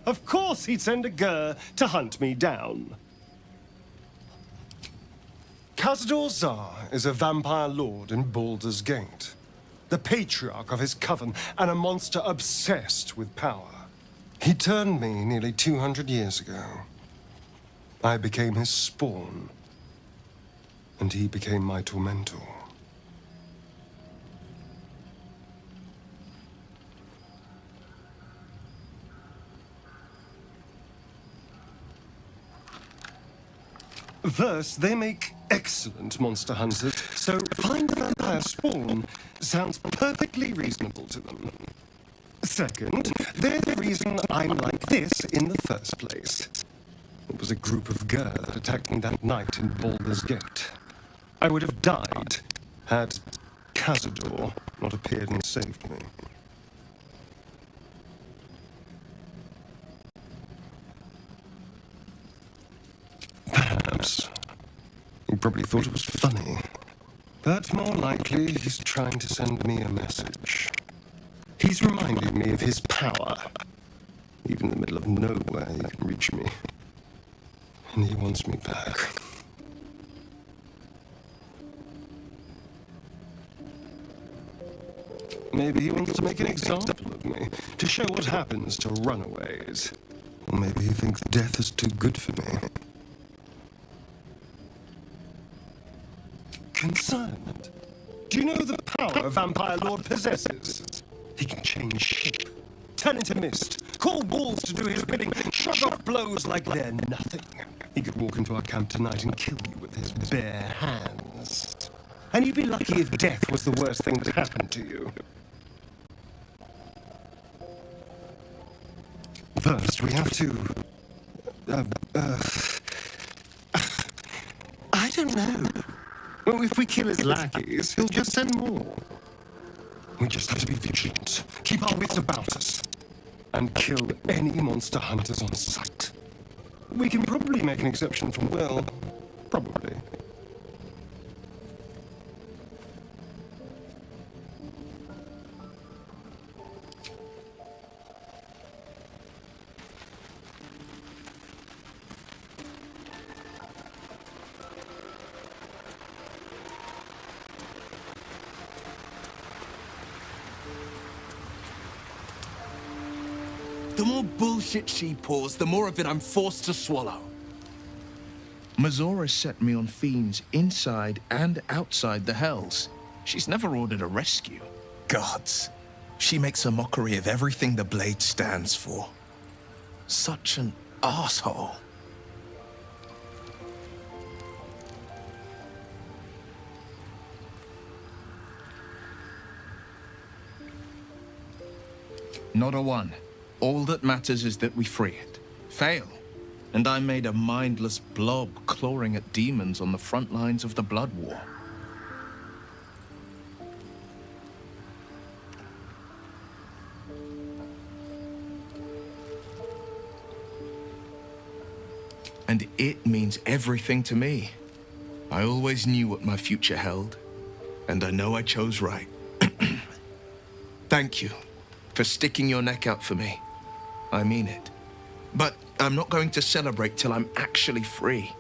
L: Of course he'd send a Gur to hunt me down. Cazador Zar is a vampire lord in Baldur's Gate, the patriarch of his coven and a monster obsessed with power. He turned me nearly 200 years ago. I became his spawn, and he became my tormentor. First, they make excellent monster hunters, so find the vampire spawn sounds perfectly reasonable to them. Second, they're the reason I'm like this in the first place. It was a group of Gur that attacked me that night in Baldur's Gate. I would have died had Cazador not appeared and saved me. Perhaps. He probably thought it was funny. But more likely, he's trying to send me a message. He's reminding me of his power. Even in the middle of nowhere, he can reach me. And he wants me back. Maybe he wants to make an example of me, to show what happens to runaways. Or maybe he thinks death is too good for me. Concerned. Do you know the power a vampire lord possesses? He can change shape, turn into mist, call wolves to do his bidding, shrug off blows like they're nothing. He could walk into our camp tonight and kill you with his bare hands. And you'd be lucky if death was the worst thing that happened to you. First, we have to... I don't know. Well, if we kill his lackeys, he'll just send more. We just have to be vigilant, keep our wits about us, and kill any monster hunters on sight. We can probably make an exception from Will. Probably.
B: The more bullshit she pours, the more of it I'm forced to swallow. Mazora set me on fiends inside and outside the Hells. She's never ordered a rescue. Gods. She makes a mockery of everything the Blade stands for. Such an asshole. Not a one. All that matters is that we free it. Fail, and I'm made a mindless blob clawing at demons on the front lines of the Blood War. And it means everything to me. I always knew what my future held, and I know I chose right. Thank you for sticking your neck out for me. I mean it. But I'm not going to celebrate till I'm actually free.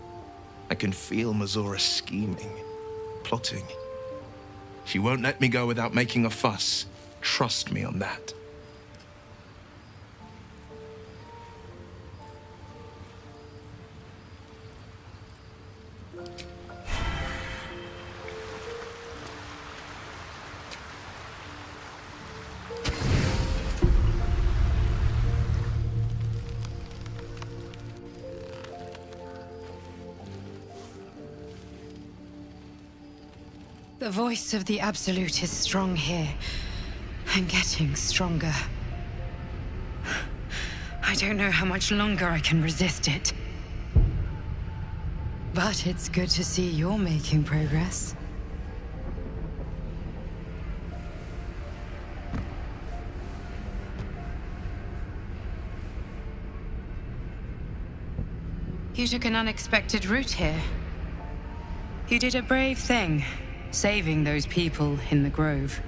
B: I can feel Mazora scheming, plotting. She won't let me go without making a fuss. Trust me on that.
D: The voice of the Absolute is strong here, and getting stronger. I don't know how much longer I can resist it. But it's good to see you're making progress. You took an unexpected route here. You did a brave thing. Saving those people in the grove.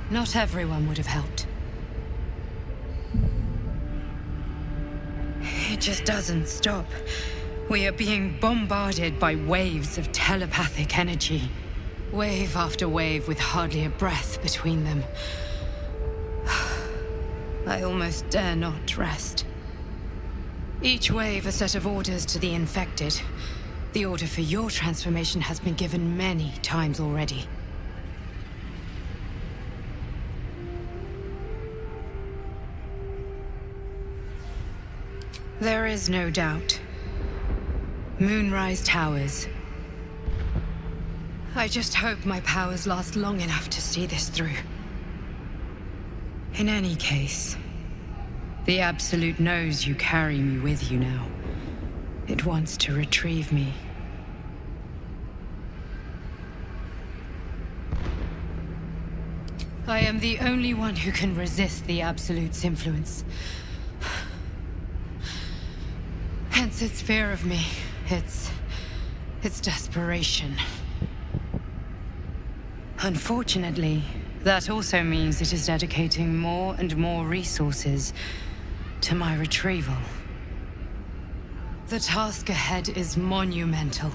D: Not everyone would have helped. It just doesn't stop. We are being bombarded by waves of telepathic energy. Wave after wave with hardly a breath between them. I almost dare not rest. Each wave a set of orders to the infected. The order for your transformation has been given many times already. There is no doubt. Moonrise Towers. I just hope my powers last long enough to see this through. In any case, the Absolute knows you carry me with you now. It wants to retrieve me. I am the only one who can resist the Absolute's influence. Hence its fear of me, its desperation. Unfortunately, that also means it is dedicating more and more resources to my retrieval. The task ahead is monumental.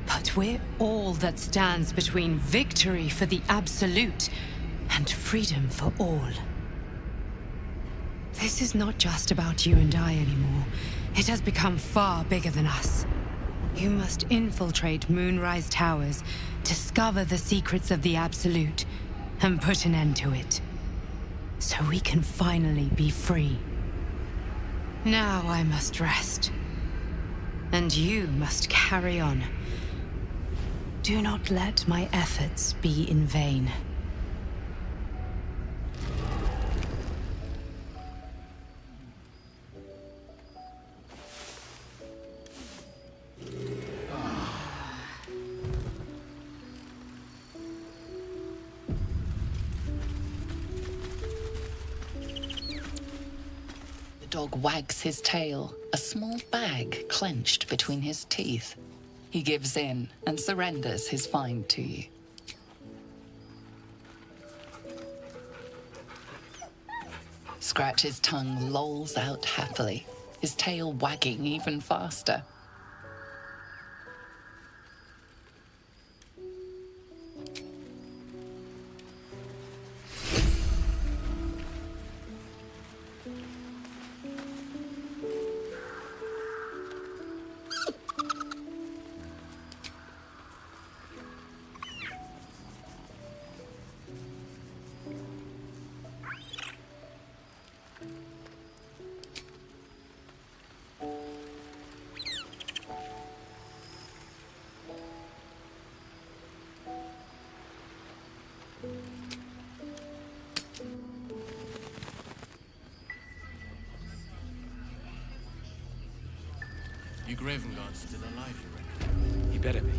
D: But we're all that stands between victory for the Absolute and freedom for all. This is not just about you and I anymore. It has become far bigger than us. You must infiltrate Moonrise Towers, discover the secrets of the Absolute, and put an end to it. So we can finally be free. Now I must rest. And you must carry on. Do not let my efforts be in vain.
V: The dog wags his tail, a small bag clenched between his teeth. He gives in and surrenders his find to you. Scratch's tongue lolls out happily, his tail wagging even faster.
W: You Gravengard's still alive, you reckon?
A: He better be.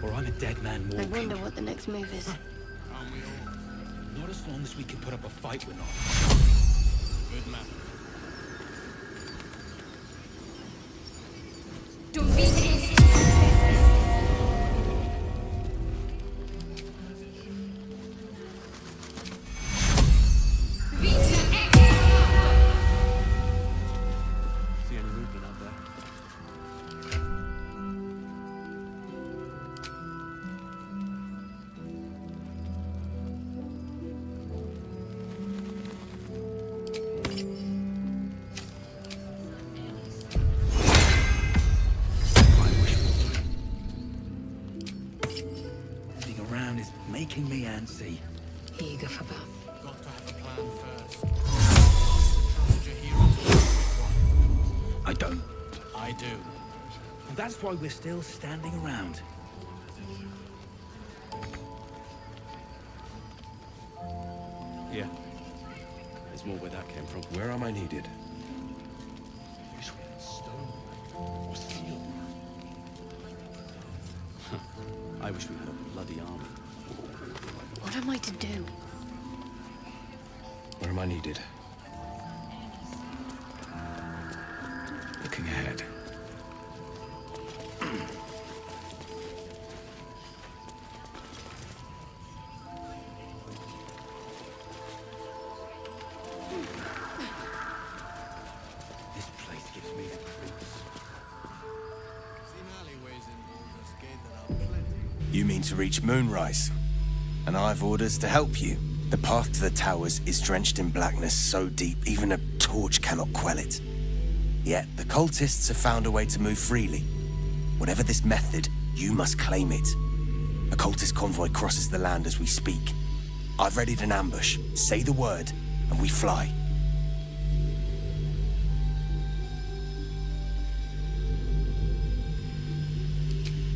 A: Or I'm a dead man
H: I
A: walking.
H: wonder what the next move is.
W: Aren't we all?
A: Not as long as we can put up a fight, we're not.
W: Good man.
A: See any movement out there? Sitting around is making me antsy.
D: Eager for battle.
W: Got to have a plan first. Trust your hero to work with one.
A: I don't.
W: I do.
A: And that's why we're still standing around.
K: Yeah. There's more where that came from. Where am I needed?
W: Wish we had stone or steel.
A: I wish we had a bloody army.
H: What am I to do?
K: Where am I needed? Looking ahead.
A: This place gives me the creeps.
W: Seen alleyways in Baldur's Gate that are plenty.
N: You mean to reach Moonrise? And I've orders to help you. The path to the towers is drenched in blackness so deep even a torch cannot quell it. Yet the cultists have found a way to move freely. Whatever this method, you must claim it. A cultist convoy crosses the land as we speak. I've readied an ambush. Say the word, and we fly.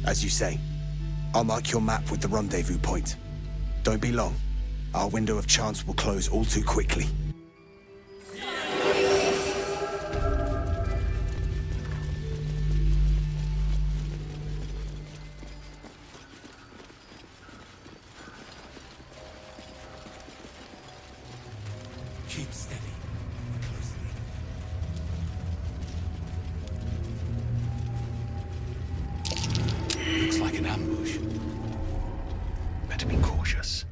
N: As you say, I'll mark your map with the rendezvous point. Don't be long. Our window of chance will close all too quickly.
A: Keep steady. We're closing in. Looks like an ambush.
K: Better be cautious.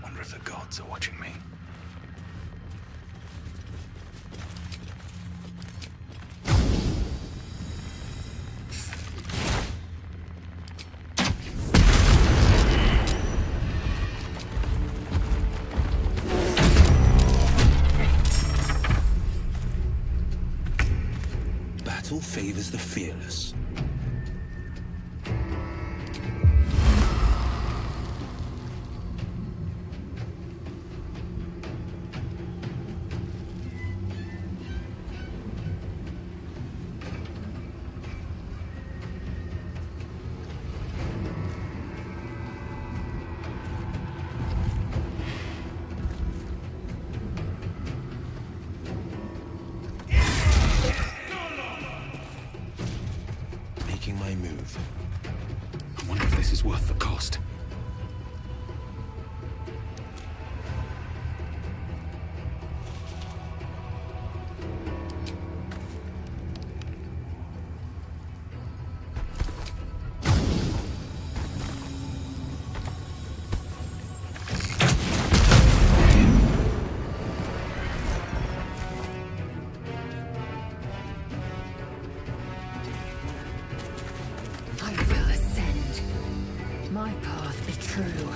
K: Wonder if the gods are watching me.
A: Battle favors the fearless.
K: Making my move. I wonder if this is worth the cost.
D: I will ascend. My path be true.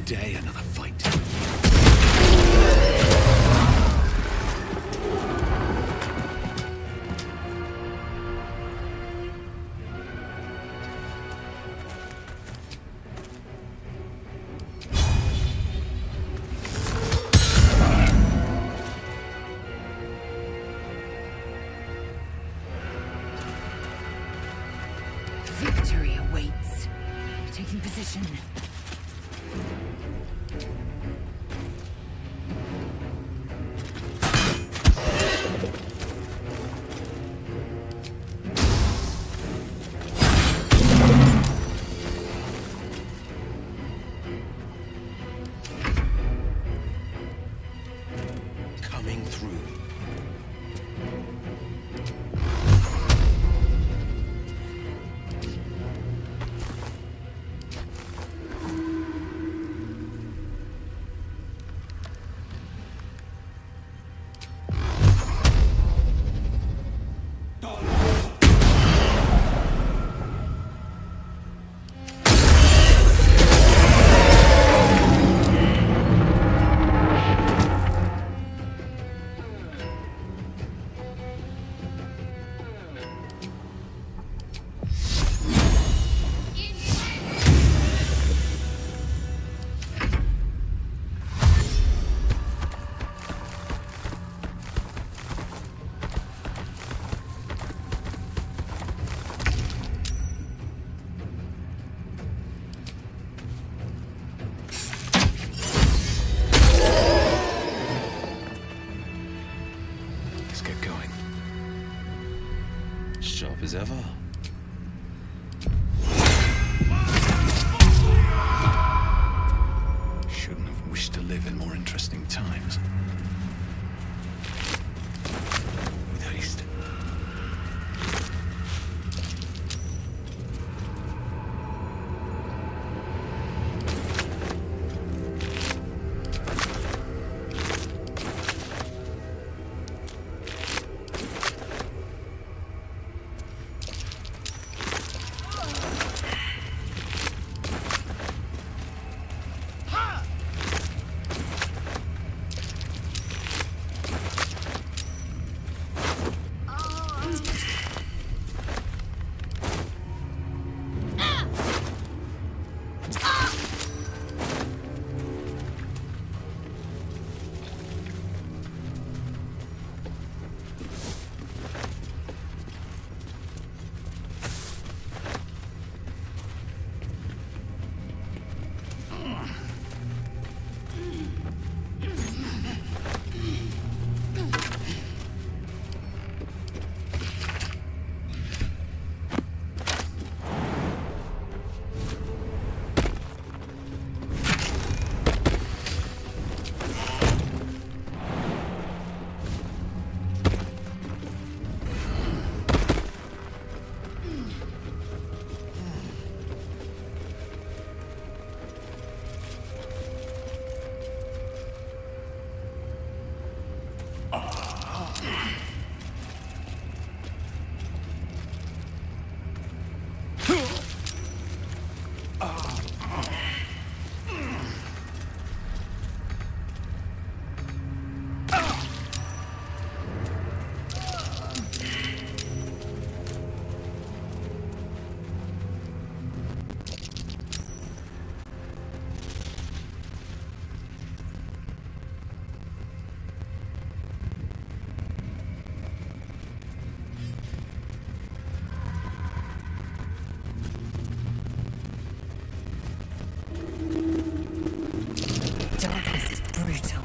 A: day, another fight.
D: Victory awaits. Taking position.
B: Coming through.
K: Let's get going.
G: Sharp as ever.
K: Shouldn't have wished to live in more interesting times. With haste.
D: Darkness is brutal.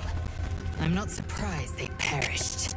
D: I'm not surprised they perished.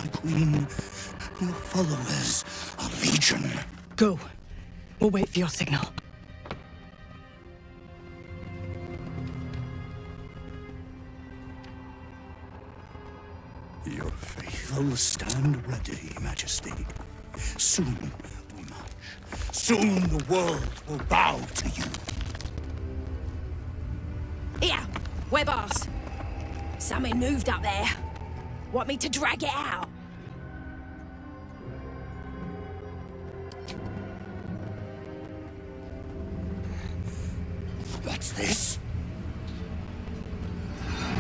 C: my queen. Your followers are legion.
M: Go. We'll wait for your signal.
C: Your faithful stand ready, Majesty. Soon we march. Soon the world will bow to you.
O: Here, we're boss. Something moved up there. Want me to drag it out?
C: What's this?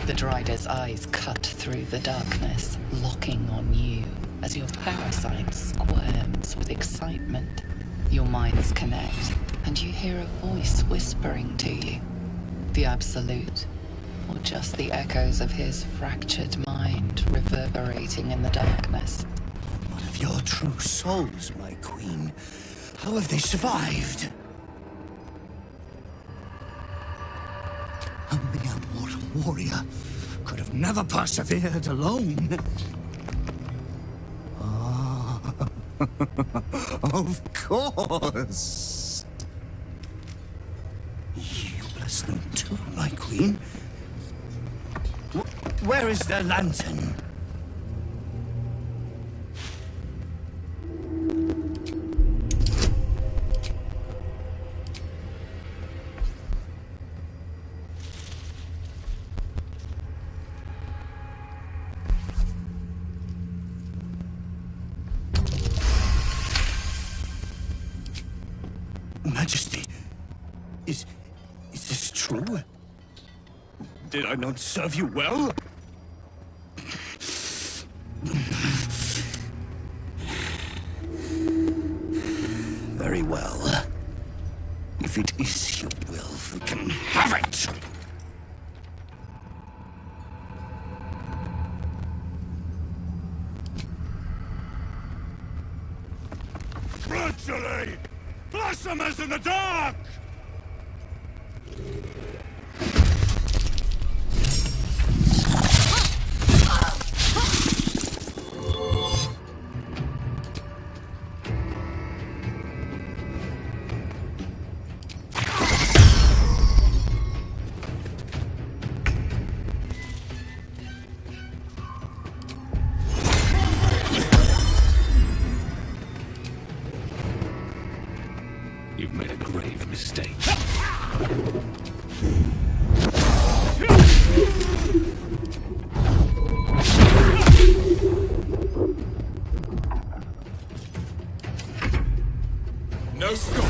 V: The Drider's eyes cut through the darkness, locking on you as your parasite squirms with excitement. Your minds connect, and you hear a voice whispering to you. The Absolute, or just the echoes of his fractured mind reverberating in the darkness.
C: One of your true souls, my queen. How have they survived? A mere mortal warrior could have never persevered alone. Ah, of course. You bless them too, my queen. Where is their lantern? Majesty, is this true? Did I not serve you well? Very well. If it is your will, you can have it!
Q: Gradually! Blasphemers in the dark!
K: You've made a grave mistake.
Q: No score!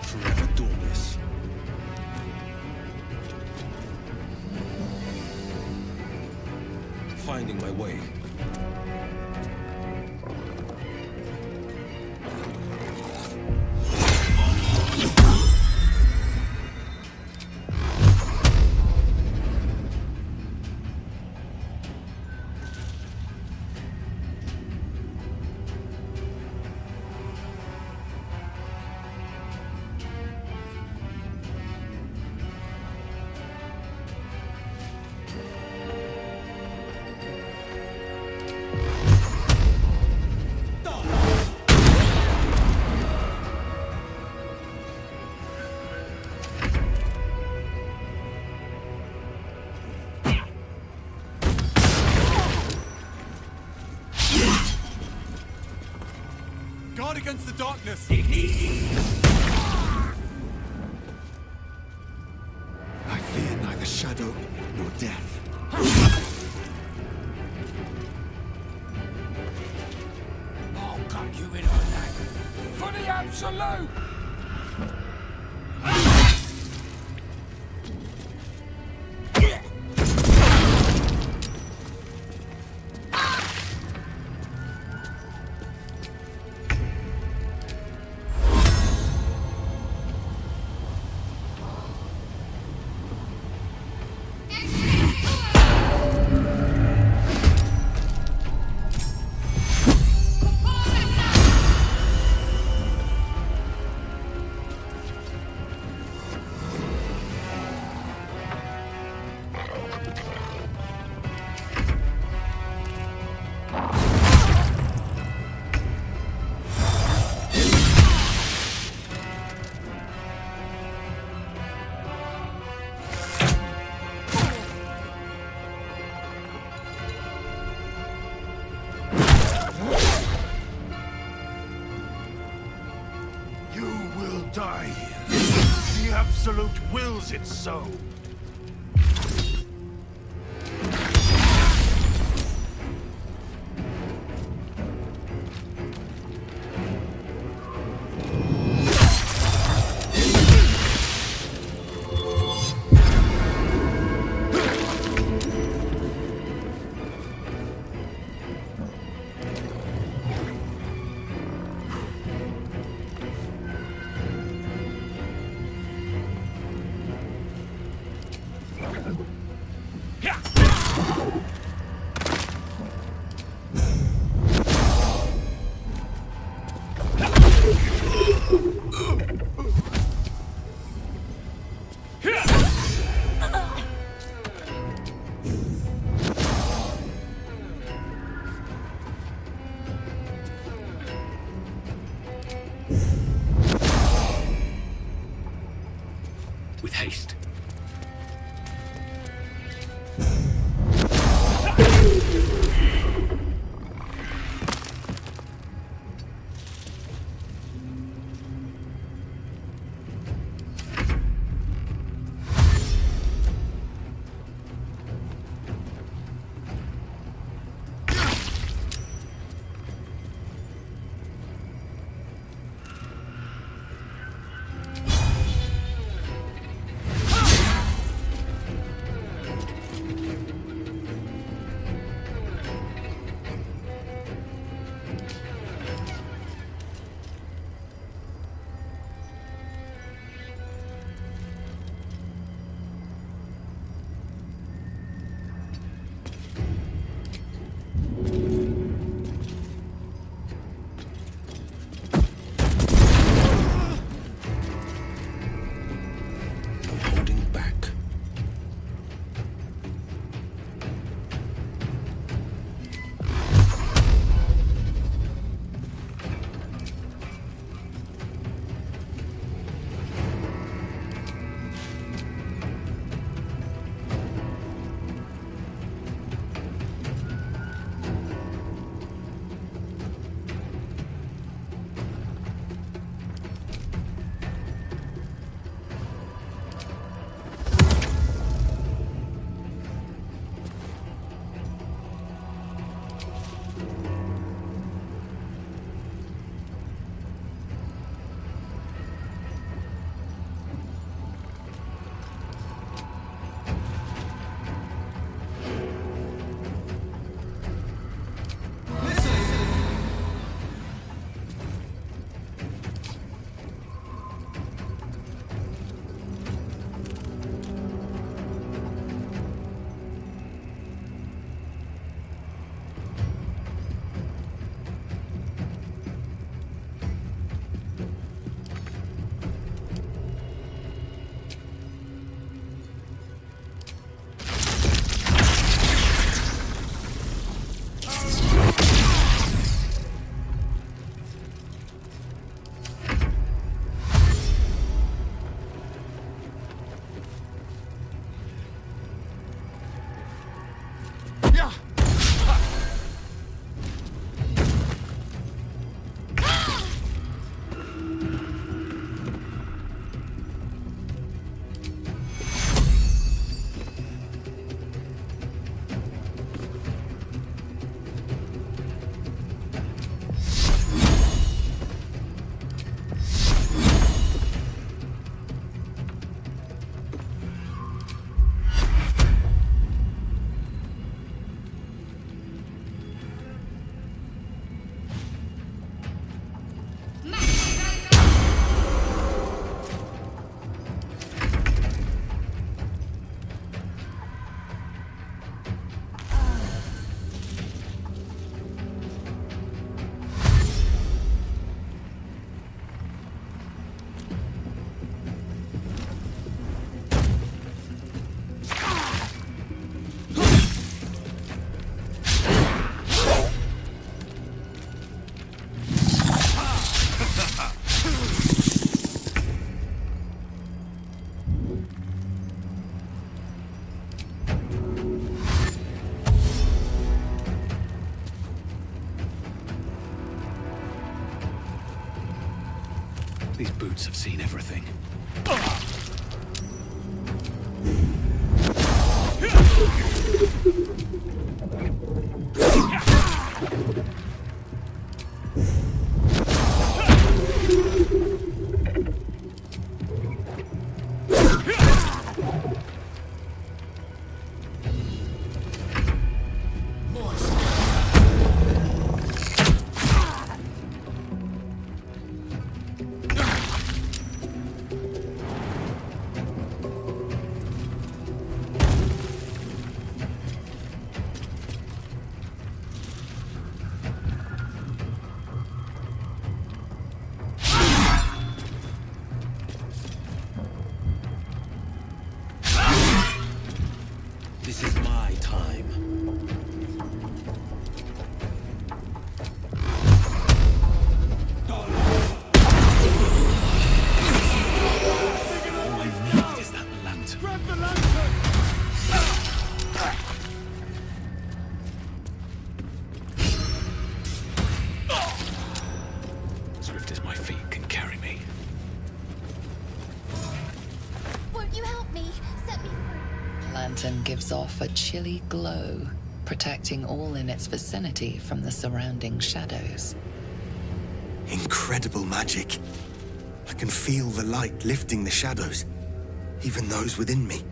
K: Forever doorless. Finding my way.
Q: Guard against the darkness!
B: I fear neither shadow nor death.
U: arguing on that. For the absolute!
Q: Die here. The Absolute wills it so.
A: With haste.
C: These boots have seen everything.
A: This is my time.
C: All I need is that lantern.
Q: Grab the lantern!
C: Swift as my feet can carry me.
X: Won't you help me? Set me free.
V: Lantern gives off a chilly glow, protecting all in its vicinity from the surrounding shadows.
N: Incredible magic. I can feel the light lifting the shadows, even those within me.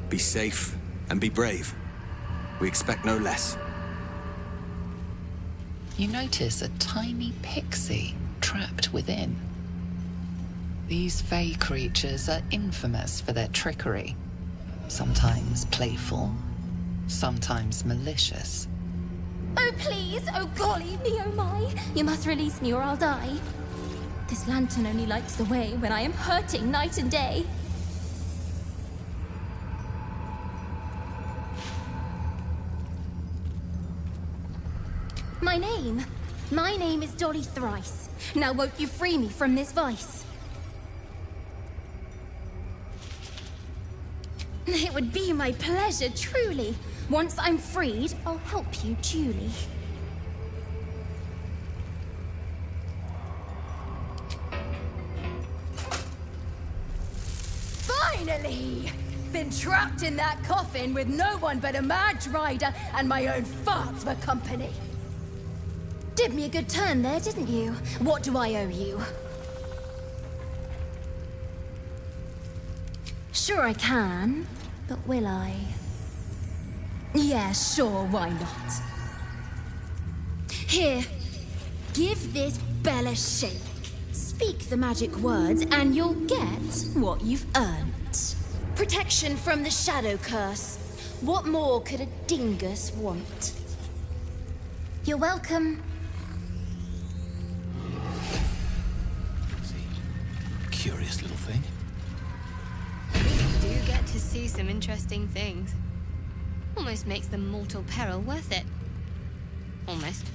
N: Be safe and be brave. We expect no less.
V: You notice a tiny pixie trapped within. These fey creatures are infamous for their trickery. Sometimes playful, sometimes malicious.
X: Oh, please! Oh, golly me, oh my! You must release me or I'll die. This lantern only lights the way when I am hurting night and day. My name is Dolly Thrice. Now won't you free me from this vice? It would be my pleasure, truly. Once I'm freed, I'll help you duly.
O: Finally! Been trapped in that coffin with no one but a mad rider and my own farts for company.
X: Did me a good turn there, didn't you? What do I owe you? Sure I can, but will I?
O: Yeah, sure, why not?
X: Here, give this bell a shake. Speak the magic words and you'll get what you've earned. Protection from the shadow curse. What more could a dingus want? You're welcome.
C: Curious little thing.
H: We do get to see some interesting things. Almost makes the mortal peril worth it. Almost.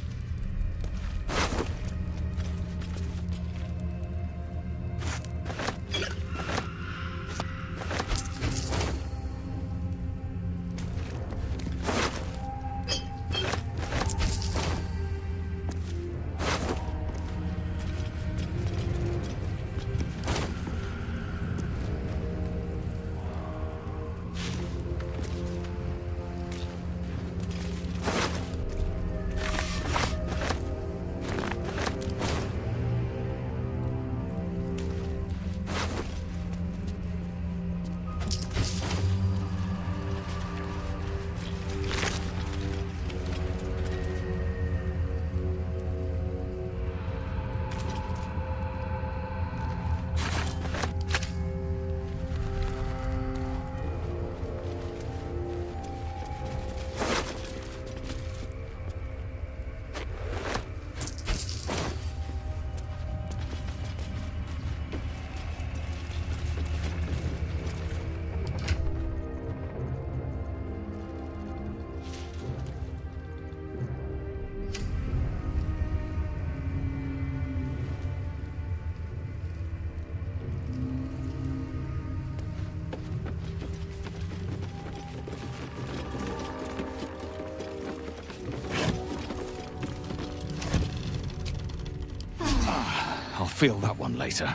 P: I'll feel that one later.